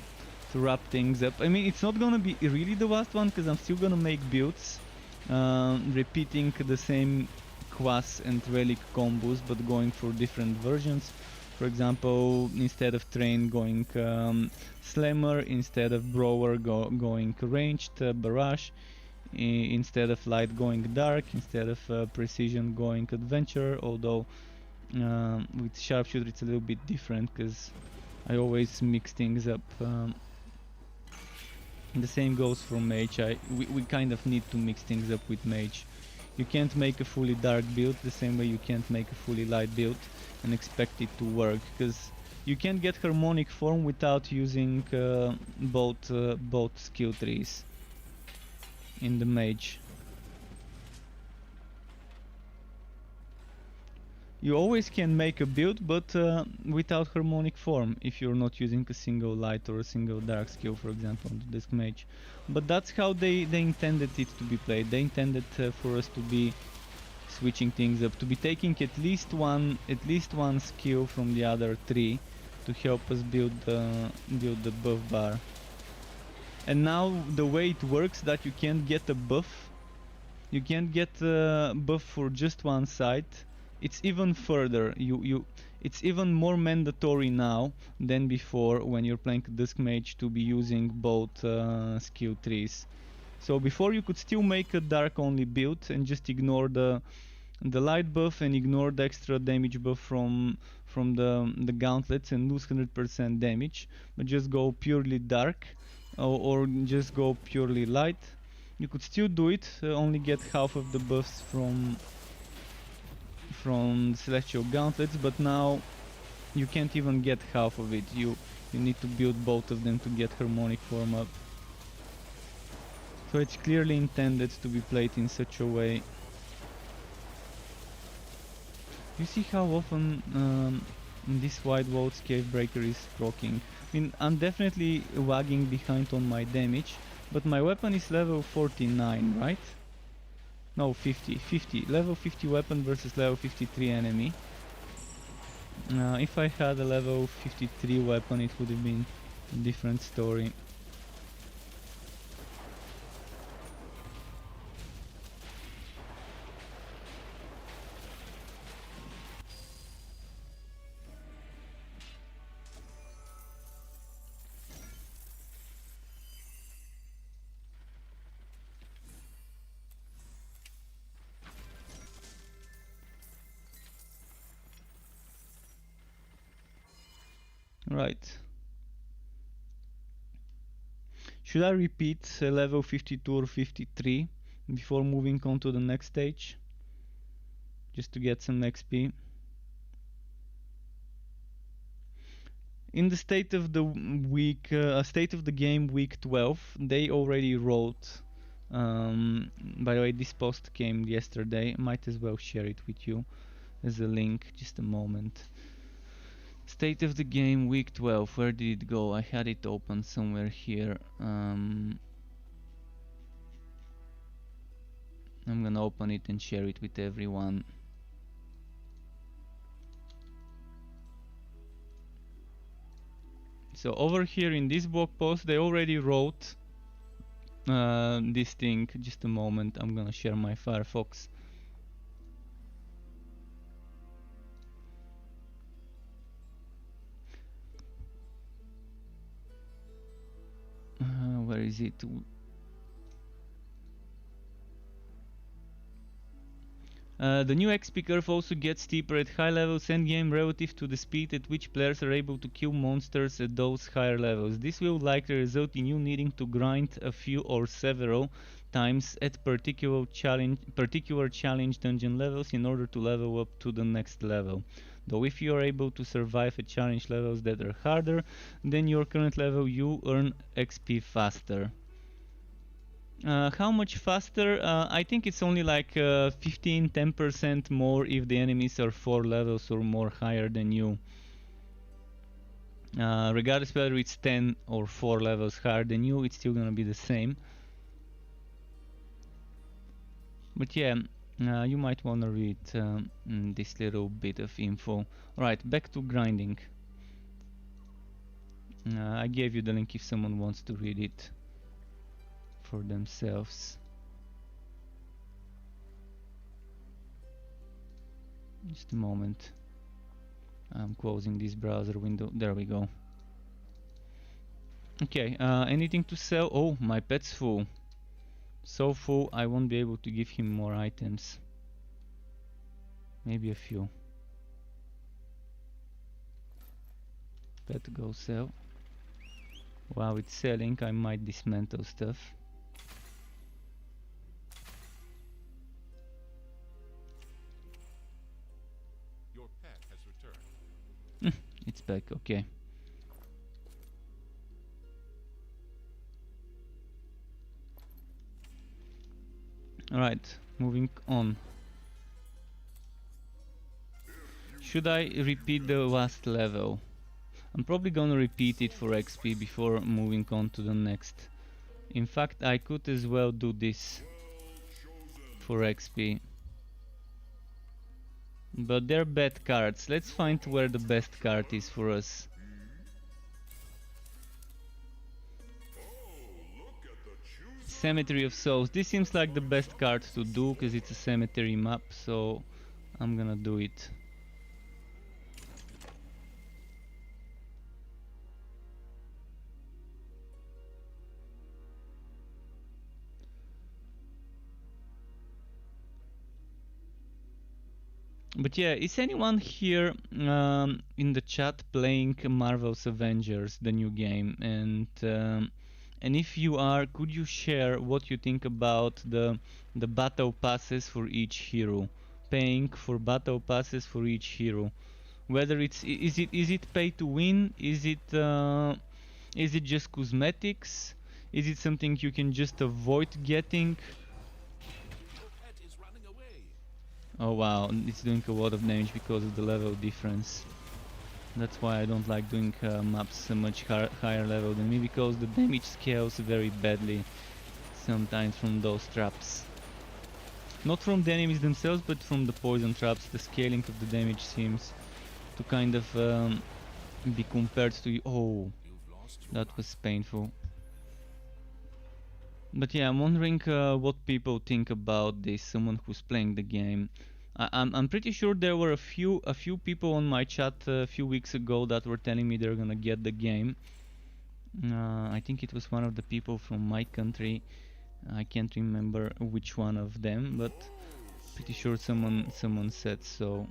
wrap things up. I mean, it's not gonna be really the last one, because I'm still gonna make builds repeating the same class and relic combos, but going for different versions. For example, instead of Train going Slammer, instead of Brower going Ranged Barrage, instead of Light going Dark, instead of Precision going Adventure, although with Sharpshooter it's a little bit different, because I always mix things up. The same goes for Mage. We kind of need to mix things up with Mage. You can't make a fully dark build the same way you can't make a fully light build and expect it to work, because you can't get harmonic form without using both skill trees in the Mage. You always can make a build, but without harmonic form, if you're not using a single light or a single dark skill, for example, on the Disc Mage. But that's how they intended it to be played. They intended for us to be switching things up, to be taking at least one skill from the other three to help us build the buff bar. And now the way it works, that you can't get a buff, you can't get a buff for just one side. It's even further. It's even more mandatory now than before when you're playing Disc Mage to be using both skill trees. So before you could still make a dark only build and just ignore the light buff and ignore the extra damage buff from the gauntlets and lose 100% damage, but just go purely dark or just go purely light. You could still do it, only get half of the buffs from Celestial Gauntlets, but now you can't even get half of it. You need to build both of them to get harmonic form up. So it's clearly intended to be played in such a way. You see how often this Wide World's Cavebreaker is proccing. I mean, I'm definitely lagging behind on my damage, but my weapon is level 49, right? No, 50. Level 50 weapon versus level 53 enemy. If I had a level 53 weapon, it would have been a different story. Alright. Should I repeat level 52 or 53 before moving on to the next stage? Just to get some XP. In the state of the state of the game week 12, they already wrote. By the way, this post came yesterday. Might as well share it with you as a link. Just a moment. State of the game week 12. Where did it go? I had it open somewhere here. I'm gonna open it and share it with everyone. So over here in this blog post they already wrote this thing. Just a moment, I'm gonna share my Firefox. Where is it? The new XP curve also gets steeper at high levels endgame relative to the speed at which players are able to kill monsters at those higher levels. This will likely result in you needing to grind a few or several times at particular challenge dungeon levels in order to level up to the next level. Though if you are able to survive at challenge levels that are harder than your current level, you earn XP faster. How much faster? I think it's only like 15-10% more if the enemies are 4 levels or more higher than you. Regardless whether it's 10 or 4 levels higher than you, it's still gonna be the same. But yeah, you might wanna read this little bit of info. Alright, back to grinding. I gave you the link if someone wants to read it for themselves. Just a moment. I'm closing this browser window. There we go. Okay, anything to sell? Oh, my pet's full. So full I won't be able to give him more items. Maybe a few. Pet go sell. While it's selling, I might dismantle stuff. Your pet has returned. It's back, okay. Alright, moving on. Should I repeat the last level? I'm probably gonna repeat it for XP before moving on to the next. In fact, I could as well do this for XP. But they're bad cards. Let's find where the best card is for us. Cemetery of Souls. This seems like the best card to do because it's a cemetery map, so I'm gonna do it. But yeah, is anyone here in the chat playing Marvel's Avengers, the new game? And if you are, could you share what you think about the battle passes for each hero? Paying for battle passes for each hero. Whether is it pay to win? Is it just cosmetics? Is it something you can just avoid getting? Oh wow, it's doing a lot of damage because of the level difference. That's why I don't like doing maps so much higher level than me, because the damage scales very badly sometimes from those traps. Not from the enemies themselves, but from the poison traps. The scaling of the damage seems to kind of be compared to... Oh, that was painful. But yeah, I'm wondering what people think about this, someone who's playing the game. I'm pretty sure there were a few people on my chat a few weeks ago that were telling me they're gonna get the game. I think it was one of the people from my country. I can't remember which one of them, but pretty sure someone said so.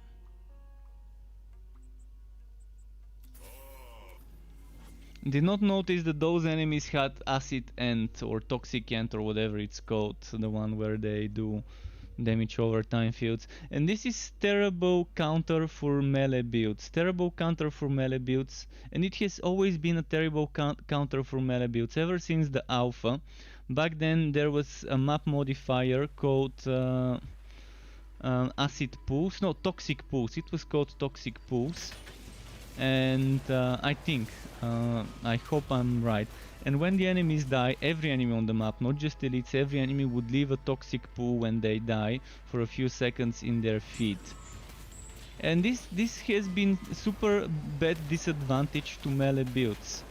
Did not notice that those enemies had acid ant or toxic ant or whatever it's called, the one where they do damage over time fields. And this is terrible counter for melee builds. Terrible counter for melee builds, and it has always been a terrible counter for melee builds ever since the alpha. Back then there was a map modifier called acid pulse, no, toxic pulse. It was called toxic pulse, and I hope I'm right. And when the enemies die, every enemy on the map, not just elites, every enemy would leave a toxic pool when they die for a few seconds in their feet. And this has been super bad disadvantage to melee builds.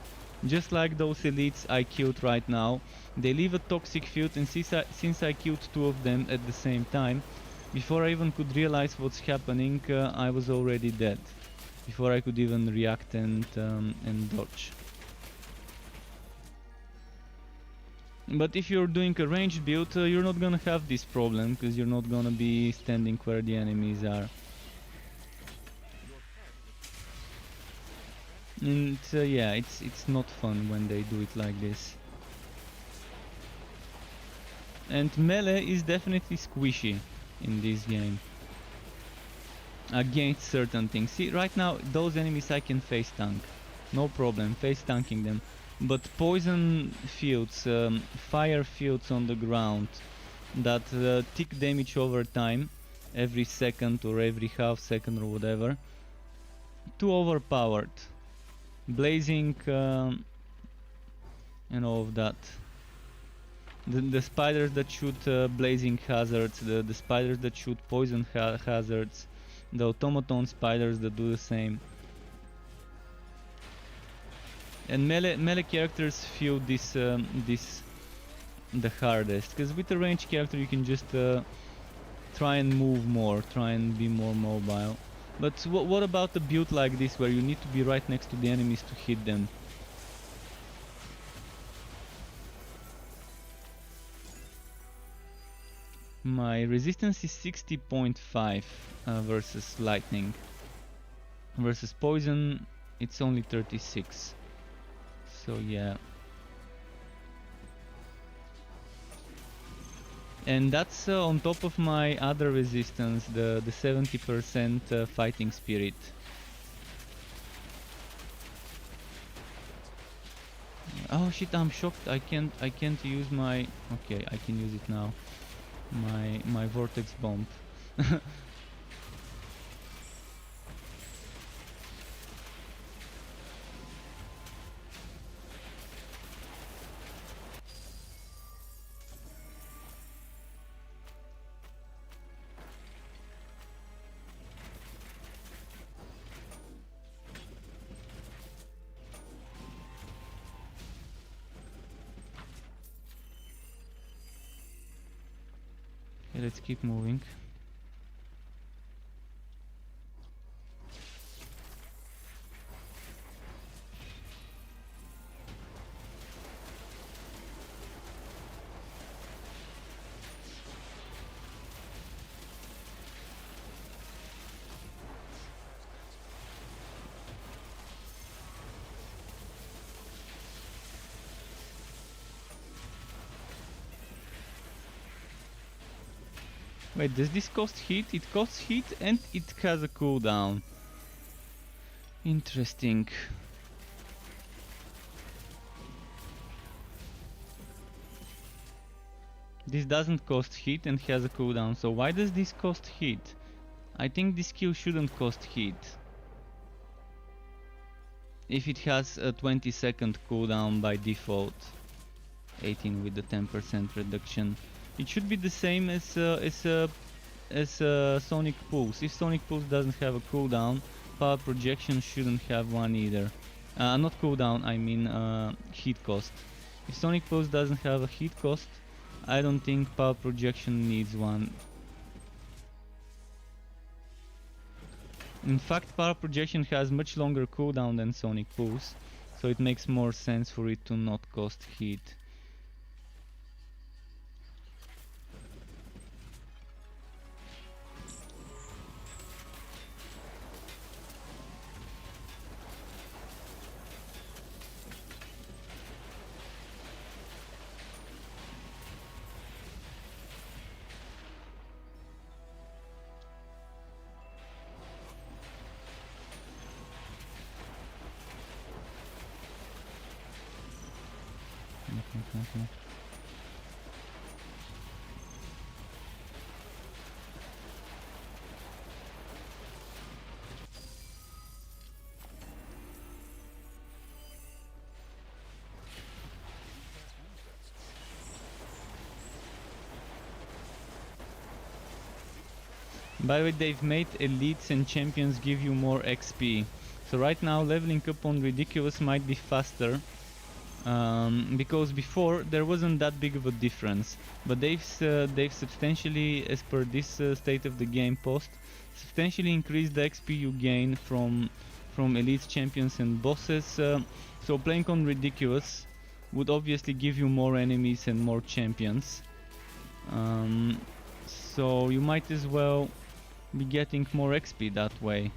Just like those elites I killed right now, they leave a toxic field, and since I killed two of them at the same time, before I even could realize what's happening, I was already dead. Before I could even react and dodge. But if you're doing a ranged build, you're not gonna have this problem, because you're not gonna be standing where the enemies are. And yeah, it's not fun when they do it like this. And melee is definitely squishy in this game against certain things. See, right now those enemies I can face tank, no problem, face tanking them. But poison fields, fire fields on the ground that tick damage over time, every second or every half second or whatever, too overpowered. Blazing and all of that. The spiders that shoot blazing hazards, the spiders that shoot poison hazards, the automaton spiders that do the same. And melee characters feel this the hardest, because with a ranged character you can just try and move more, try and be more mobile. But what about a build like this where you need to be right next to the enemies to hit them? My resistance is 60.5 versus lightning. Versus poison it's only 36. So yeah. And that's on top of my other resistance, the 70% fighting spirit. Oh shit, I'm shocked. I can't use my... Okay, I can use it now. My vortex bomb. Okay, let's keep moving. Wait, does this cost heat? It costs heat and it has a cooldown. Interesting. This doesn't cost heat and has a cooldown, so why does this cost heat? I think this skill shouldn't cost heat. If it has a 20-second cooldown by default, 18 with the 10% reduction. It should be the same as Sonic Pulse. If Sonic Pulse doesn't have a cooldown, Power Projection shouldn't have one either. Not cooldown, I mean heat cost. If Sonic Pulse doesn't have a heat cost, I don't think Power Projection needs one. In fact, Power Projection has much longer cooldown than Sonic Pulse, so it makes more sense for it to not cost heat. unfortunately. By the way, they've made elites and champions give you more XP. So right now leveling up on ridiculous might be faster. Because before there wasn't that big of a difference, but they've substantially, as per this state of the game post, substantially increased the XP you gain from elites, champions and bosses. So playing on ridiculous would obviously give you more enemies and more champions. So you might as well be getting more XP that way.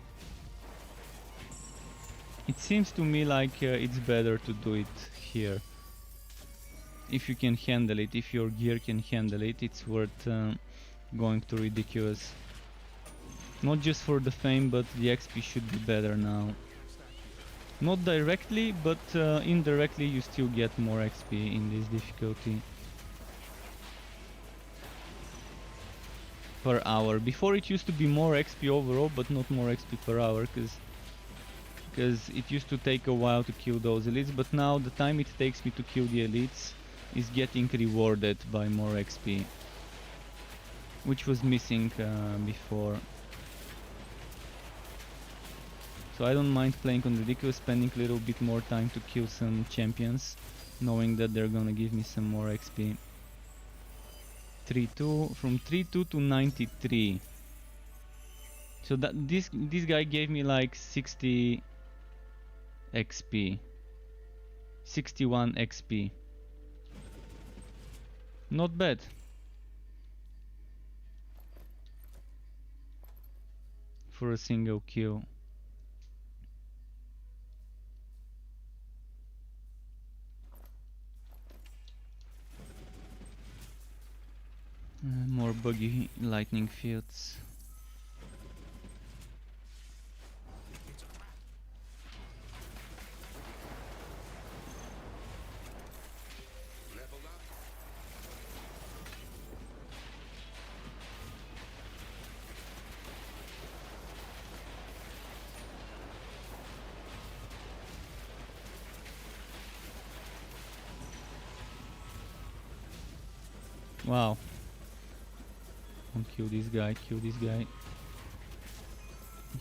It seems to me like it's better to do it here. If you can handle it, if your gear can handle it, it's worth going to ridiculous. Not just for the fame, but the XP should be better now. Not directly, but indirectly you still get more XP in this difficulty. Per hour. Before it used to be more XP overall, but not more XP per hour, because it used to take a while to kill those elites, but now the time it takes me to kill the elites is getting rewarded by more XP, which was missing before. So I don't mind playing on ridiculous, spending a little bit more time to kill some champions, knowing that they're gonna give me some more XP. 3-2, from 3-2 to 93. So that this guy gave me like 60 XP, 61 XP. Not bad. For a single kill. More buggy lightning fields. Wow. Don't kill this guy, kill this guy.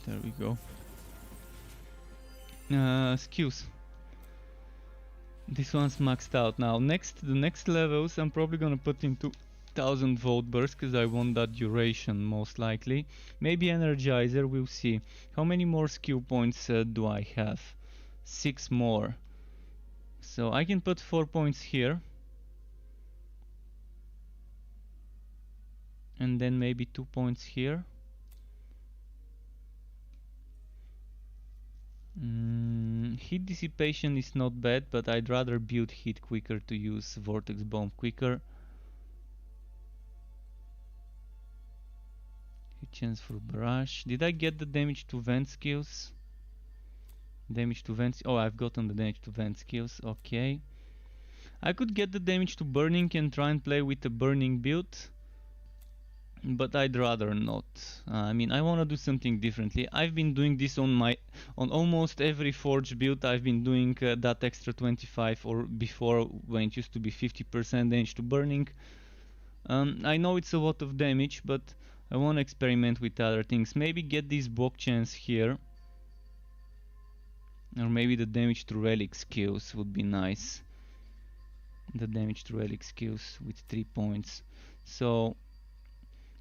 There we go. Skills. This one's maxed out now. The next levels I'm probably gonna put into 1000 volt burst because I want that duration most likely. Maybe energizer, we'll see. How many more skill points do I have? 6 more. So I can put 4 points here. And then maybe 2 points here. Heat dissipation is not bad, but I'd rather build heat quicker to use vortex bomb quicker. Hit chance for barrage. Did I get the damage to vent skills? Damage to vent. Oh, I've gotten the damage to vent skills. Okay. I could get the damage to burning and try and play with the burning build, but I'd rather not. I mean, I want to do something differently. I've been doing this on almost every forge build. I've been doing that extra 25, or before when it used to be 50% damage to burning. I know it's a lot of damage, but I want to experiment with other things. Maybe get this block chance here, or maybe the damage to relic skills would be nice. The damage to relic skills with 3 points. So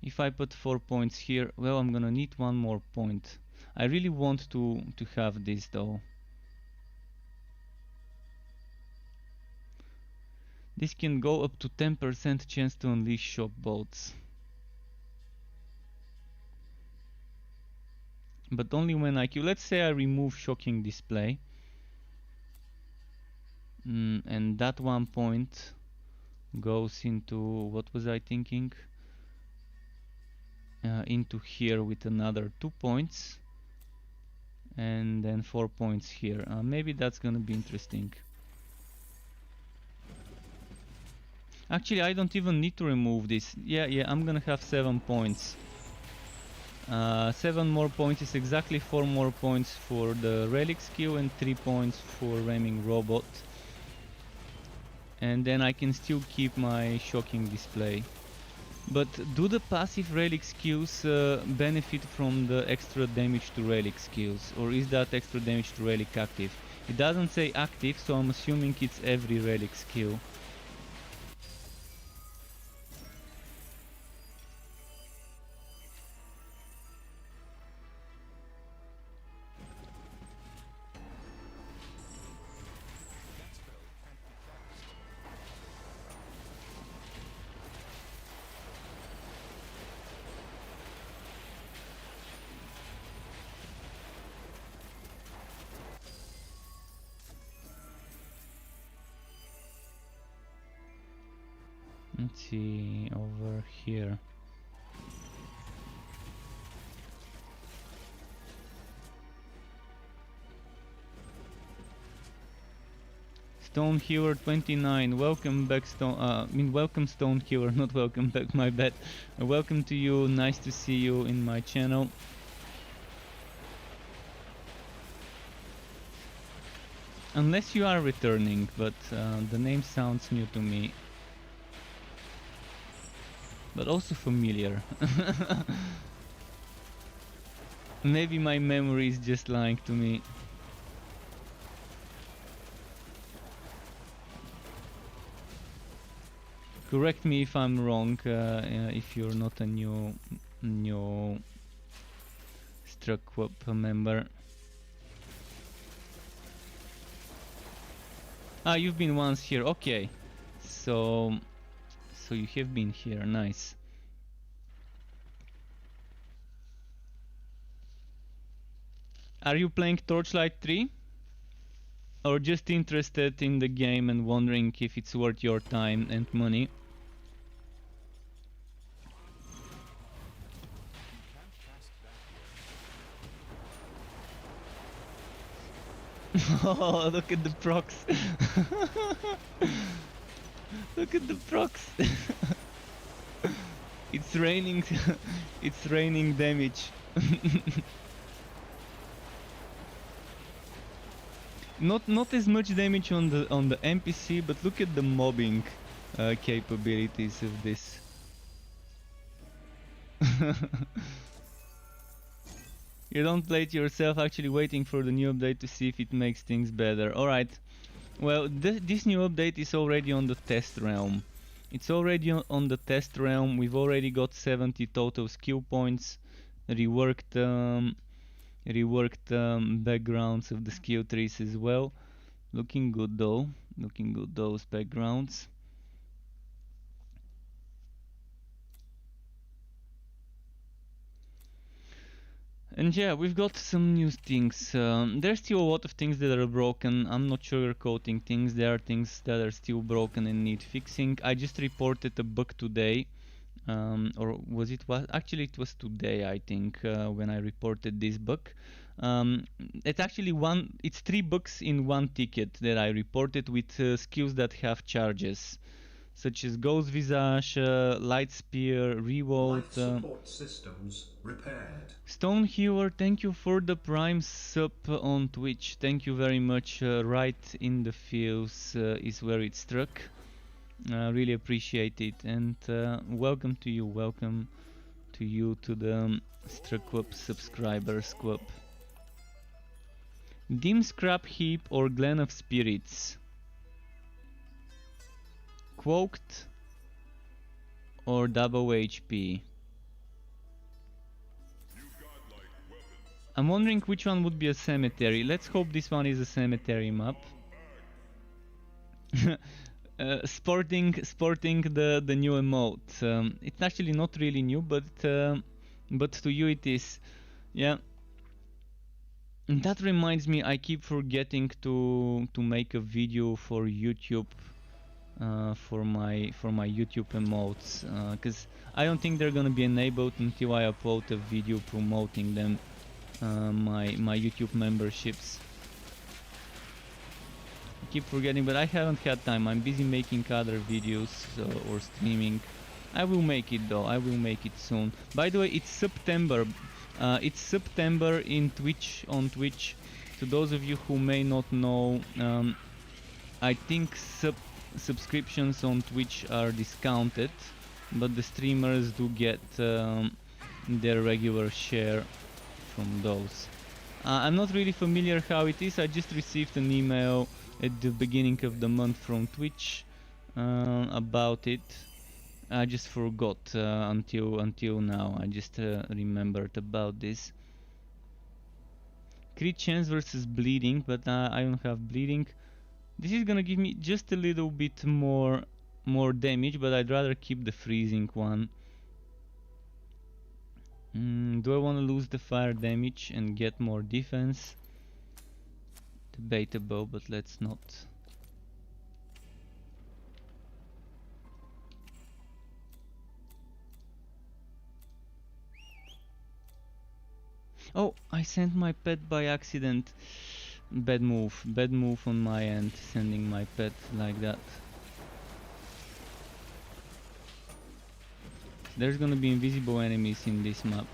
if I put 4 points here, well, I'm gonna need 1 more point. I really want to have this though. This can go up to 10% chance to unleash shock bolts. But only when I kill. Let's say I remove shocking display. And that 1 point goes into, what was I thinking? Into here with another 2 points. And then 4 points here. Maybe that's gonna be interesting. Actually, I don't even need to remove this. Yeah, I'm gonna have 7 points. 7 more points is exactly 4 more points for the relic skill and 3 points for ramming robot. And then I can still keep my shocking display. But do the passive relic skills benefit from the extra damage to relic skills, or is that extra damage to relic active? It doesn't say active, so I'm assuming it's every relic skill. Let's see over here. Stone Healer 29, welcome back welcome Stone Healer, not welcome back, my bad. Welcome to you, nice to see you in my channel. Unless you are returning, but the name sounds new to me. But also familiar. Maybe my memory is just lying to me. Correct me if I'm wrong, if you're not a new Struck member. Ah, you've been once here, okay. So you have been here, nice. Are you playing Torchlight 3? Or just interested in the game and wondering if it's worth your time and money? Oh, look at the procs. Look at the procs. It's raining. It's raining damage. Not as much damage on the NPC, but look at the mobbing capabilities of this. You don't play it yourself, actually waiting for the new update to see if it makes things better. Alright, well this new update is already on the test realm. It's already on the test realm. We've already got 70 total skill points, reworked backgrounds of the skill trees as well. Looking good though, looking good those backgrounds. And yeah, we've got some new things. There's still a lot of things that are broken. I'm not sugarcoating things. There are things that are still broken and need fixing. I just reported a bug today. Or was it actually it was today, I think, when I reported this bug. It's actually it's 3 bugs in one ticket that I reported with skills that have charges, such as Ghost Visage, Light Spear, Revolt. Life support systems repaired. Stone Healer, thank you for the Prime sub on Twitch. Thank you very much. Right in the feels is where it struck. Really appreciate it, and welcome to you to the Struck subscribers club. Dim Scrap Heap or Glen of Spirits? Quoked or double HP? I'm wondering which one would be a cemetery. Let's hope this one is a cemetery map. Sporting the new emote. It's actually not really new, but to you it is. Yeah. And that reminds me, I keep forgetting to make a video for YouTube, for my YouTube emotes, because I don't think they're gonna be enabled until I upload a video promoting them, my YouTube memberships. keep forgetting, but I haven't had time. I'm busy making other videos or streaming. I will make it though. I will make it soon. By the way, it's September. It's September in Twitch, on Twitch. To those of you who may not know, I think subscriptions on Twitch are discounted, but the streamers do get their regular share from those. I'm not really familiar how it is. I just received an email at the beginning of the month from Twitch about it. I just forgot until now. I just remembered about this. Crit chance versus bleeding, but I don't have bleeding. This is gonna give me just a little bit more damage, but I'd rather keep the freezing one. Do I want to lose the fire damage and get more defense? Debatable, but let's not. Oh, I sent my pet by accident. Bad move on my end, sending my pet like that. There's gonna be invisible enemies in this map.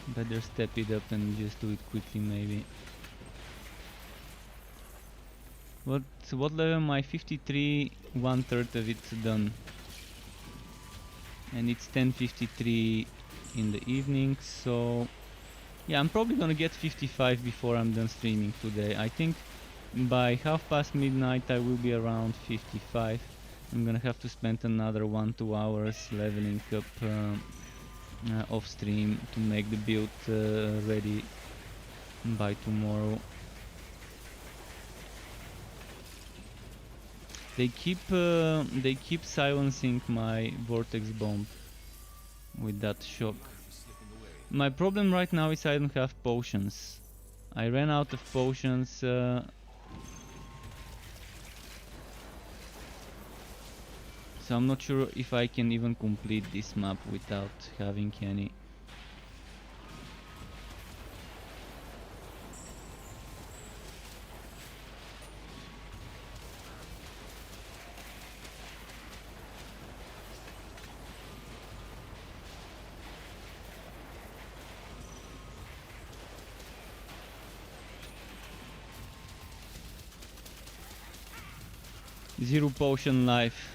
Better step it up and just do it quickly maybe. What level am I? 53, 1/3 of it's done. And it's 10:53 in the evening, so yeah, I'm probably gonna get 55 before I'm done streaming today. I think by midnight I will be around 55. I'm gonna have to spend another 1-2 hours leveling up off stream to make the build ready by tomorrow. They keep silencing my vortex bomb with that shock. My problem right now is I don't have potions. I ran out of potions. So I'm not sure if I can even complete this map without having any. Zero potion life.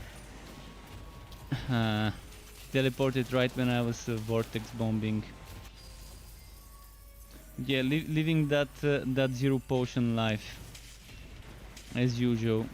Teleported right when I was vortex bombing. Yeah, leaving that zero potion life as usual.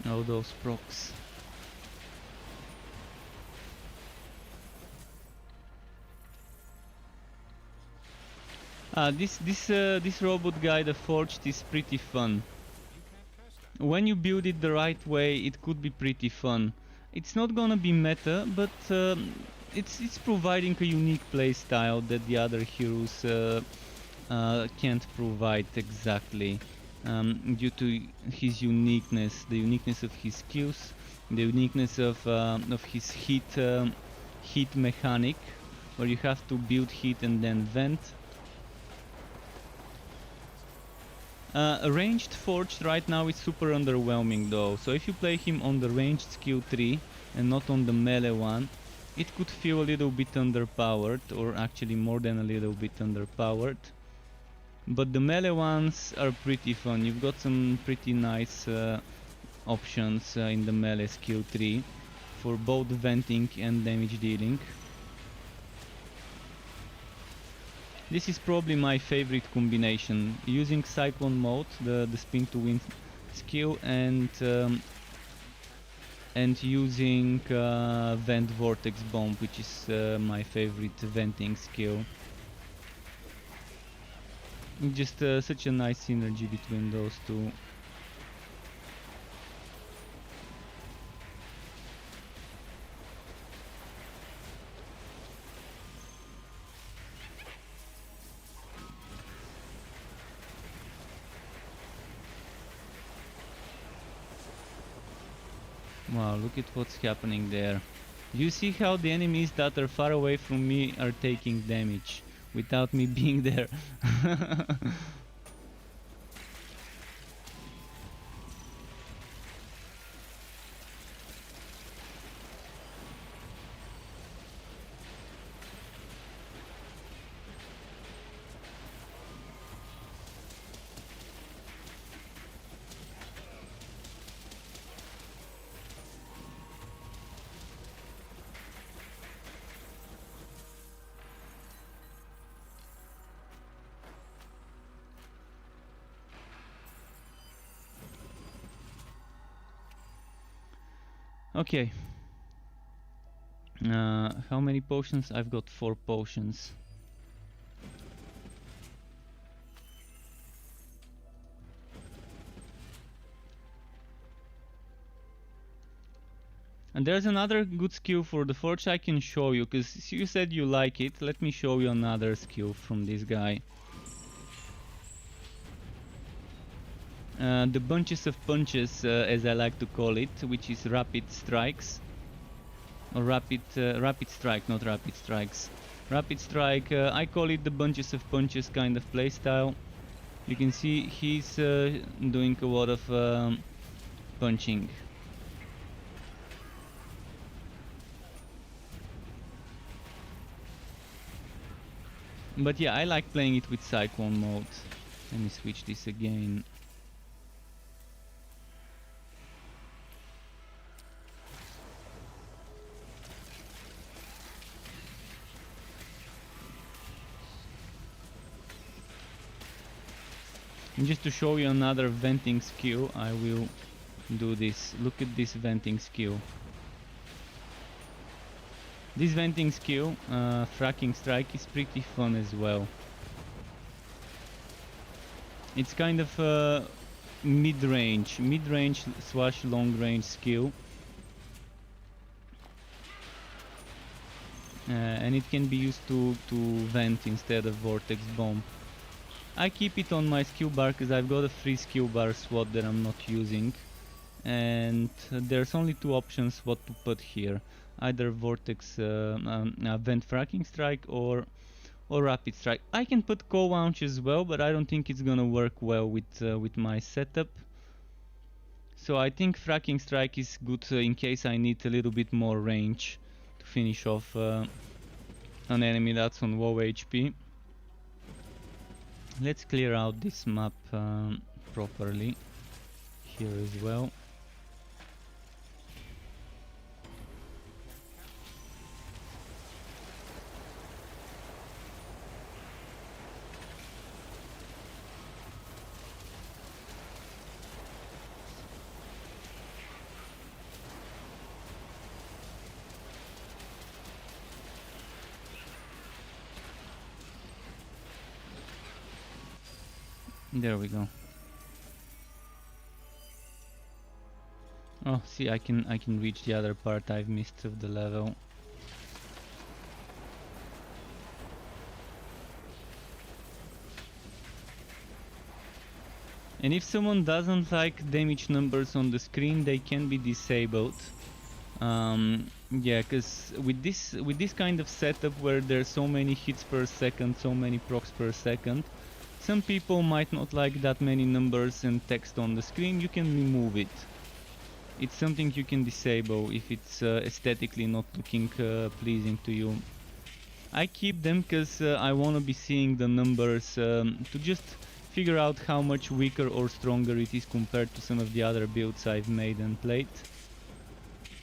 Oh, those procs. This robot guy, the Forged, is pretty fun. When you build it the right way, it could be pretty fun. It's not gonna be meta, but it's providing a unique playstyle that the other heroes can't provide exactly. Due to his uniqueness, the uniqueness of his skills, the uniqueness of his heat mechanic, where you have to build heat and then vent. Ranged Forged right now is super underwhelming though, so if you play him on the ranged skill 3 and not on the melee one, it could feel a little bit underpowered, or actually more than a little bit underpowered. But the melee ones are pretty fun. You've got some pretty nice options in the melee skill 3 for both venting and damage dealing. This is probably my favorite combination, using Cyclone Mode, the spin to win skill, and using Vent Vortex Bomb, which is my favorite venting skill. Just such a nice synergy between those two. Wow, look at what's happening there. You see how the enemies that are far away from me are taking damage without me being there. Okay. How many potions? I've got 4 potions. And there's another good skill for the Forge I can show you, because you said you like it. Let me show you another skill from this guy. The bunches of punches, as I like to call it, which is rapid strikes. Or rapid strike, not rapid strikes. Rapid strike, I call it the bunches of punches kind of playstyle. You can see he's doing a lot of punching. But yeah, I like playing it with Cyclone mode. Let me switch this again. And just to show you another venting skill, I will do this. Look at this venting skill. This venting skill, fracking strike, is pretty fun as well. It's kind of a mid-range slash long-range skill. And it can be used to vent instead of Vortex Bomb. I keep it on my skill bar because I've got a free skill bar slot that I'm not using. And there's only 2 options what to put here. Either Vortex Vent Fracking Strike or Rapid Strike. I can put Coal Launch as well, but I don't think it's gonna work well with my setup. So I think Fracking Strike is good in case I need a little bit more range to finish off an enemy that's on low HP. Let's clear out this map properly here as well. There we go. Oh, see, I can reach the other part I've missed of the level. And if someone doesn't like damage numbers on the screen, they can be disabled. Yeah, because with this kind of setup where there's so many hits per second, so many procs per second, some people might not like that many numbers and text on the screen. You can remove it. It's something you can disable if it's aesthetically not looking pleasing to you. I keep them because I want to be seeing the numbers to just figure out how much weaker or stronger it is compared to some of the other builds I've made and played.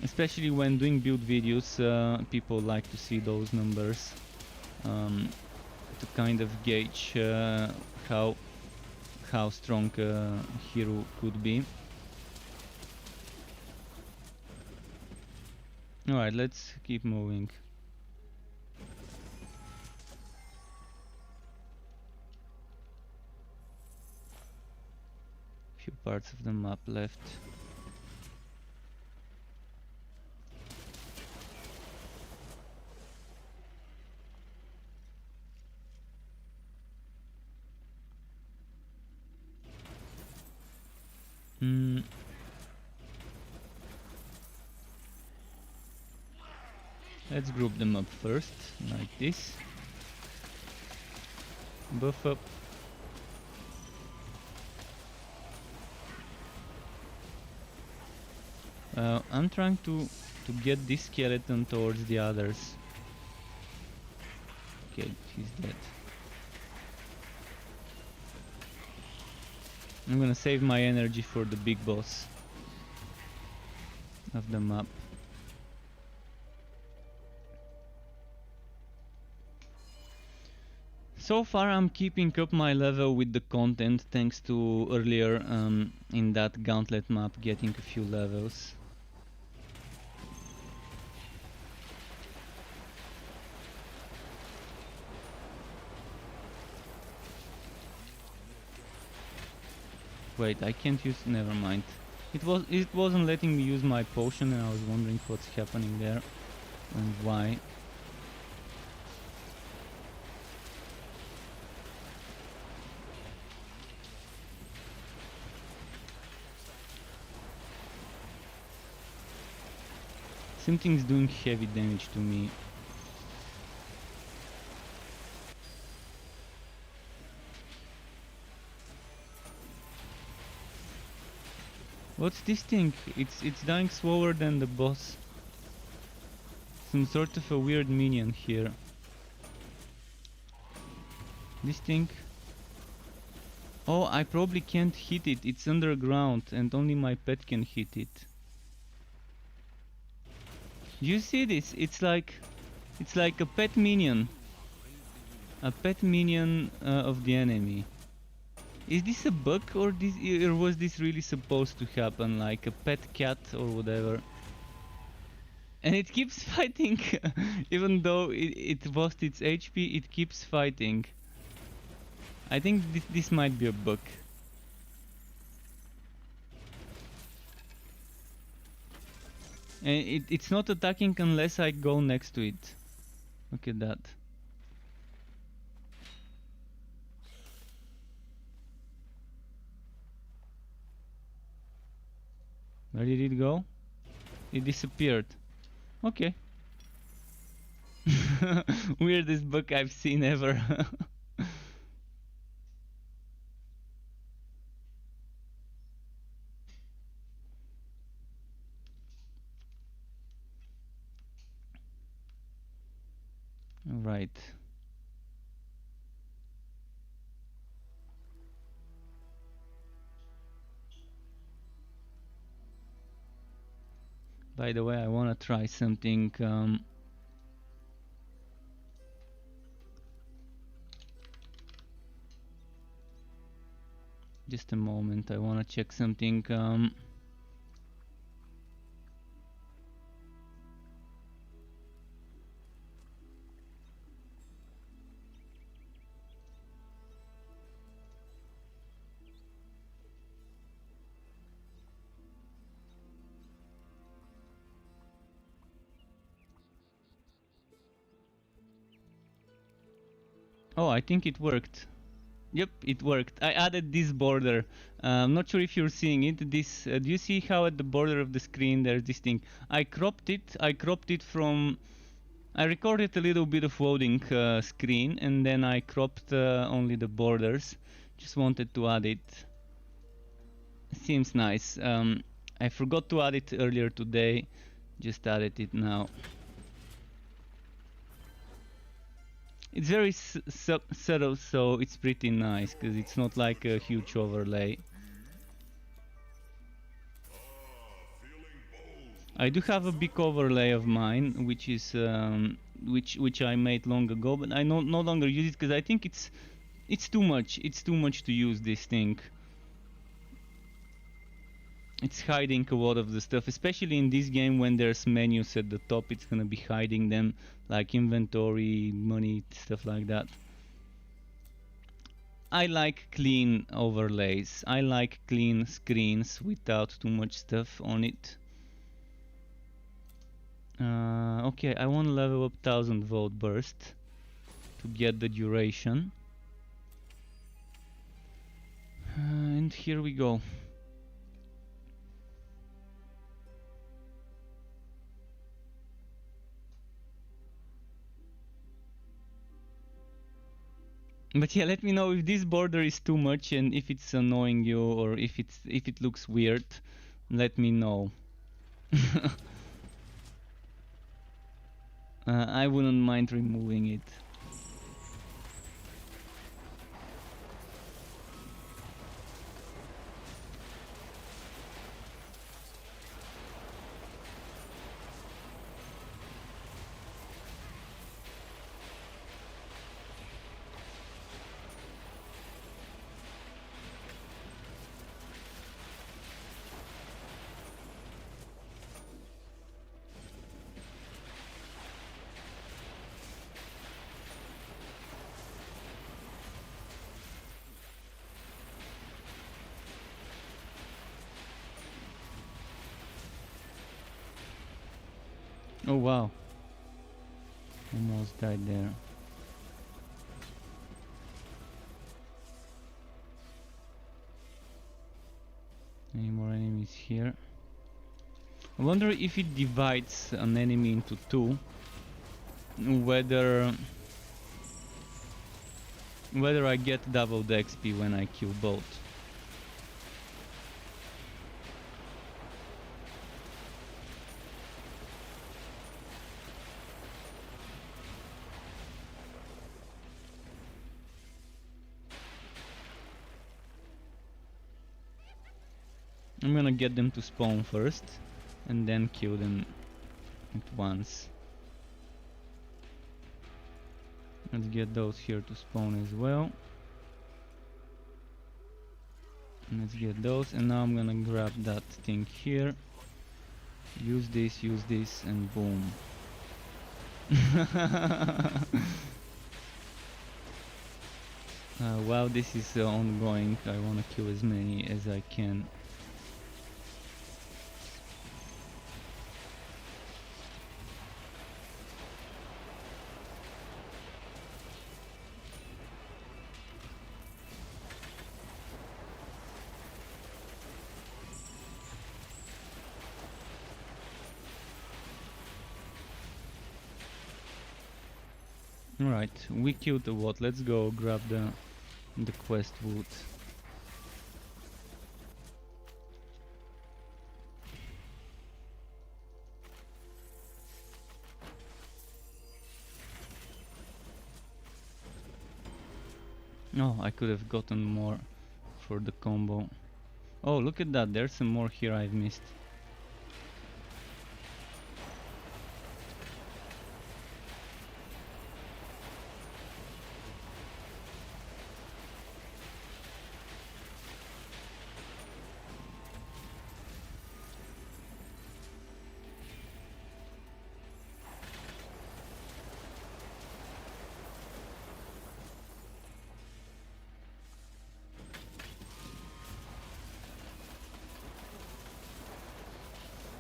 Especially when doing build videos, people like to see those numbers to kind of gauge how strong a hero could be. Alright, let's keep moving. parts of the map left. Let's group them up first, like this. Buff up. I'm trying to get this skeleton towards the others. Okay, he's dead. I'm gonna save my energy for the big boss of the map. So far I'm keeping up my level with the content thanks to earlier in that gauntlet map getting a few levels. Wait, I can't use, never mind. It wasn't letting me use my potion and I was wondering what's happening there and why. Something's doing heavy damage to me. What's this thing? It's dying slower than the boss. Some sort of a weird minion here. This thing. Oh, I probably can't hit it. It's underground and only my pet can hit it. You see this? It's like a pet minion. A pet minion of the enemy. Is this a bug or was this really supposed to happen? Like a pet cat or whatever? And it keeps fighting. Even though it lost its HP, it keeps fighting. I think this might be a bug. And it's not attacking unless I go next to it. Look at that. Where did it go? It disappeared. Okay. Weirdest bug I've seen ever. Right. By the way, I wanna try something. Just a moment, I wanna check something. Oh, I think it worked. Yep, it worked. I added this border. I'm not sure if you're seeing it. This, do you see how at the border of the screen there's this thing? I cropped it from... I recorded a little bit of loading screen and then I cropped only the borders. Just wanted to add it. Seems nice. I forgot to add it earlier today. Just added it now. It's very subtle, so it's pretty nice because it's not like a huge overlay. I do have a big overlay of mine, which is which I made long ago, but I no longer use it because I think it's too much. It's too much to use this thing. It's hiding a lot of the stuff, especially in this game when there's menus at the top. It's gonna be hiding them, like inventory, money, stuff like that. I like clean overlays. I like clean screens without too much stuff on it. Okay, I want to level up 1000 volt burst to get the duration. And here we go. But yeah, let me know if this border is too much and if it's annoying you, or if it looks weird. Let me know. I wouldn't mind removing it. Oh wow. Almost died there. Any more enemies here? I wonder if it divides an enemy into two, whether I get double the XP when I kill both. I'm gonna get them to spawn first, and then kill them at once. Let's get those here to spawn as well. Let's get those, and now I'm gonna grab that thing here. Use this, and boom. While this is ongoing, I wanna kill as many as I can. Alright, we killed the what? Let's go grab the quest wood. Oh, I could have gotten more for the combo. Oh, look at that, there's some more here I've missed.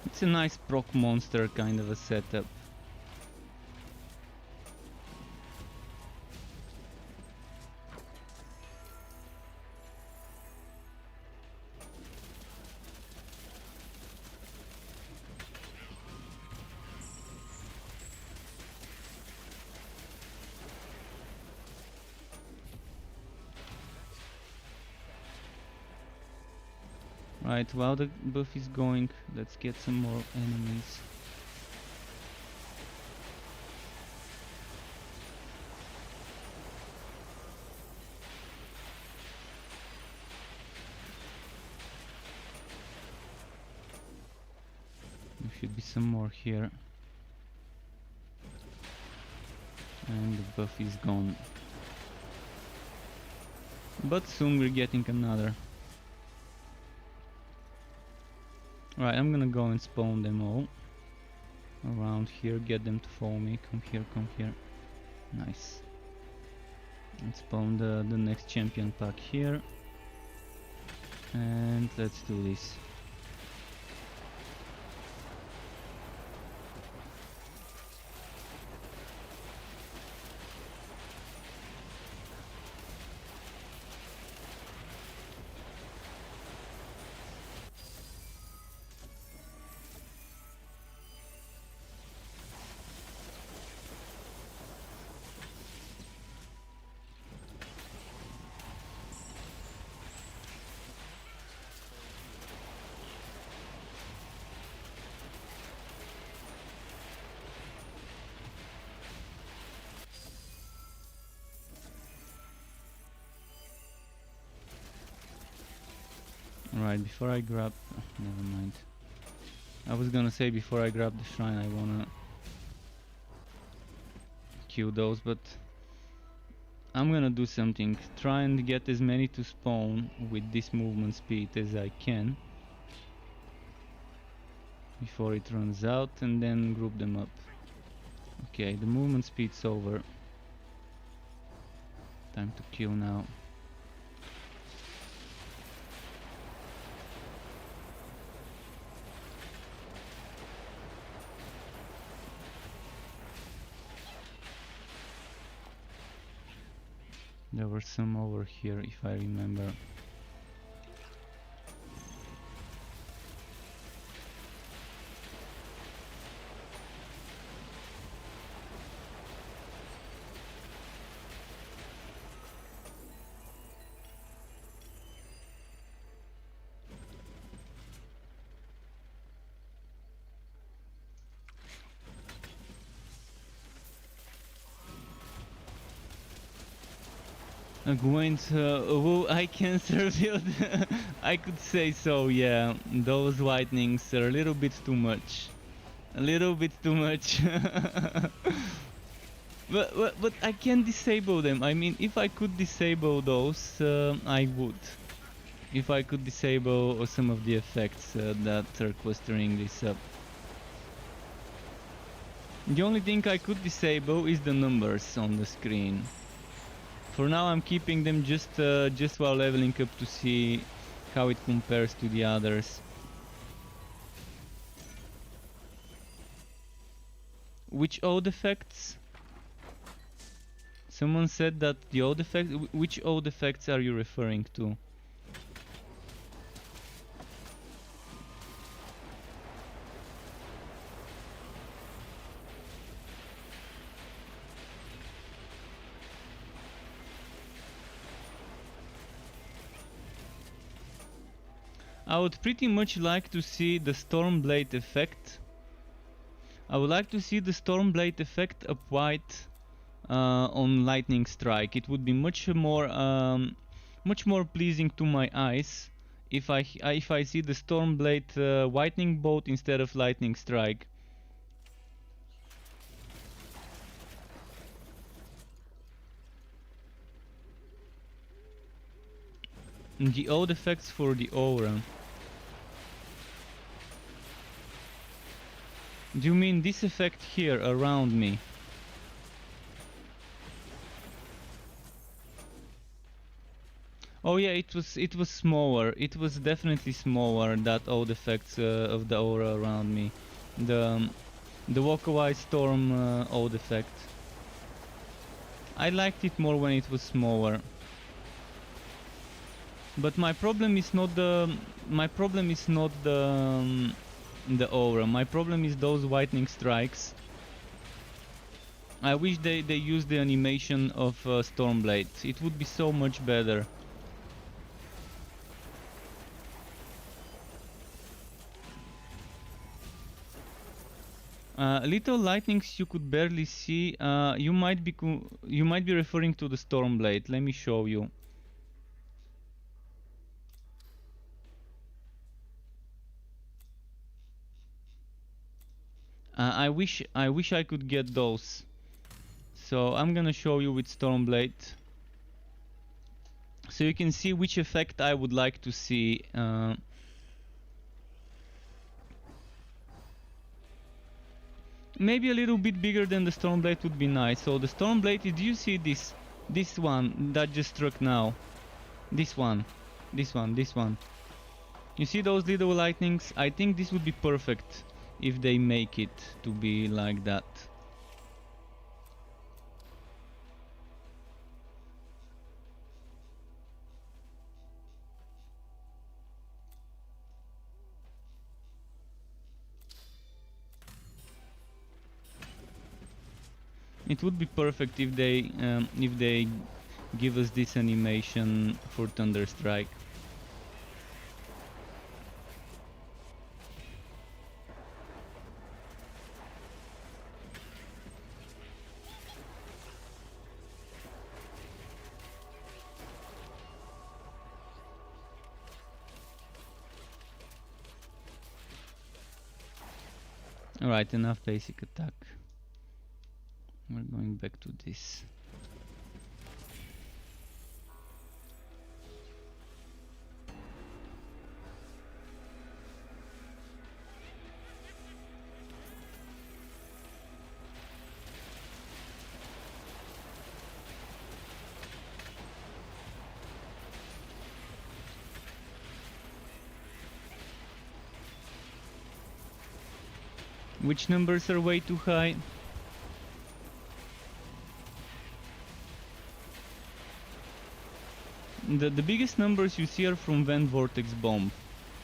It's a nice proc monster kind of a setup. Right, while the buff is going, let's get some more enemies. There should be some more here. And the buff is gone. But soon we're getting another. Right, I'm gonna go and spawn them all around here, get them to follow me. Come here, come here. Nice. Let's spawn the next champion pack here. And let's do this. Right, before I grab... never mind. I was gonna say before I grab the shrine I wanna kill those, but I'm gonna do something. Try and get as many to spawn with this movement speed as I can before it runs out, and then group them up. Okay, the movement speed's over. Time to kill now. There were some over here, if I remember. Gwent, well, I can serve you. I could say so, yeah. Those whitenings are a little bit too much. A little bit too much. But I can disable them. I mean, if I could disable those, I would. If I could disable some of the effects that are clustering this up. The only thing I could disable is the numbers on the screen. For now I'm keeping them just while leveling up to see how it compares to the others. Which old effects? Someone said that the old effects. Which old effects are you referring to? I would pretty much like to see the Stormblade effect. I would like to see the Stormblade effect applied on Lightning Strike. It would be much more pleasing to my eyes if I see the Stormblade Lightning Bolt instead of Lightning Strike. The old effects for the aura. Do you mean this effect here around me? Oh yeah, it was smaller. It was definitely smaller, that old effects of the aura around me. The Walkaway Storm old effect. I liked it more when it was smaller. But my problem is not the the aura. My problem is those whitening strikes. I wish they used the animation of Stormblade. It would be so much better. Little lightnings you could barely see. You might be referring to the Stormblade. Let me show you. I wish I could get those. So I'm gonna show you with Stormblade, so you can see which effect I would like to see. Maybe a little bit bigger than the Stormblade would be nice. So the Stormblade, do you see this? This one that just struck now. This one. This one. This one. You see those little lightnings? I think this would be perfect if they make it to be like that. It would be perfect if they give us this animation for Thunderstrike. Alright, enough basic attack. We're going back to this. Which numbers are way too high? The biggest numbers you see are from Vent Vortex Bomb,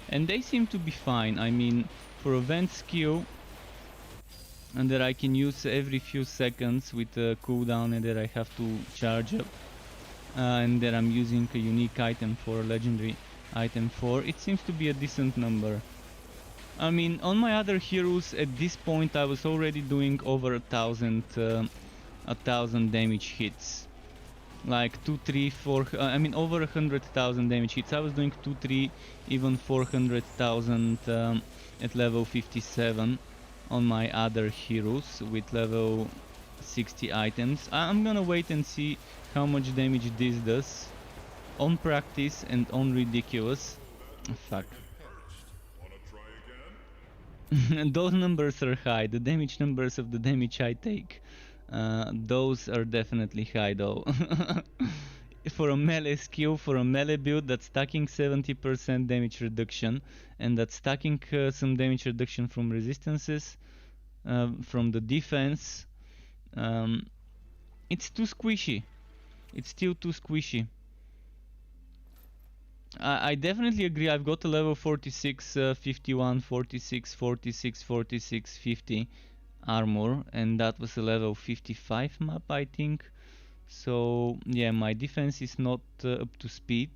and they seem to be fine. I mean, for a Vent skill, and that I can use every few seconds with a cooldown and that I have to charge up, and that I'm using a unique item for, a legendary item for, it seems to be a decent number. I mean, on my other heroes at this point I was already doing over 1,000 damage hits. Like 2, 3, 4, I mean over 100,000 damage hits. I was doing 2, 3, even 400,000 at level 57 on my other heroes with level 60 items. I'm gonna wait and see how much damage this does on practice and on ridiculous. Fuck. Those numbers are high. The damage numbers of the damage I take, those are definitely high though. For a melee skill, for a melee build that's stacking 70% damage reduction and that's stacking some damage reduction from resistances, from the defense, it's too squishy. It's still too squishy. I definitely agree. I've got a level 46, 51, 46, 46, 46, 50 armor, and that was a level 55 map, I think. So yeah, my defense is not up to speed.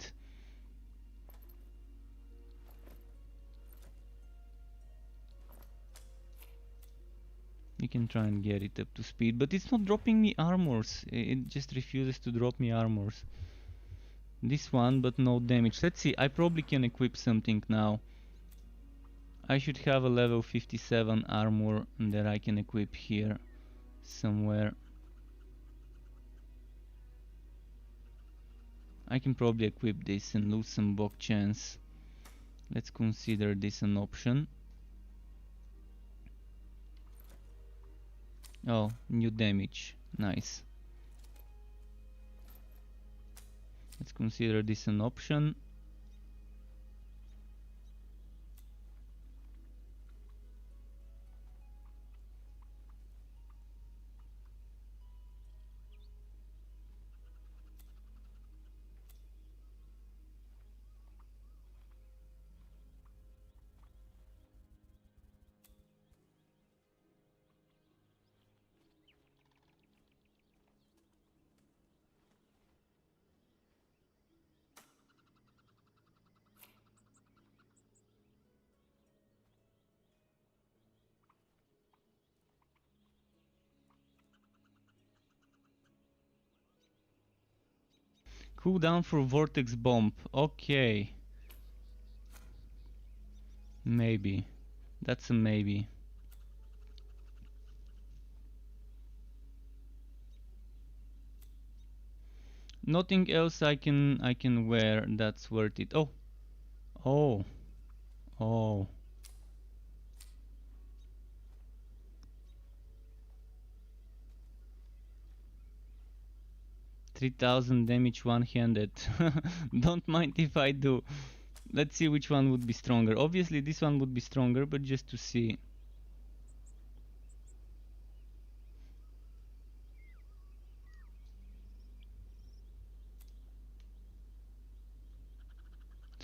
You can try and get it up to speed, but it's not dropping me armors. It just refuses to drop me armors. This one, but no damage. Let's see, I probably can equip something now. I should have a level 57 armor that I can equip here somewhere. I can probably equip this and lose some bug chance. Let's consider this an option. Oh, new damage. Nice. Let's consider this an option. Cooldown for Vortex Bomb. Okay. Maybe. That's a maybe. Nothing else I can wear that's worth it. Oh. Oh. Oh. 3000 damage one-handed. Don't mind if I do. Let's see which one would be stronger. Obviously this one would be stronger, but just to see.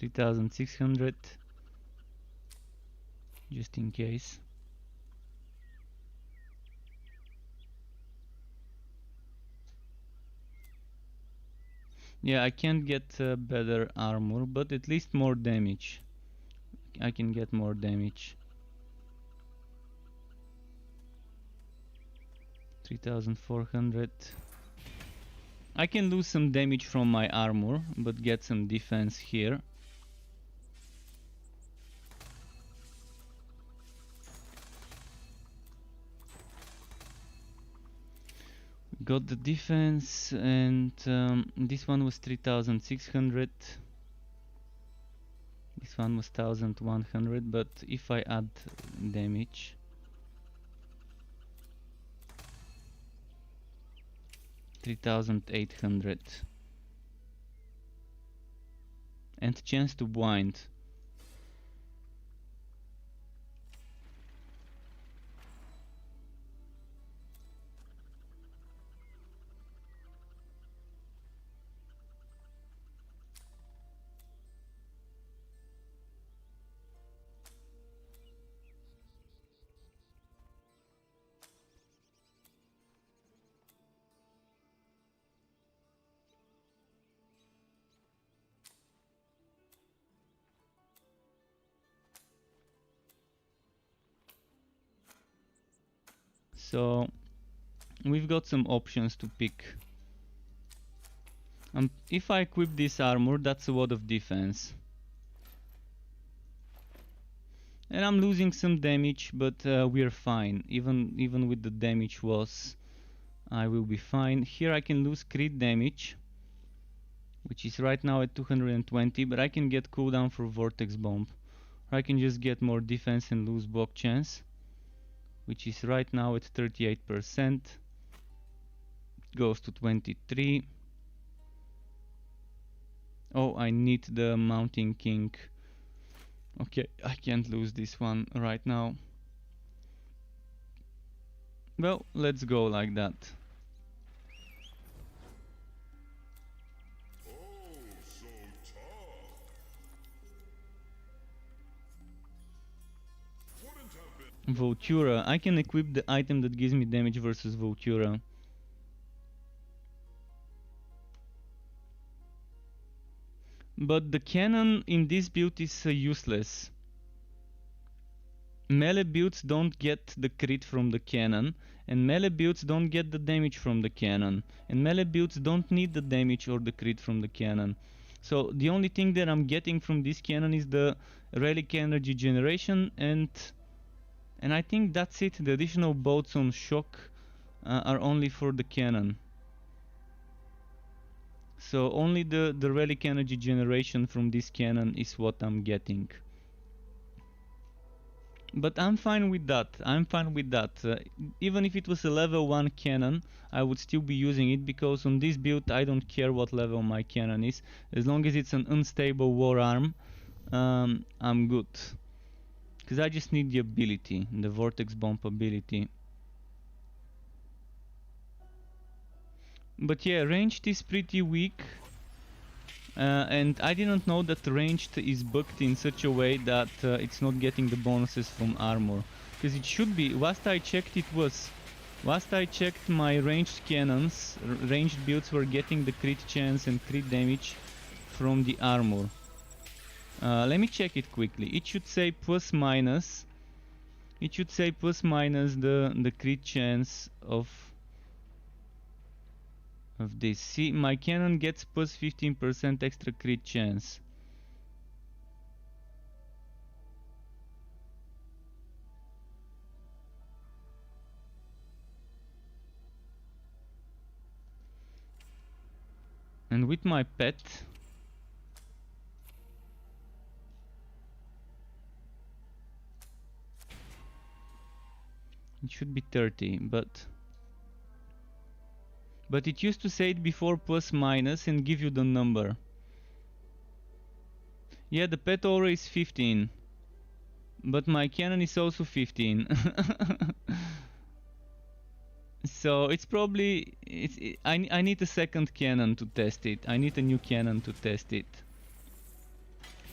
$3,600, just in case. Yeah, I can't get better armor, but at least more damage. I can get more damage. 3,400. I can lose some damage from my armor, but get some defense here. Got the defense, and this one was 3,600. This one was 1,100, but if I add damage, $3,800. And chance to blind. So we've got some options to pick. If I equip this armor, that's a lot of defense. And I'm losing some damage, but we're fine. Even with the damage loss, I will be fine. Here I can lose crit damage, which is right now at 220, but I can get cooldown for Vortex Bomb. Or I can just get more defense and lose block chance, which is right now at 38%. Goes to 23. Oh, I need the Mountain King. Okay, I can't lose this one right now. Well, let's go like that. Voltura. I can equip the item that gives me damage versus Voltura. But the cannon in this build is useless. Melee builds don't get the crit from the cannon, and melee builds don't get the damage from the cannon, and melee builds don't need the damage or the crit from the cannon. So the only thing that I'm getting from this cannon is the relic energy generation, and I think that's it. The additional bolts on shock are only for the cannon. So only the relic energy generation from this cannon is what I'm getting. But I'm fine with that. I'm fine with that. Even if it was a level 1 cannon, I would still be using it, because on this build I don't care what level my cannon is. As long as it's an unstable war arm, I'm good. Because I just need the ability, the Vortex Bomb ability. But yeah, ranged is pretty weak. And I didn't know that ranged is bugged in such a way that it's not getting the bonuses from armor. Because it should be. Last I checked it was. Last I checked my ranged cannons, ranged builds were getting the crit chance and crit damage from the armor. Let me check it quickly. It should say plus minus. It should say plus minus the crit chance of this. See, my cannon gets plus 15% extra crit chance. And with my pet, it should be 30, but But it used to say it before plus minus and give you the number. Yeah, the pet aura is 15. But my cannon is also 15. So it's probably I need a second cannon to test it. I need a new cannon to test it.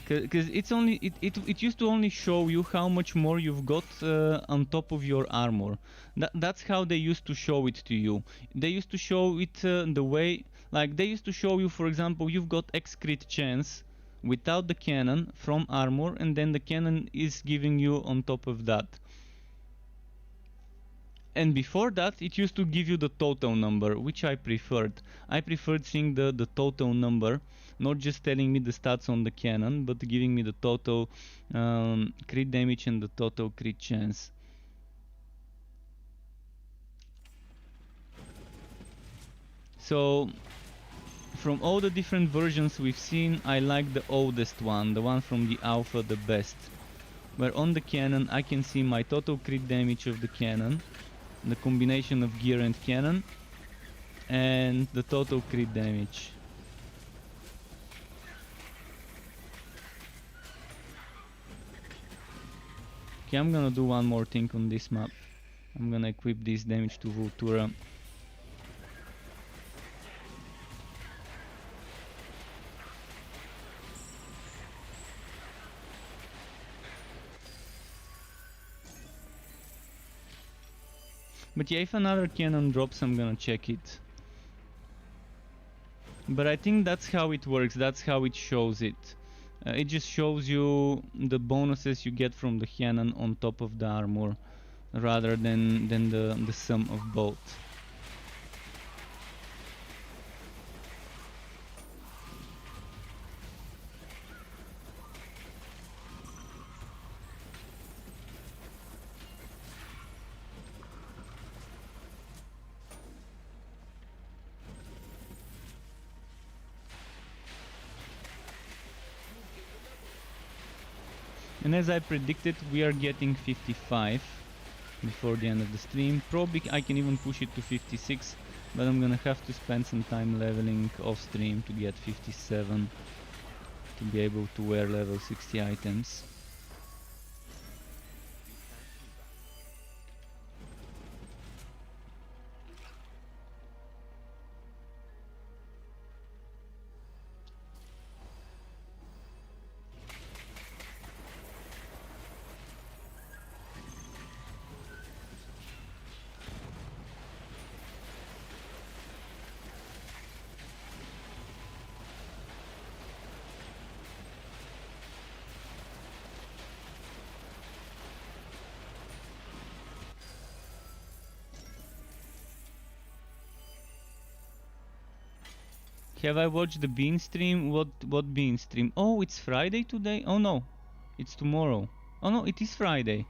Cause it's only it used to only show you how much more you've got on top of your armor. That's how they used to show it to you. They used to show it the way, like they used to show you, for example, you've got X crit chance without the cannon from armor, and then the cannon is giving you on top of that. And before that, it used to give you the total number, which I preferred. I preferred seeing the total number, not just telling me the stats on the cannon, but giving me the total crit damage and the total crit chance. So, from all the different versions we've seen, I like the oldest one, the one from the alpha the best. Where on the cannon I can see my total crit damage of the cannon, the combination of gear and cannon, and the total crit damage. Okay, I'm gonna do one more thing on this map. I'm gonna equip this damage to Vultura. But yeah, if another cannon drops, I'm gonna check it. But I think that's how it works, that's how it shows it. It just shows you the bonuses you get from the cannon on top of the armor, rather than the sum of both. And as I predicted, we are getting 55 before the end of the stream. Probably I can even push it to 56, but I'm gonna have to spend some time leveling off stream to get 57 to be able to wear level 60 items. Have I watched the Bean stream? What Bean stream? Oh, it's Friday today? Oh no, it's tomorrow. Oh no, it is Friday.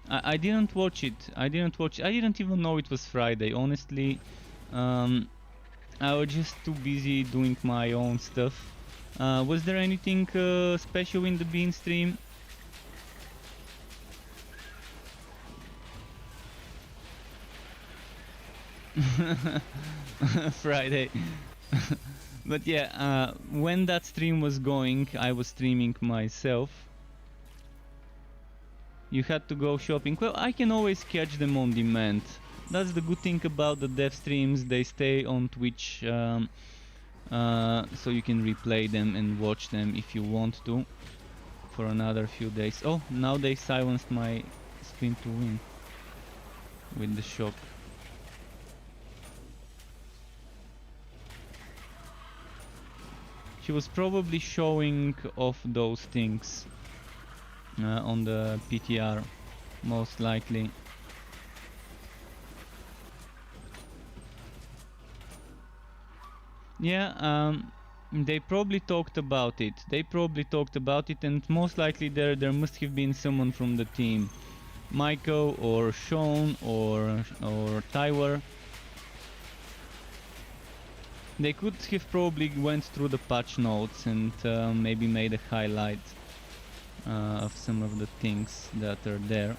I didn't watch it. I didn't even know it was Friday, honestly. I was just too busy doing my own stuff. Was there anything special in the Bean stream? Friday. But yeah, when that stream was going, I was streaming myself. You had to go shopping. Well, I can always catch them on demand. That's the good thing about the dev streams. They stay on Twitch, so you can replay them and watch them if you want to for another few days. Oh, now they silenced my spin to win with the shock. She was probably showing off those things on the PTR, most likely. Yeah, they probably talked about it. And most likely there must have been someone from the team, Michael or Sean or Tyler. They could have probably went through the patch notes and maybe made a highlight of some of the things that are there.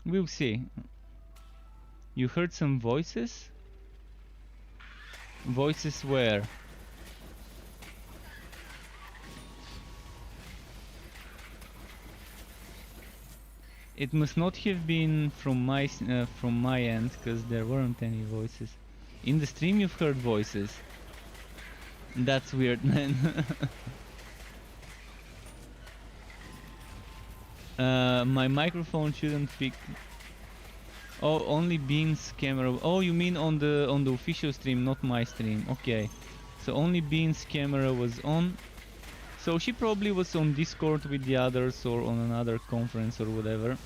We'll see. You heard some voices? Voices where? It must not have been from my end, because there weren't any voices. In the stream you've heard voices. That's weird, man. My microphone shouldn't pick. Oh, only Bean's camera. Oh, you mean on the official stream, not my stream. Okay. So only Bean's camera was on. So she probably was on Discord with the others or on another conference or whatever.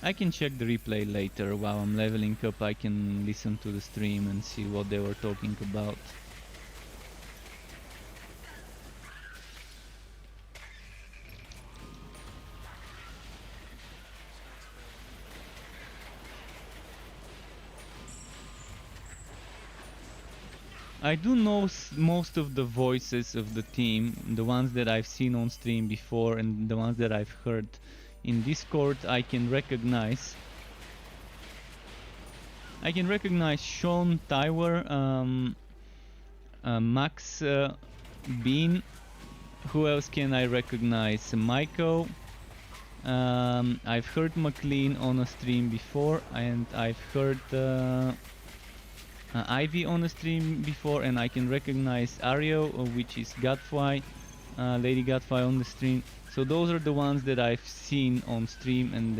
I can check the replay later while I'm leveling up. I can listen to the stream and see what they were talking about. I do know most of the voices of the team, the ones that I've seen on stream before and the ones that I've heard in Discord. I can recognize Sean, Tywer, Max, Bean. Who else can I recognize? Michael. I've heard McLean on a stream before, and I've heard Ivy on a stream before, and I can recognize Ario, which is Godfly, Lady Godfly on the stream. So those are the ones that I've seen on stream and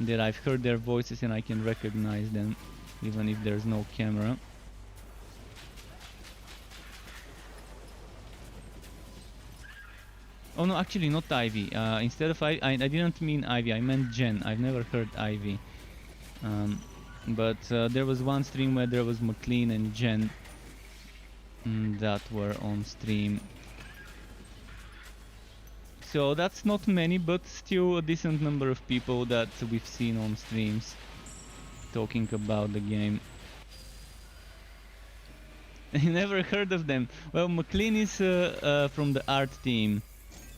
that I've heard their voices and I can recognize them, even if there's no camera. Oh no, actually not Ivy. Instead of I didn't mean Ivy, I meant Jen. I've never heard Ivy. But there was one stream where there was McLean and Jen that were on stream. So that's not many, but still a decent number of people that we've seen on streams talking about the game. I never heard of them. Well, McLean is from the art team,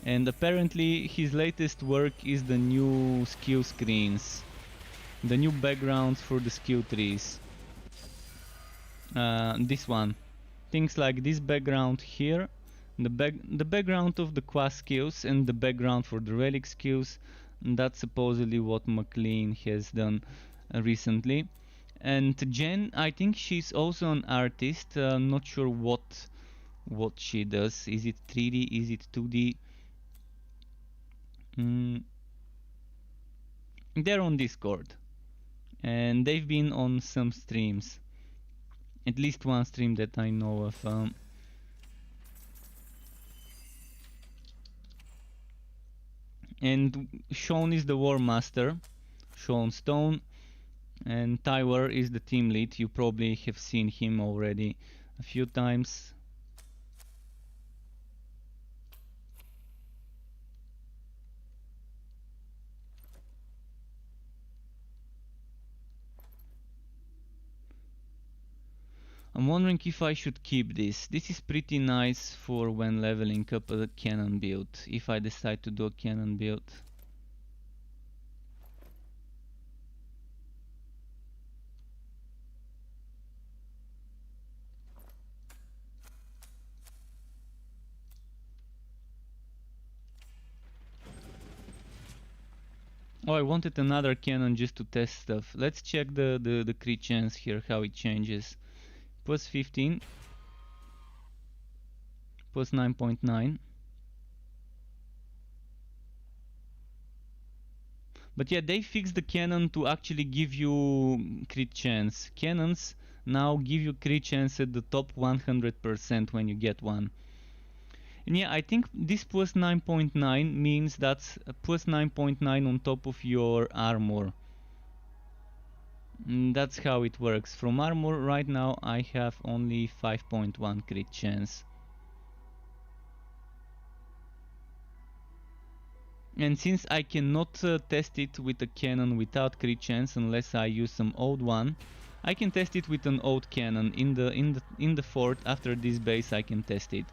and apparently his latest work is the new skill screens. The new backgrounds for the skill trees. This one. Things like this background here. The background of the quest skills and the background for the relic skills. And that's supposedly what McLean has done recently. And Jen, I think she's also an artist. Not sure what she does. Is it 3D? Is it 2D? They're on Discord. And they've been on some streams. At least one stream that I know of. And Sean is the War Master, Sean Stone. And Tywer is the team lead. You probably have seen him already a few times. I'm wondering if I should keep this. This is pretty nice for when leveling up a cannon build, if I decide to do a cannon build. Oh, I wanted another cannon just to test stuff. Let's check the crit chance here, how it changes. Plus 15, plus 9.9. But yeah, they fixed the cannon to actually give you crit chance. Cannons now give you crit chance at the top 100% when you get one. And yeah, I think this plus 9.9 means that's a plus 9.9 on top of your armor. That's how it works. From armor right now I have only 5.1 crit chance. And since I cannot test it with a cannon without crit chance unless I use some old one, I can test it with an old cannon in the fort. After this base I can test it.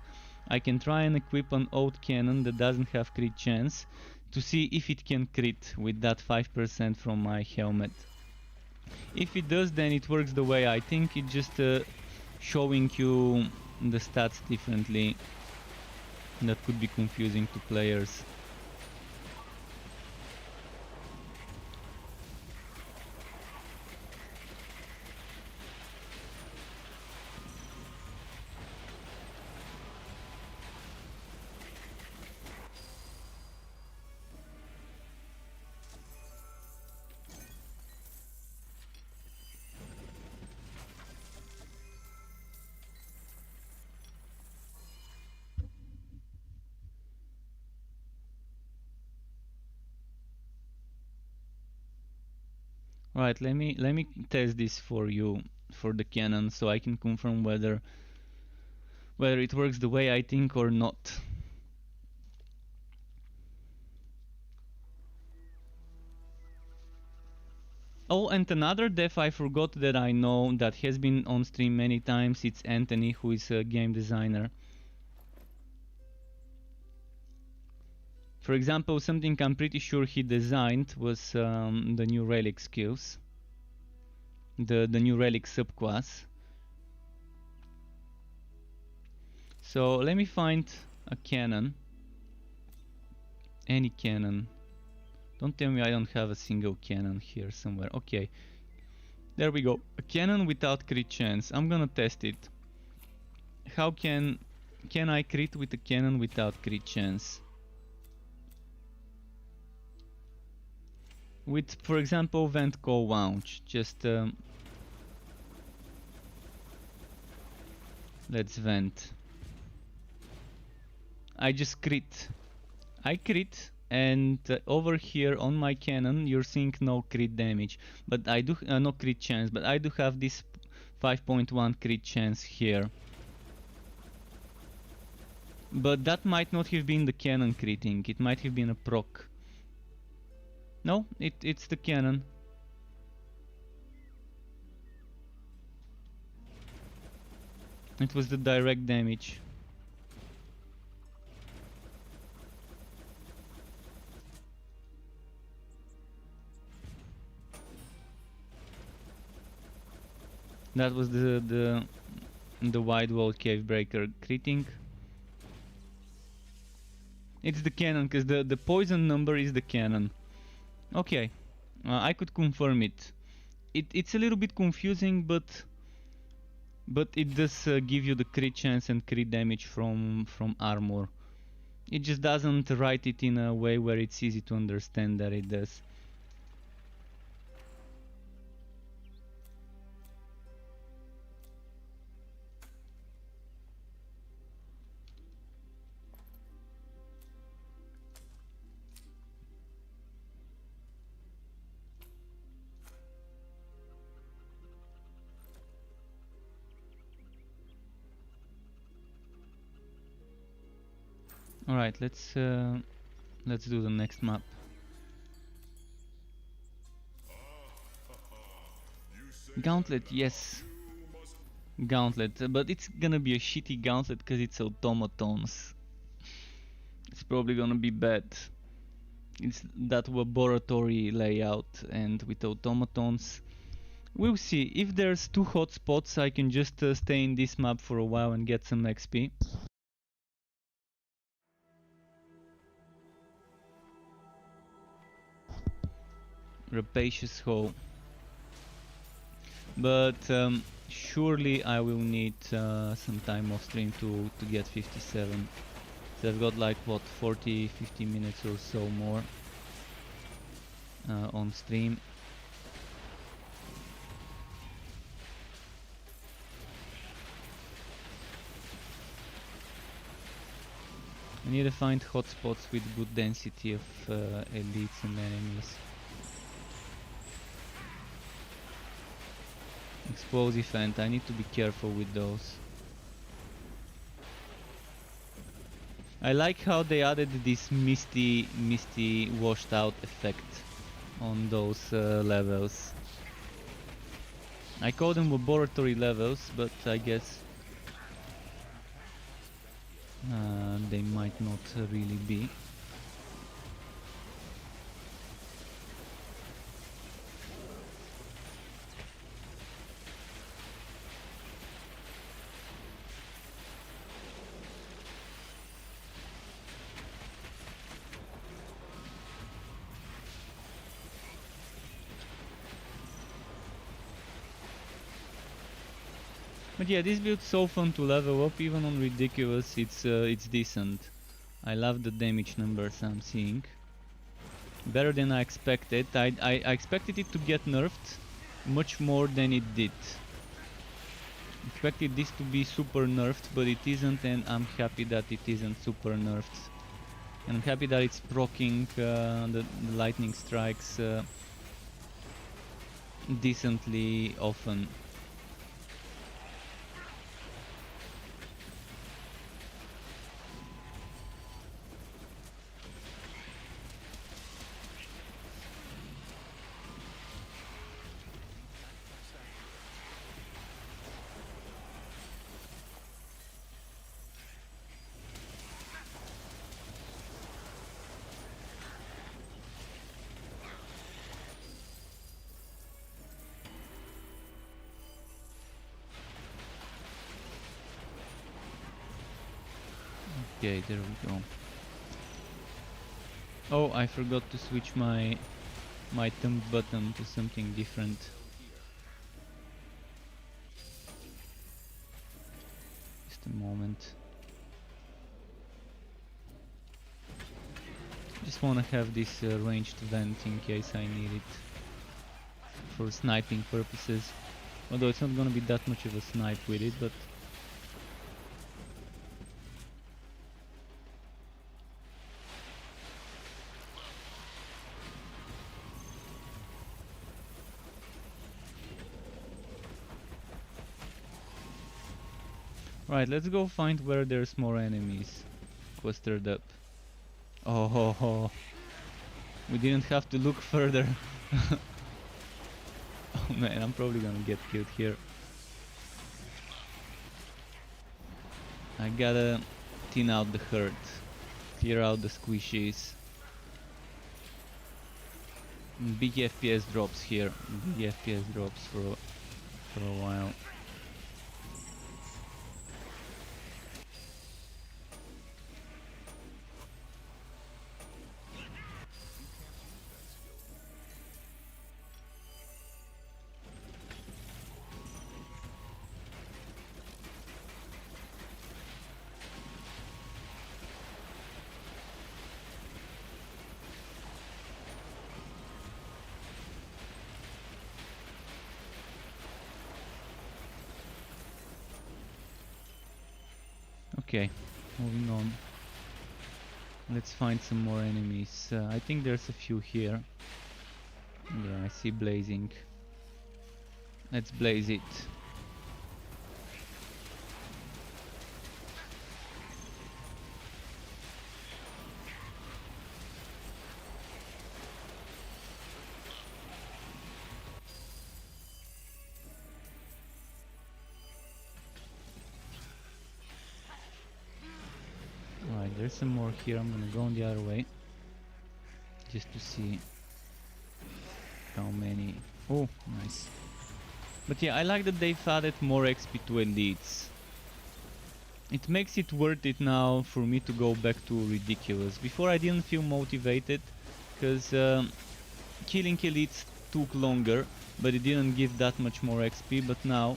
I can try and equip an old cannon that doesn't have crit chance to see if it can crit with that 5% from my helmet. If it does, then it works the way I think. It's just showing you the stats differently. That could be confusing to players. Right, let me test this for you, for the cannon, so I can confirm whether it works the way I think or not. Oh, and another dev I forgot that I know that has been on stream many times, it's Anthony, who is a game designer. For example, something I'm pretty sure he designed was the new relic skills. The new relic subclass. So let me find a cannon. Any cannon. Don't tell me I don't have a single cannon here somewhere. Okay. There we go. A cannon without crit chance. I'm gonna test it. How can I crit with a cannon without crit chance? With, for example, vent call launch. Just let's vent. I just crit. I crit, and over here on my cannon you're seeing no crit damage, but I do no crit chance, but I do have this 5.1 crit chance here. But that might not have been the cannon critting, it might have been a proc. No, it's the cannon. It was the direct damage. That was the wide wall cave breaker critting. It's the cannon, because the poison number is the cannon. Okay, I could confirm it. It's a little bit confusing, but it does give you the crit chance and crit damage from armor. It just doesn't write it in a way where it's easy to understand that it does. Alright, let's do the next map. Gauntlet, yes. Gauntlet, but it's gonna be a shitty gauntlet because it's automatons. It's probably gonna be bad. It's that laboratory layout, and with automatons, we'll see. If there's 2 hotspots, I can just stay in this map for a while and get some XP. Rapacious hole. But surely I will need some time off stream to get 57. So I've got like what, 40-50 minutes or so more on stream. I need to find hotspots with good density of elites and enemies. Explosive vent, I need to be careful with those. I like how they added this misty washed out effect on those levels. I call them laboratory levels, but I guess they might not really be. But yeah, this build's so fun to level up, even on ridiculous, it's decent. I love the damage numbers I'm seeing. Better than I expected. I expected it to get nerfed much more than it did. Expected this to be super nerfed, but it isn't, and I'm happy that it isn't super nerfed. And I'm happy that it's proccing the lightning strikes decently often. Okay, there we go. Oh, I forgot to switch my thumb button to something different. Just a moment. Just wanna have this ranged vent in case I need it for sniping purposes. Although it's not gonna be that much of a snipe with it, but right, let's go find where there's more enemies clustered up. Oh, ho, ho. We didn't have to look further. Oh man, I'm probably gonna get killed here. I gotta thin out the herd, clear out the squishies. Big FPS drops here. Big FPS drops for a while. Okay, moving on. Let's find some more enemies. I think there's a few here. Yeah, I see blazing. Let's blaze it. Alright, there's some more here. I'm gonna go on the other way just to see how many. Oh, nice. But yeah, I like that they've added more XP to elites. It makes it worth it now for me to go back to ridiculous. Before I didn't feel motivated because killing elites took longer, but it didn't give that much more XP. But now,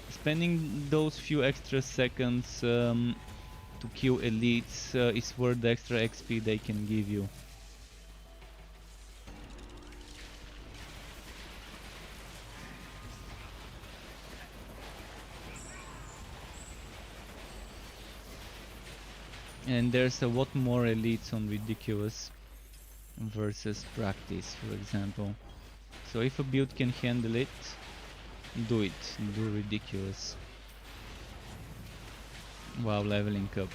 spending those few extra seconds to kill elites is worth the extra XP they can give you. And there's a lot more elites on ridiculous versus practice, for example. So if a build can handle it, do it. Do ridiculous while leveling up.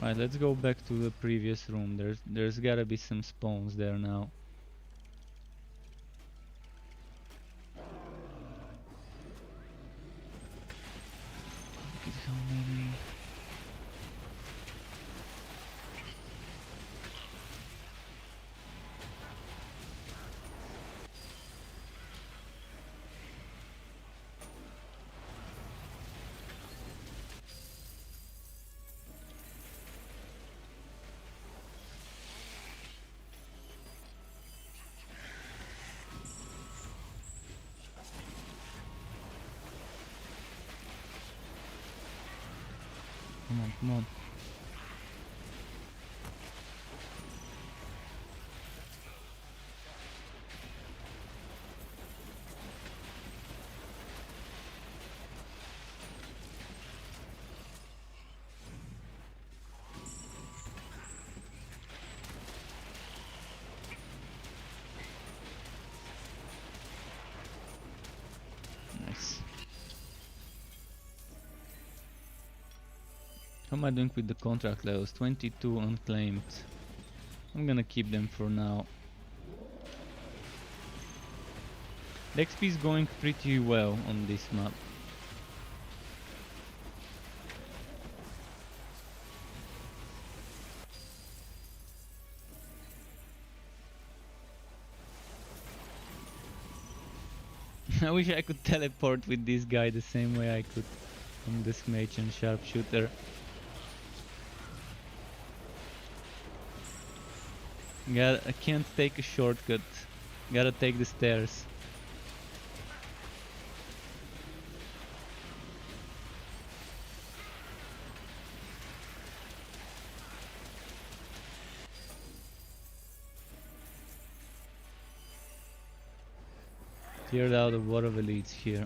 Right, let's go back to the previous room. There's gotta be some spawns there now. Look at how many. Come on, come on. Nice. How am I doing with the contract levels? 22 unclaimed. I'm gonna keep them for now. The XP is going pretty well on this map. I wish I could teleport with this guy the same way I could from this mage and sharpshooter. I can't take a shortcut. Gotta take the stairs. Cleared out a lot of elites here.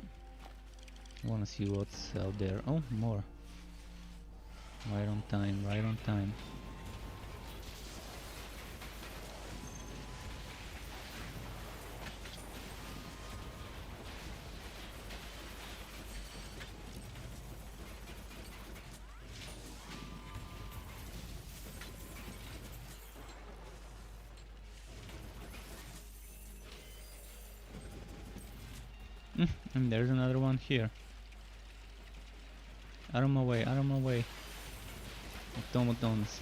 I wanna see what's out there. Oh, more. Right on time, right on time. And there's another one here. Out of my way, out of my way. Automatons.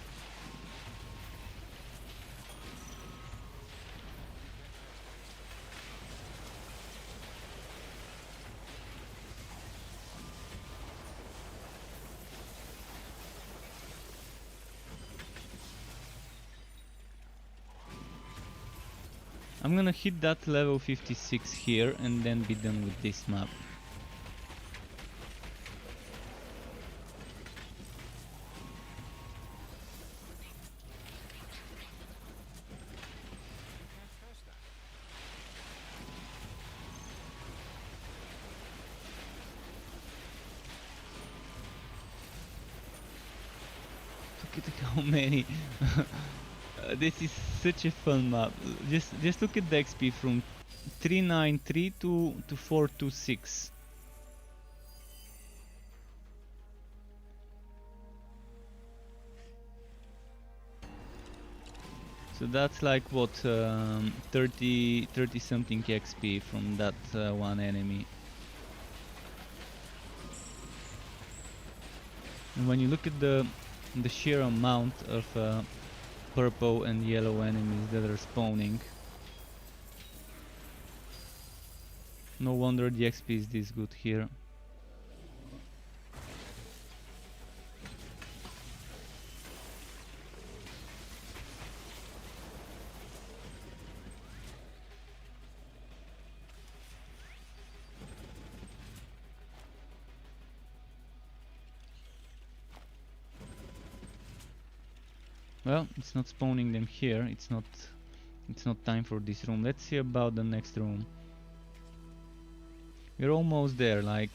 I'm gonna hit that level 56 here and then be done with this map. Look at how many. This is such a fun map. Just look at the XP from 393 to 426. So that's like what 30 something XP from that one enemy. And when you look at the sheer amount of purple and yellow enemies that are spawning, no wonder the XP is this good here. Well, it's not spawning them here. It's not time for this room. Let's see about the next room. We're almost there, like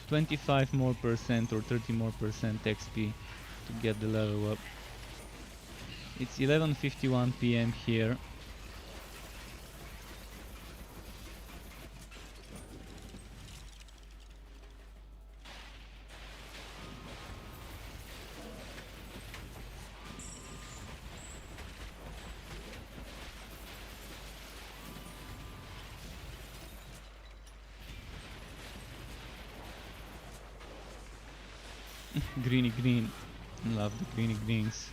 25 more percent or 30 more percent XP to get the level up. It's 11:51 PM here. Greeny green. Love the greeny greens.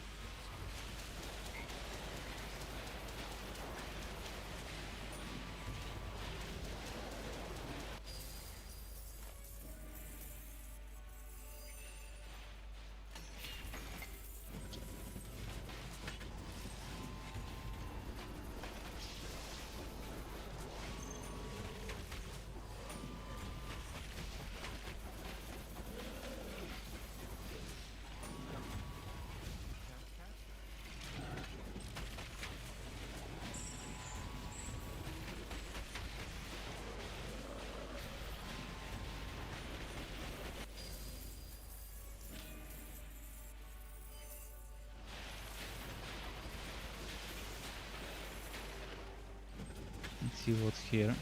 Let's see what's here.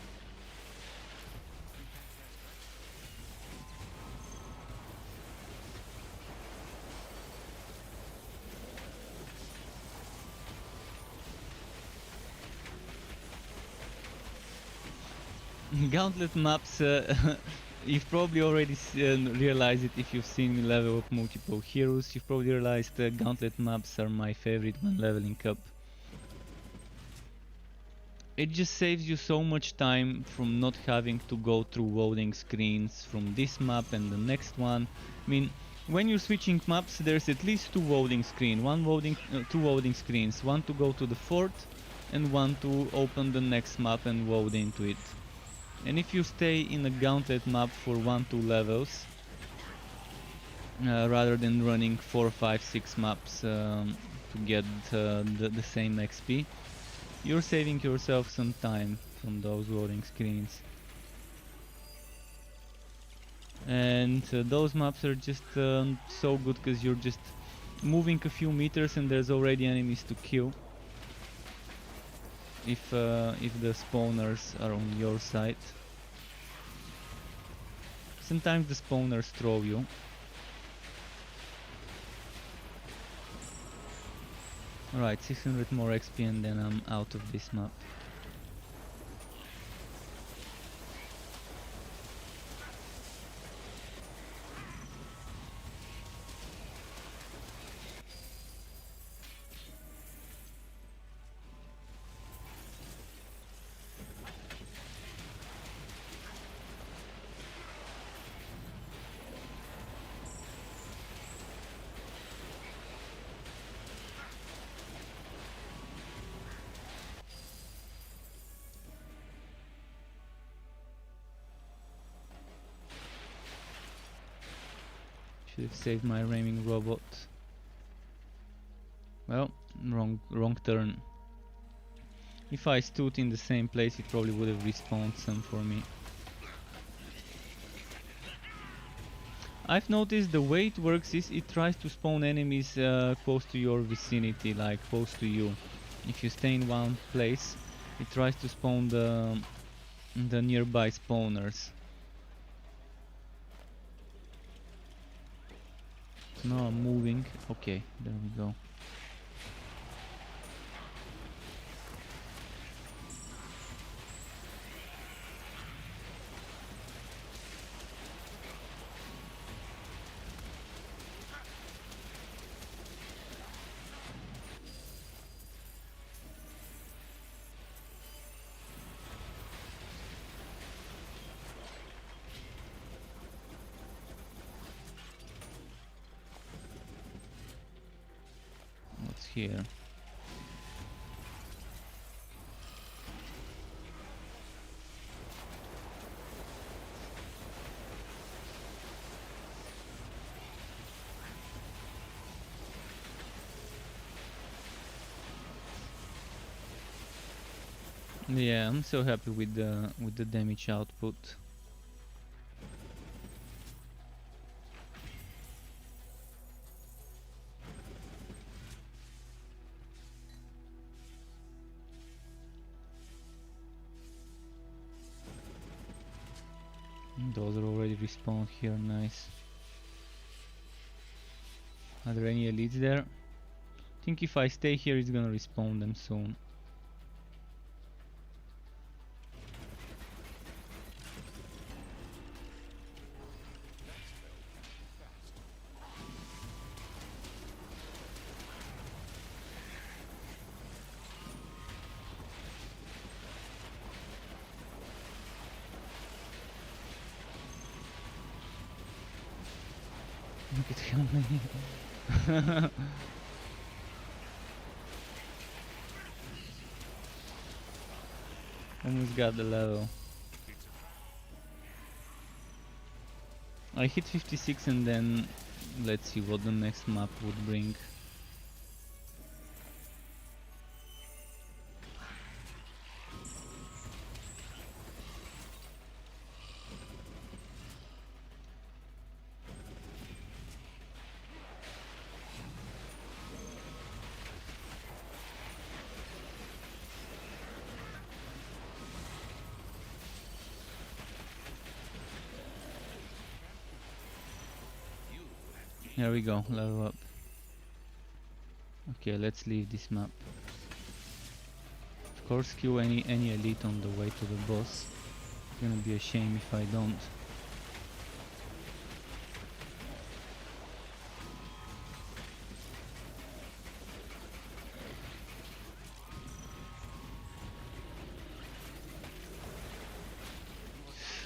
Gauntlet maps, you've probably already realized it if you've seen me level up multiple heroes. You've probably realized Gauntlet maps are my favorite when leveling up. It just saves you so much time from not having to go through loading screens from this map and the next one. I mean, when you're switching maps, there's at least two loading screens, two loading screens, one to go to the fort and one to open the next map and load into it. And if you stay in a Gauntlet map for 1-2 levels, rather than running 4, 5, 6 maps to get the same XP, you're saving yourself some time from those loading screens. And those maps are just so good because you're just moving a few meters and there's already enemies to kill. If the spawners are on your side. Sometimes the spawners throw you. Alright, 600 more XP and then I'm out of this map. Should have saved my ramming robot. Well, wrong turn. If I stood in the same place, it probably would have respawned some for me. I've noticed the way it works is it tries to spawn enemies close to your vicinity, like close to you. If you stay in one place, it tries to spawn the nearby spawners. Now I'm moving. Okay, there we go. What's here? Yeah, I'm so happy with the damage output. Those are already respawned here, nice. Are there any elites there? I think if I stay here it's gonna respawn them soon. Look at how many. Almost got the level. I hit 56 and then let's see what the next map would bring. There we go, level up. Okay, let's leave this map. Of course, kill any elite on the way to the boss. It's gonna be a shame if I don't.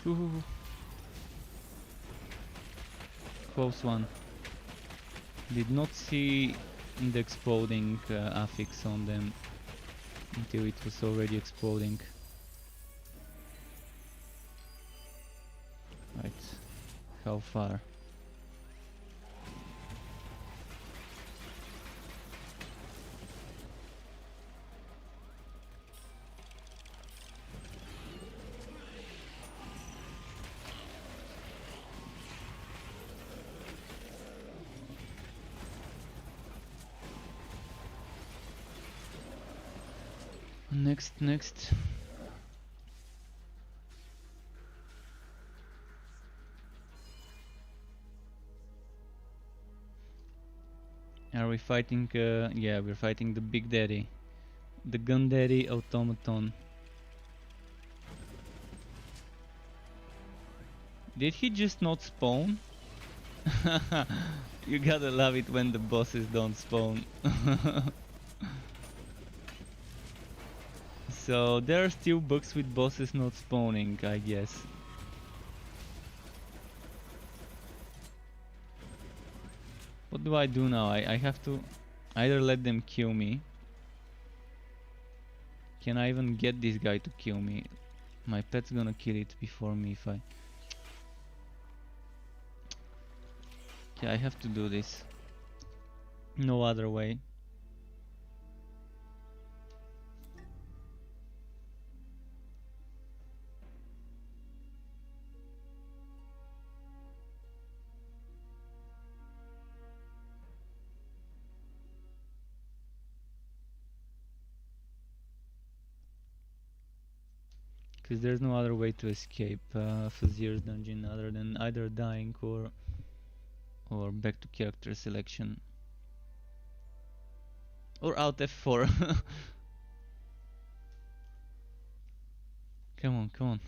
Ooh. Close one. Did not see the exploding affix on them until it was already exploding. Right, how far? Next. Are we fighting? Yeah, we're fighting the Big Daddy. The Gun Daddy automaton. Did he just not spawn? You gotta love it when the bosses don't spawn. So there are still bugs with bosses not spawning, I guess. What do I do now? I have to either let them kill me. Can I even get this guy to kill me? My pet's gonna kill it before me if I... Okay, I have to do this. No other way. Because there's no other way to escape Fazir's dungeon other than either dying or back to character selection. Or Alt F4. Come on.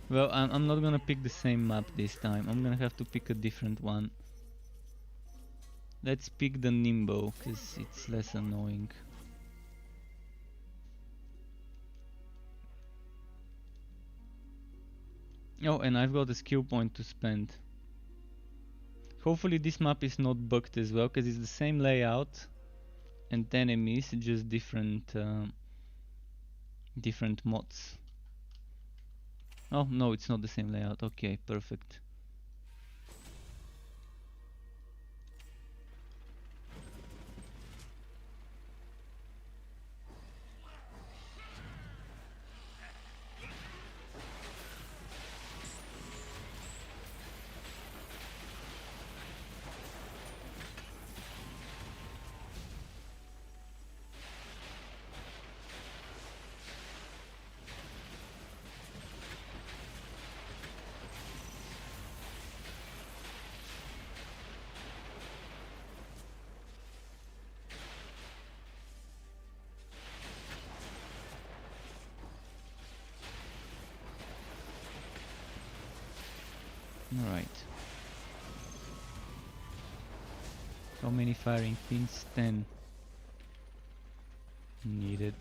Well, I'm not gonna pick the same map this time. I'm gonna have to pick a different one. Let's pick the Nimbo, cause it's less annoying. Oh, and I've got a skill point to spend. Hopefully this map is not bugged as well, cause it's the same layout and enemies, just different mods. Oh no, it's not the same layout. Okay, perfect. Alright. How many firing pins? 10. Needed.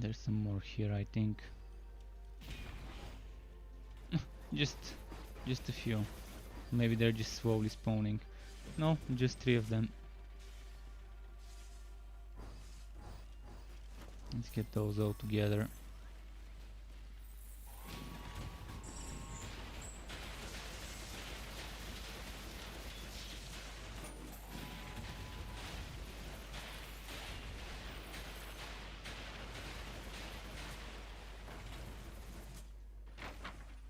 There's some more here, I think. just a few. Maybe they're just slowly spawning. No, just 3 of them. Let's get those all together.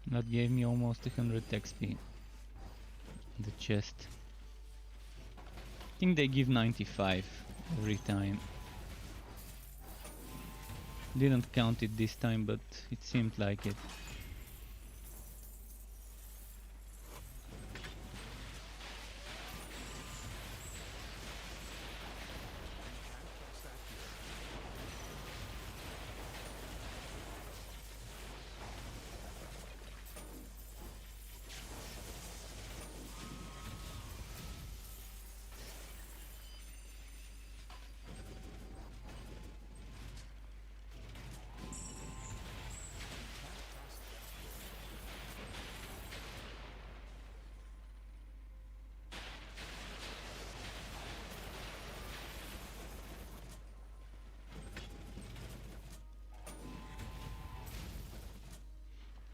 That gave me almost 100 XP. The chest. I think they give 95 every time. Didn't count it this time, but it seemed like it.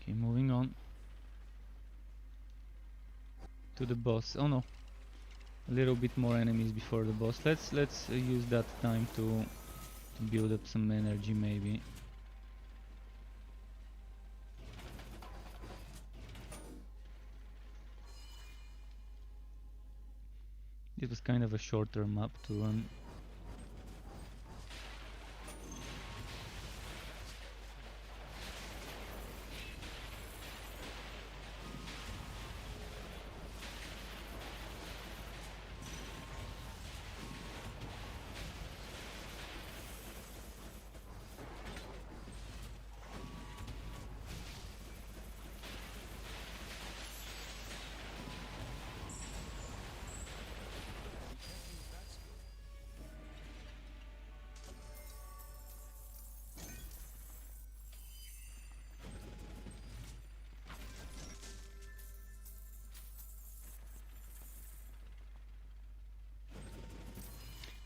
Okay, moving on to the boss. Oh no, a little bit more enemies before the boss. Let's use that time to build up some energy, maybe. It was kind of a shorter map to run.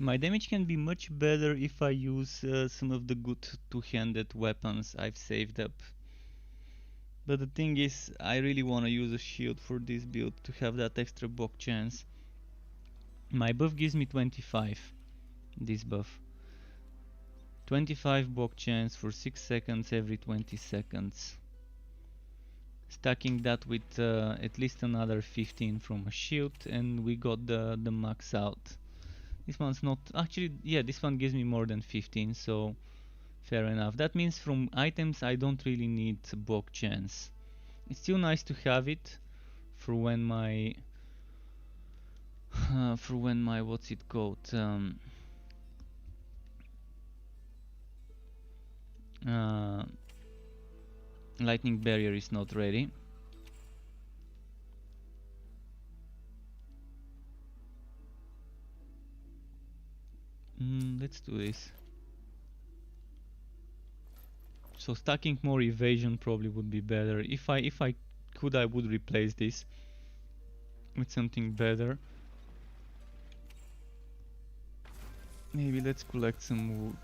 My damage can be much better if I use some of the good two-handed weapons I've saved up. But the thing is, I really want to use a shield for this build to have that extra block chance. My buff gives me 25, this buff. 25 block chance for 6 seconds every 20 seconds. Stacking that with at least another 15 from a shield, and we got the max out. This one's not actually, yeah, this one gives me more than 15, so fair enough. That means from items I don't really need block chance. It's still nice to have it for when my what's it called, lightning barrier is not ready. Let's do this. So stacking more evasion probably would be better. If I could, I would replace this with something better. Maybe let's collect some wood.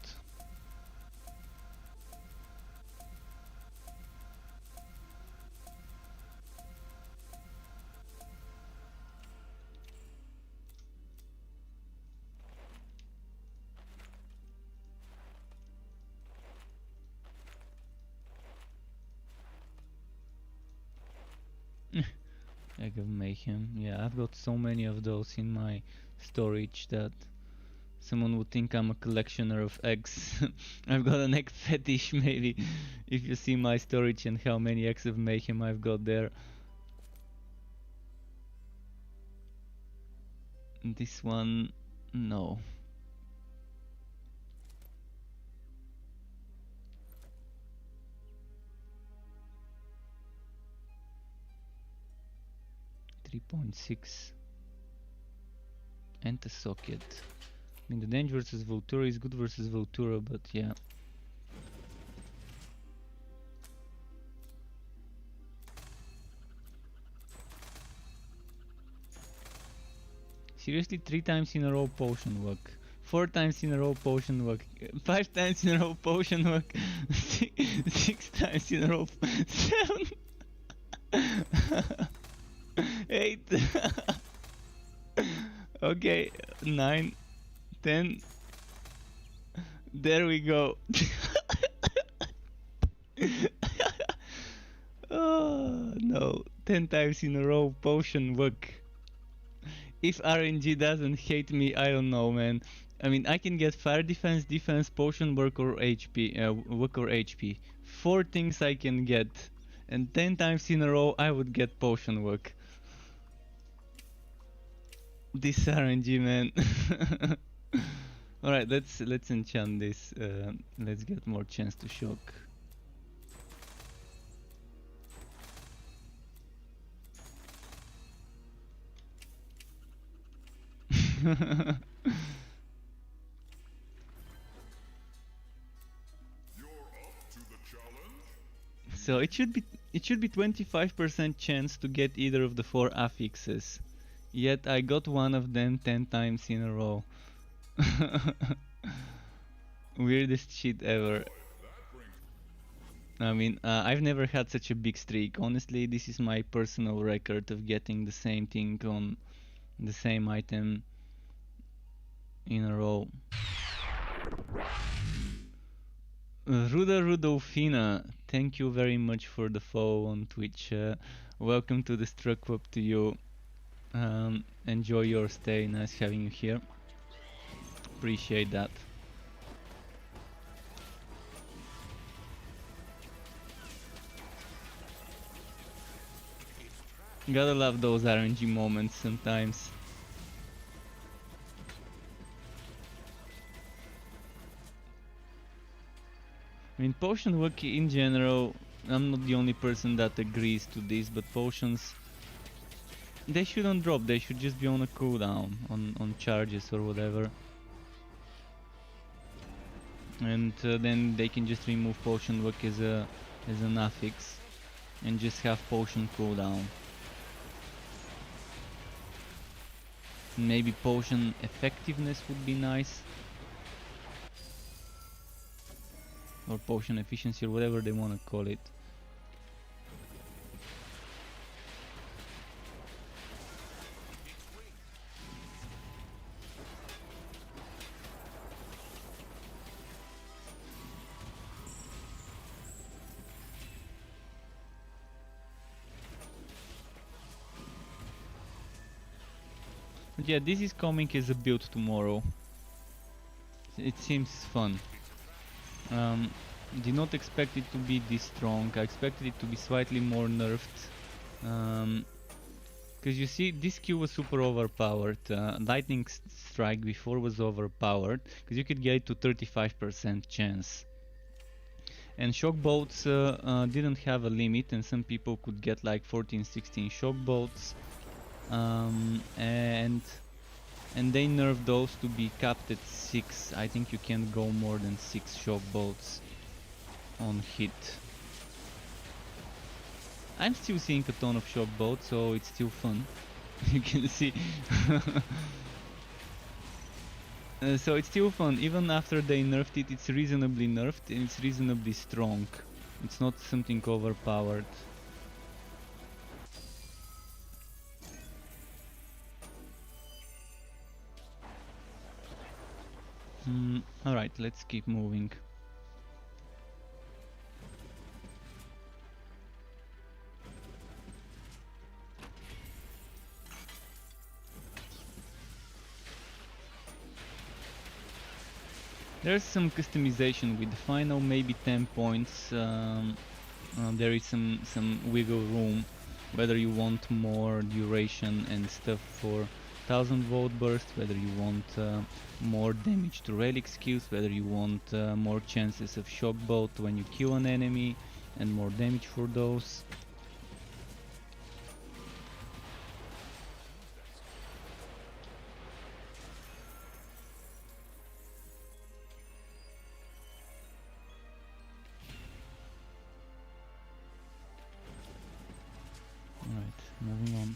Egg of Mayhem. Yeah, I've got so many of those in my storage that someone would think I'm a collectioner of eggs. I've got an egg fetish, maybe, if you see my storage and how many eggs of Mayhem I've got there. This one, no. .6 and a socket. I mean, the Dange versus Voltura is good versus Voltura, but yeah. Seriously, 3 times in a row potion work. 4 times in a row potion work. 5 times in a row potion work. 6 times in a row. 7. 8. Okay, 9, 10. There we go. Oh no, 10 times in a row potion work. If RNG doesn't hate me, I don't know, man. I mean, I can get fire defense, defense, potion work or HP, work or HP. 4 things I can get. And 10 times in a row I would get potion work. This RNG, man. Alright, let's enchant this. Let's get more chance to shock. So it should be 25% chance to get either of the 4 affixes. Yet I got one of them 10 times in a row. Weirdest shit ever. I mean, I've never had such a big streak. Honestly, this is my personal record of getting the same thing on the same item in a row. Ruda Rudolfina, thank you very much for the follow on Twitch. Welcome to the Struck Club to you. Enjoy your stay, nice having you here. Appreciate that. Gotta love those RNG moments sometimes. I mean, potion work in general, I'm not the only person that agrees to this, but potions, they shouldn't drop, they should just be on a cooldown, on charges or whatever. And then they can just remove potion work as an affix and just have potion cooldown. Maybe potion effectiveness would be nice. Or potion efficiency or whatever they want to call it. But yeah, this is coming as a build tomorrow. It seems fun. Did not expect it to be this strong. I expected it to be slightly more nerfed. Because you see, this Q was super overpowered. Lightning Strike before was overpowered, because you could get it to 35% chance. And shock bolts didn't have a limit, and some people could get like 14-16 shock bolts. And they nerfed those to be capped at 6. I think you can't go more than 6 shock bolts on hit. I'm still seeing a ton of shock bolts, so it's still fun. You can see. So it's still fun, even after they nerfed it, it's reasonably nerfed and it's reasonably strong. It's not something overpowered. Alright, let's keep moving. There's some customization with the final, maybe 10 points. There is some wiggle room, whether you want more duration and stuff for 1000 volt burst, whether you want more damage to relic skills, whether you want more chances of shock bolt when you kill an enemy and more damage for those. Alright, moving on.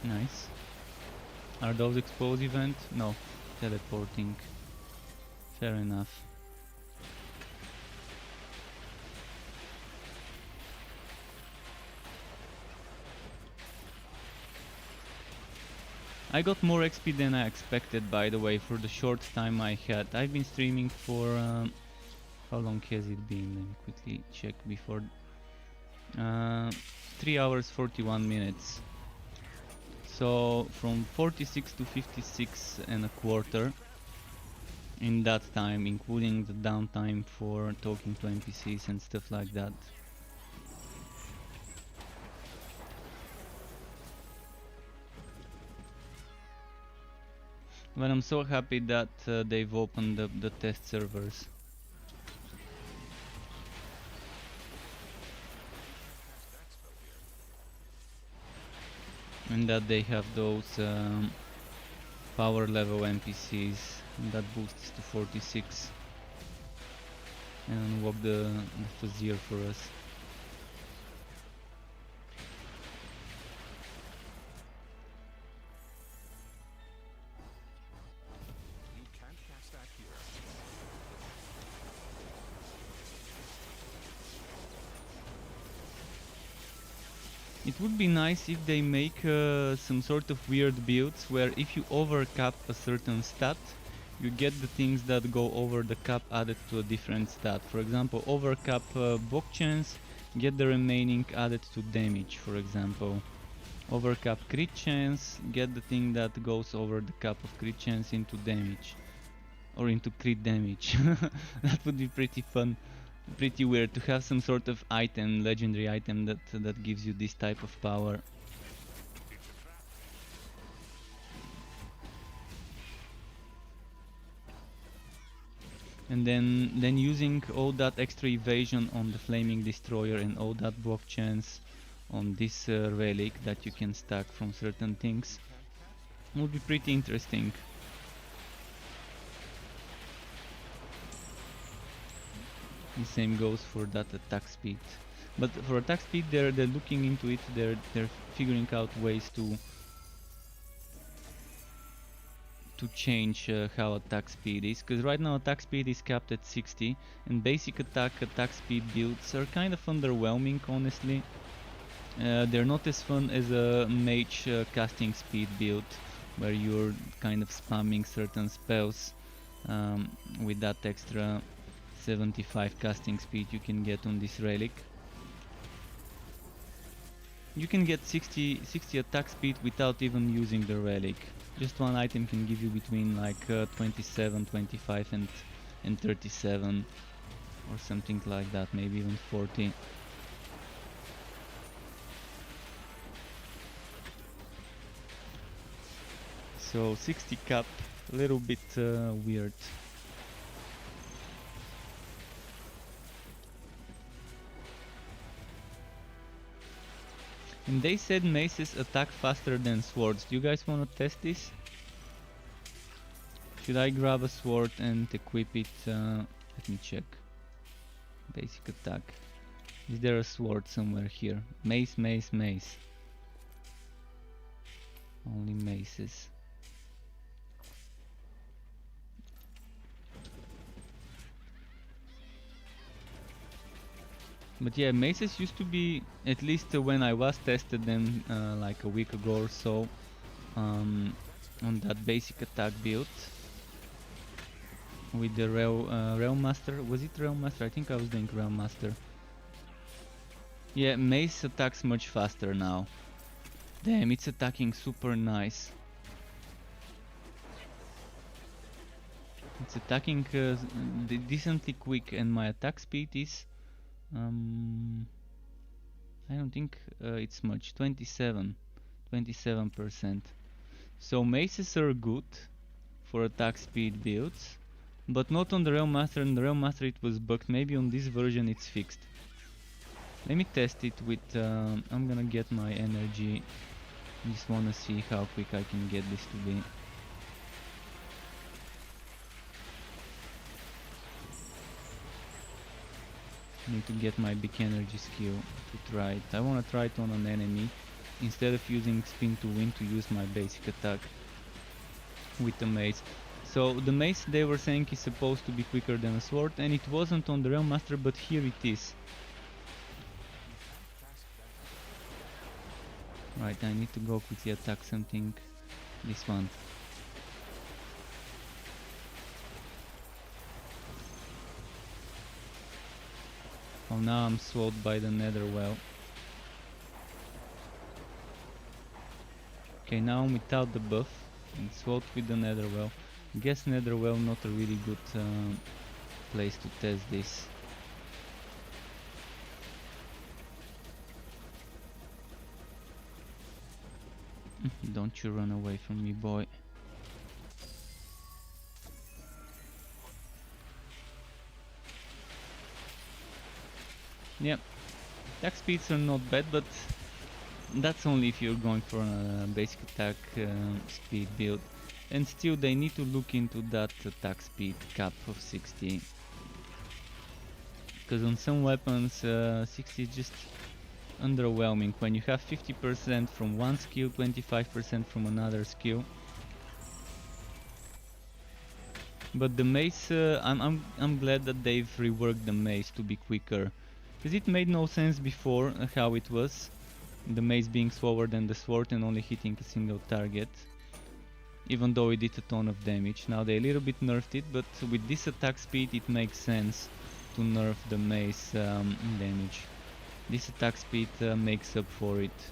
Nice. Are those explosive events? No. Teleporting. Fair enough. I got more XP than I expected, by the way, for the short time I had. I've been streaming for... how long has it been? Let me quickly check before... 3 hours 41 minutes. So from 46 to 56 and a quarter in that time, including the downtime for talking to NPCs and stuff like that. But I'm so happy that they've opened up the test servers. And that they have those power level NPCs that boosts to 46 and unlock the Fazier for us. You can't cast that here. It would be nice if they make some sort of weird builds where if you overcap a certain stat, you get the things that go over the cap added to a different stat. For example, overcap block chance, get the remaining added to damage, for example. Overcap crit chance, get the thing that goes over the cap of crit chance into damage. Or into crit damage. That would be pretty fun. Pretty weird to have some sort of item, legendary item that gives you this type of power. And then using all that extra evasion on the flaming destroyer and all that block chance on this relic that you can stack from certain things would be pretty interesting. The same goes for that attack speed. But for attack speed they're looking into it, they're figuring out ways to change how attack speed is, because right now attack speed is capped at 60 and basic attack speed builds are kind of underwhelming, honestly. They're not as fun as a mage casting speed build where you're kind of spamming certain spells with that extra 75 casting speed you can get on this relic. You can get 60 attack speed without even using the relic. Just one item can give you between like 27, 25 and 37 or something like that, maybe even 40. So 60 cap, a little bit weird. And they said maces attack faster than swords. Do you guys want to test this? Should I grab a sword and equip it? Let me check. Basic attack. Is there a sword somewhere here? Mace, mace, mace. Only maces. But yeah, maces used to be, at least when I was tested them like a week ago or so, on that basic attack build with the Realm Master. Was it Realm Master? I think I was doing Realm Master. Yeah, mace attacks much faster now. Damn, it's attacking super nice. It's attacking decently quick, and my attack speed is I don't think it's much, 27%. So maces are good for attack speed builds, but not on the Realm Master. On the Realm Master it was bugged. Maybe on this version it's fixed. Let me test it with I'm gonna get my energy. Just wanna see how quick I can get this to be. Need to get my big energy skill to try it. I wanna try it on an enemy instead of using spin to win, to use my basic attack with the mace. So the mace, they were saying, is supposed to be quicker than a sword, and it wasn't on the Realm Master, but here it is. Right, I need to go quickly attack something. This one. Oh, now I'm swallowed by the nether well. Okay, now I'm without the buff and swallowed with the nether well. Guess nether well not a really good place to test this. Don't you run away from me, boy. Yep, attack speeds are not bad, but that's only if you're going for a basic attack speed build. And still they need to look into that attack speed cap of 60. Because on some weapons 60 is just underwhelming when you have 50% from one skill, 25% from another skill. But the mace, I'm glad that they've reworked the mace to be quicker. Because it made no sense before how it was. The mace being slower than the sword and only hitting a single target. Even though it did a ton of damage. Now they a little bit nerfed it, but with this attack speed it makes sense to nerf the mace damage. This attack speed makes up for it.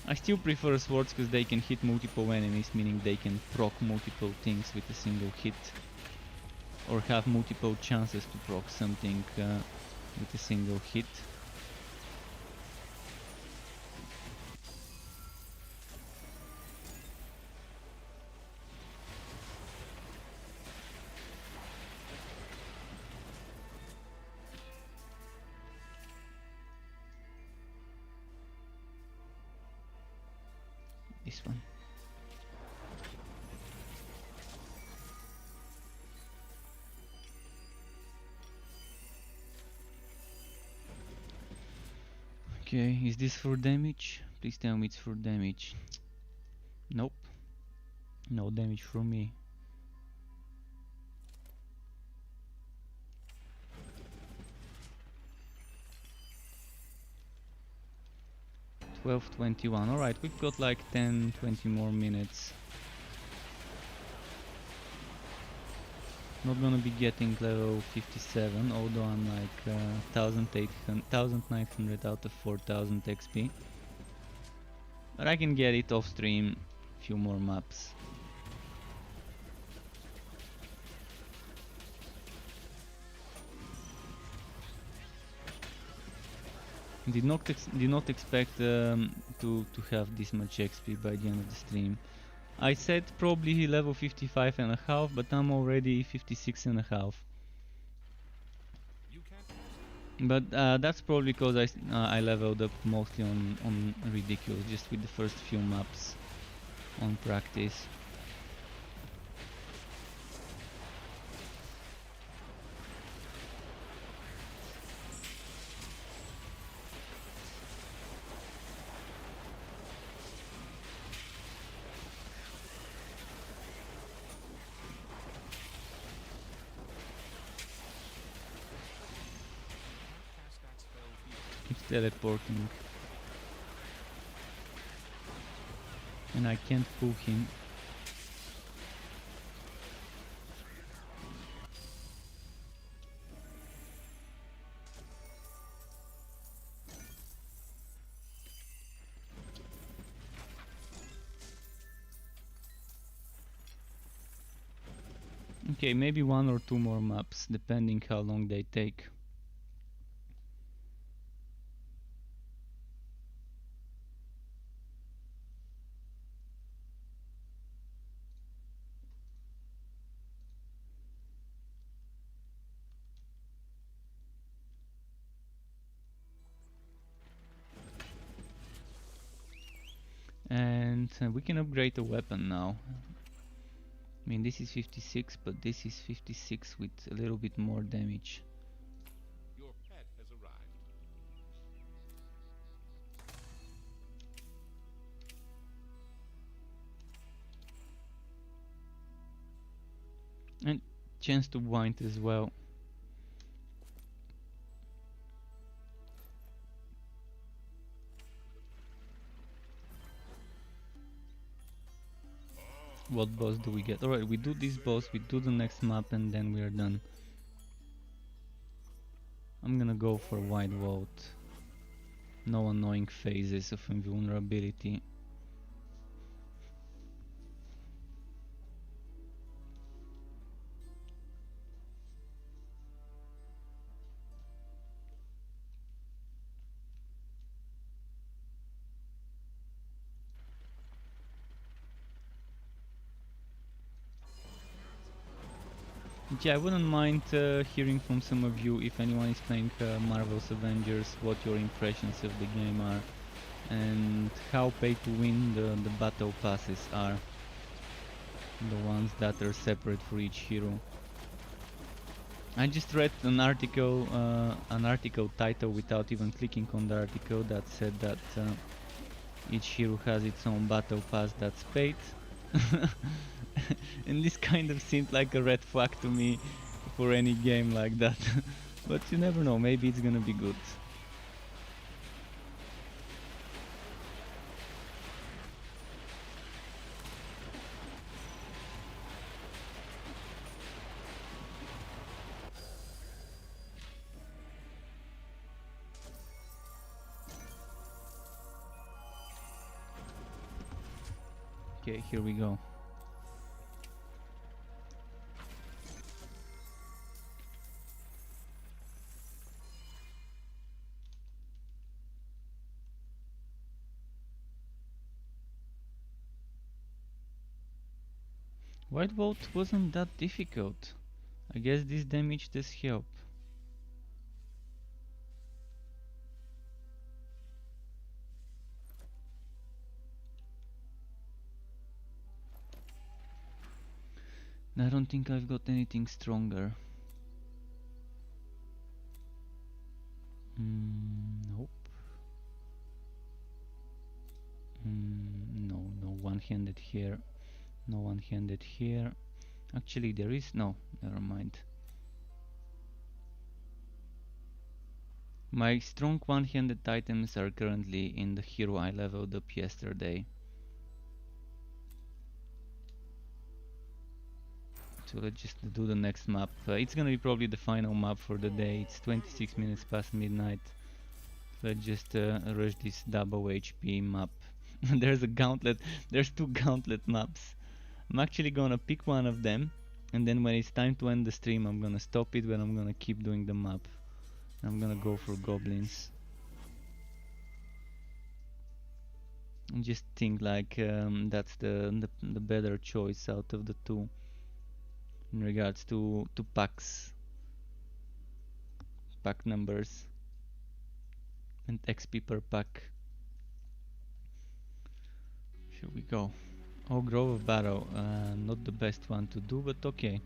I still prefer swords because they can hit multiple enemies, meaning they can proc multiple things with a single hit. Or have multiple chances to proc something with a single hit. This one. Okay, is this for damage? Please tell me it's for damage. Nope. No damage for me. $12.21. Alright, we've got like 10-20 more minutes. Not gonna be getting level 57, although I'm like 1900 out of 4000 XP. But I can get it off stream, few more maps. Did not expect to have this much XP by the end of the stream. I said probably level 55 and a half, but I'm already 56 and a half. But that's probably because I leveled up mostly on ridiculous, just with the first few maps on practice. Keeps teleporting. And I can't pull him. Okay, maybe one or two more maps, depending how long they take. And we can upgrade the weapon now. I mean, this is 56, but this is 56 with a little bit more damage. Your pet has arrived. And chance to wind as well. What boss do we get? Alright, we do this boss, we do the next map, and then we are done. I'm gonna go for wide vault. No annoying phases of invulnerability. Yeah, I wouldn't mind hearing from some of you, if anyone is playing Marvel's Avengers, what your impressions of the game are and how pay to win the battle passes are, the ones that are separate for each hero. I just read an article title without even clicking on the article that said that each hero has its own battle pass that's paid. And this kind of seemed like a red flag to me for any game like that. But you never know, maybe it's gonna be good. Okay, here we go. White Vault wasn't that difficult. I guess this damage does help. I don't think I've got anything stronger. Nope. No, no one-handed here. No one-handed here. Actually, there is no. Never mind. My strong one-handed items are currently in the hero I leveled up yesterday. So let's just do the next map. It's gonna be probably the final map for the day. It's 26 minutes past midnight. Let's just rush this double HP map. There's a gauntlet. There's two gauntlet maps. I'm actually gonna pick one of them, and then when it's time to end the stream, I'm gonna stop it, but I'm gonna keep doing the map. I'm gonna go for goblins. And just think like that's the better choice out of the two in regards to pack numbers and XP per pack. Here we go. Oh, Grove of Battle, not the best one to do, but okay.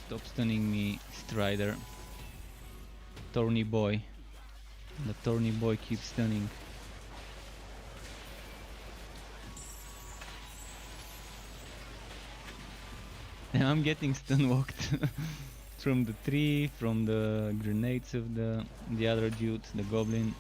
Stop stunning me, Strider. Thorny boy. The thorny boy keeps stunning. And I'm getting stun walked from the tree, from the grenades of the other dude, the goblin.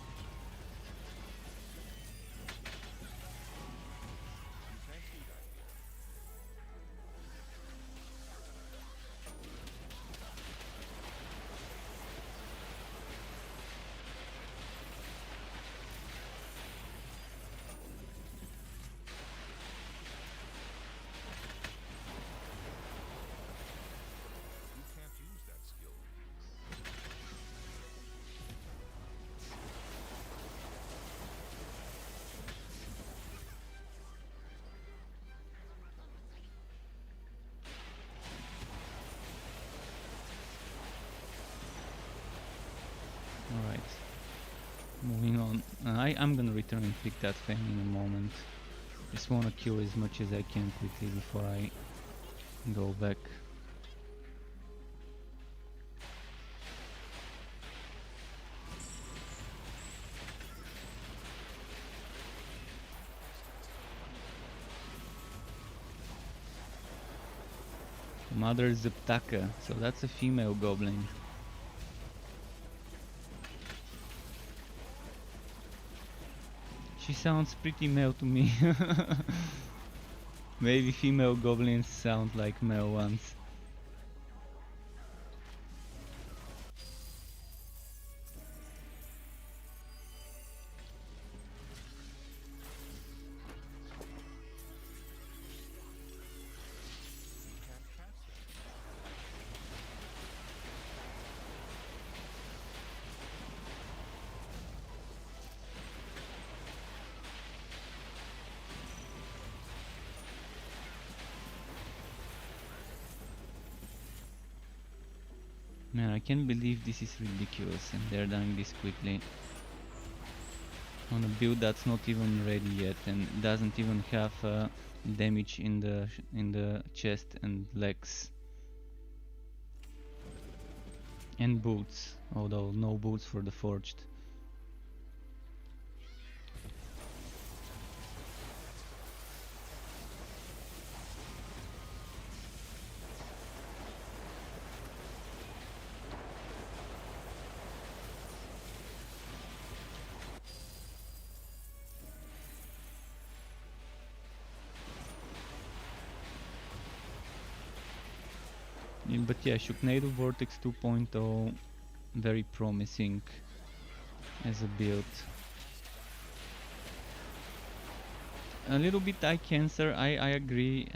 Moving on. I'm gonna return and pick that thing in a moment. Just wanna kill as much as I can quickly before I go back. Mother Zeptaka, so that's a female goblin. She sounds pretty male to me. Maybe female goblins sound like male ones. Man, I can't believe this is ridiculous and they're dying this quickly. On a build that's not even ready yet and doesn't even have damage in the chest and legs. And boots, although no boots for the forged. But yeah, Shocknado Vortex 2.0, very promising as a build. A little bit eye cancer, I agree.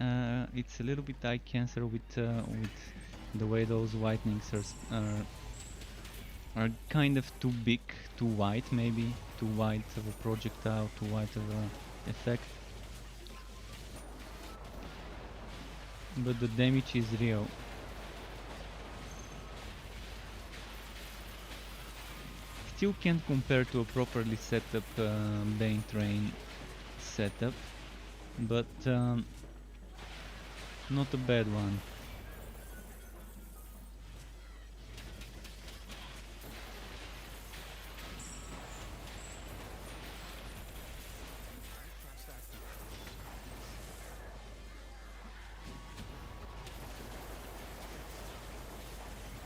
It's a little bit eye cancer with the way those whitenings are kind of too big, too white maybe, too white of a projectile, too white of a effect. But the damage is real. Still can't compare to a properly set up Bane Train setup, but not a bad one.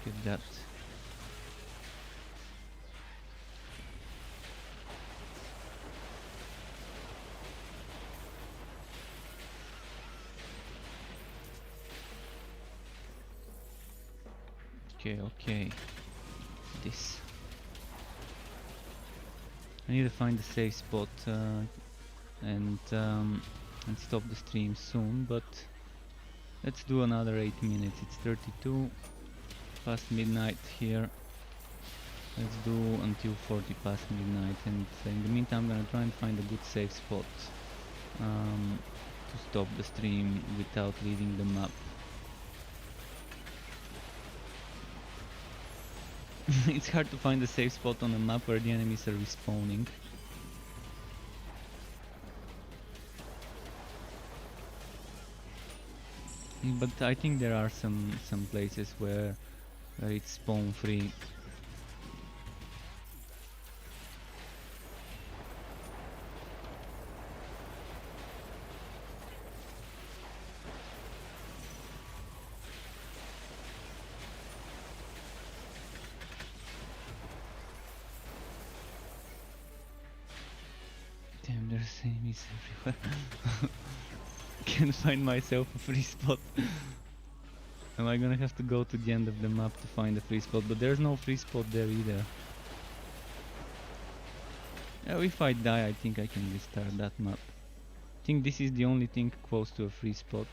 Look at that. Okay. This. I need to find a safe spot and stop the stream soon, but let's do another 8 minutes. It's 32 past midnight here. Let's do until 40 past midnight, and in the meantime I'm gonna try and find a good safe spot to stop the stream without leaving the map. It's hard to find a safe spot on a map where the enemies are respawning. But I think there are some places where it's spawn free. Damn, there's enemies everywhere. Can't find myself a free spot. Am I gonna have to go to the end of the map to find a free spot? But there's no free spot there either. If I die, I think I can restart that map. I think this is the only thing close to a free spot.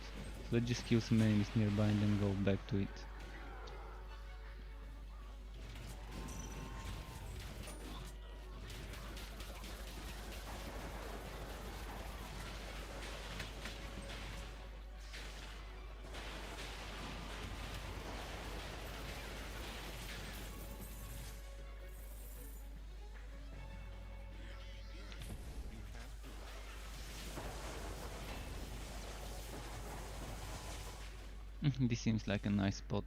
So let's just kill some enemies nearby and then go back to it. This seems like a nice spot.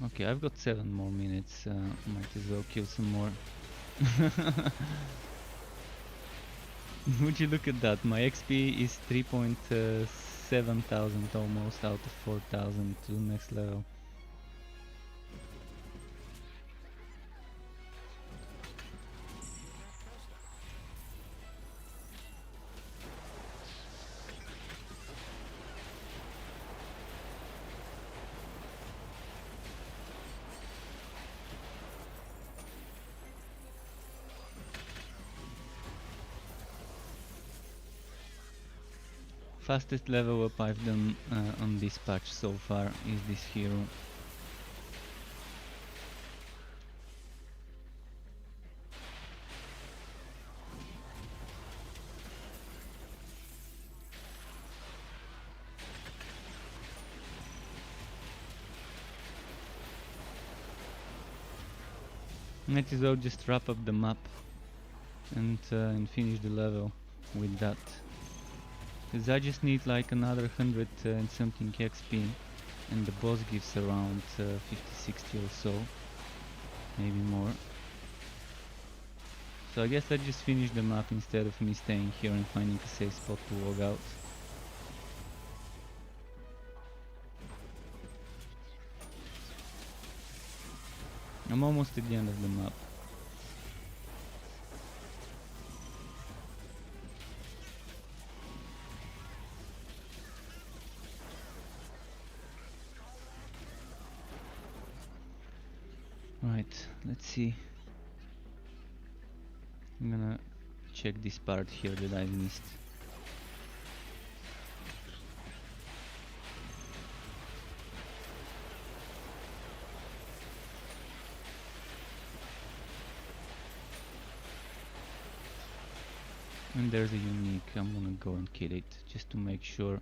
Okay, I've got 7 more minutes. Might as well kill some more. Would you look at that? My XP is 3.7 thousand almost out of 4,000 to next level. Fastest level up I've done on this patch so far is this hero. Might as well just wrap up the map and finish the level with that. Because I just need like another 100 and something XP, and the boss gives around 50-60 or so, maybe more. So I guess I just finish the map instead of me staying here and finding a safe spot to log out. I'm almost at the end of the map. Right, let's see. I'm gonna check this part here that I missed. And there's a unique. I'm gonna go and kill it just to make sure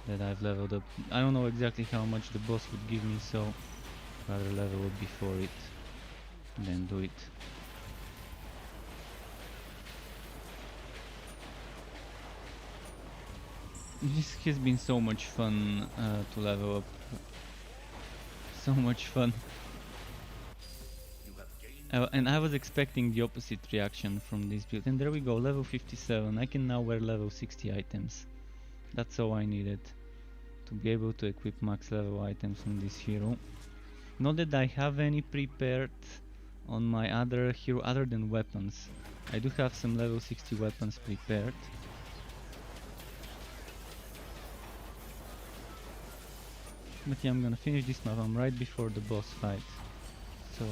that I've leveled up. I don't know exactly how much the boss would give me, so rather level up before it and then do it. This has been so much fun to level up. So much fun. And I was expecting the opposite reaction from this build. And there we go, level 57. I can now wear level 60 items. That's all I needed to be able to equip max level items on this hero. Not that I have any prepared on my other hero other than weapons. I do have some level 60 weapons prepared. But yeah, I'm gonna finish this map. I'm right before the boss fight, so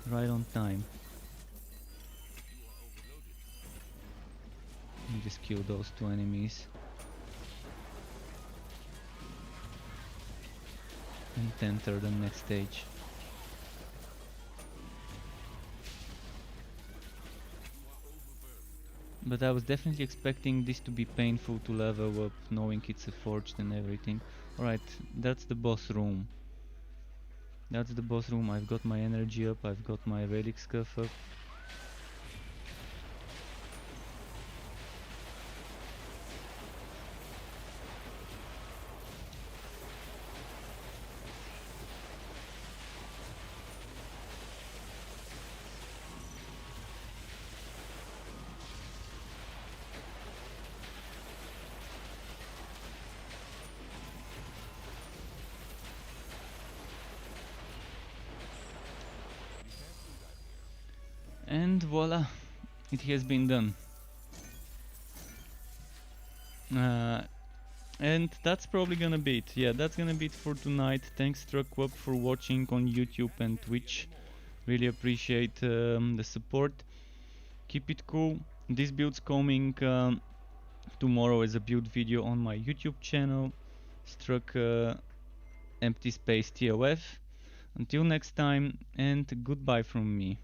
right on time. And just kill those 2 enemies. And enter the next stage. But I was definitely expecting this to be painful to level up, knowing it's a forged and everything. Alright, that's the boss room. That's the boss room. I've got my energy up, I've got my relic scuff up. And voila, it has been done. And that's probably gonna be it. Yeah, that's gonna be it for tonight. Thanks Truckweb for watching on YouTube and Twitch. Really appreciate the support. Keep it cool. This build's coming tomorrow as a build video on my YouTube channel. Struck empty space TOF. Until next time, and goodbye from me.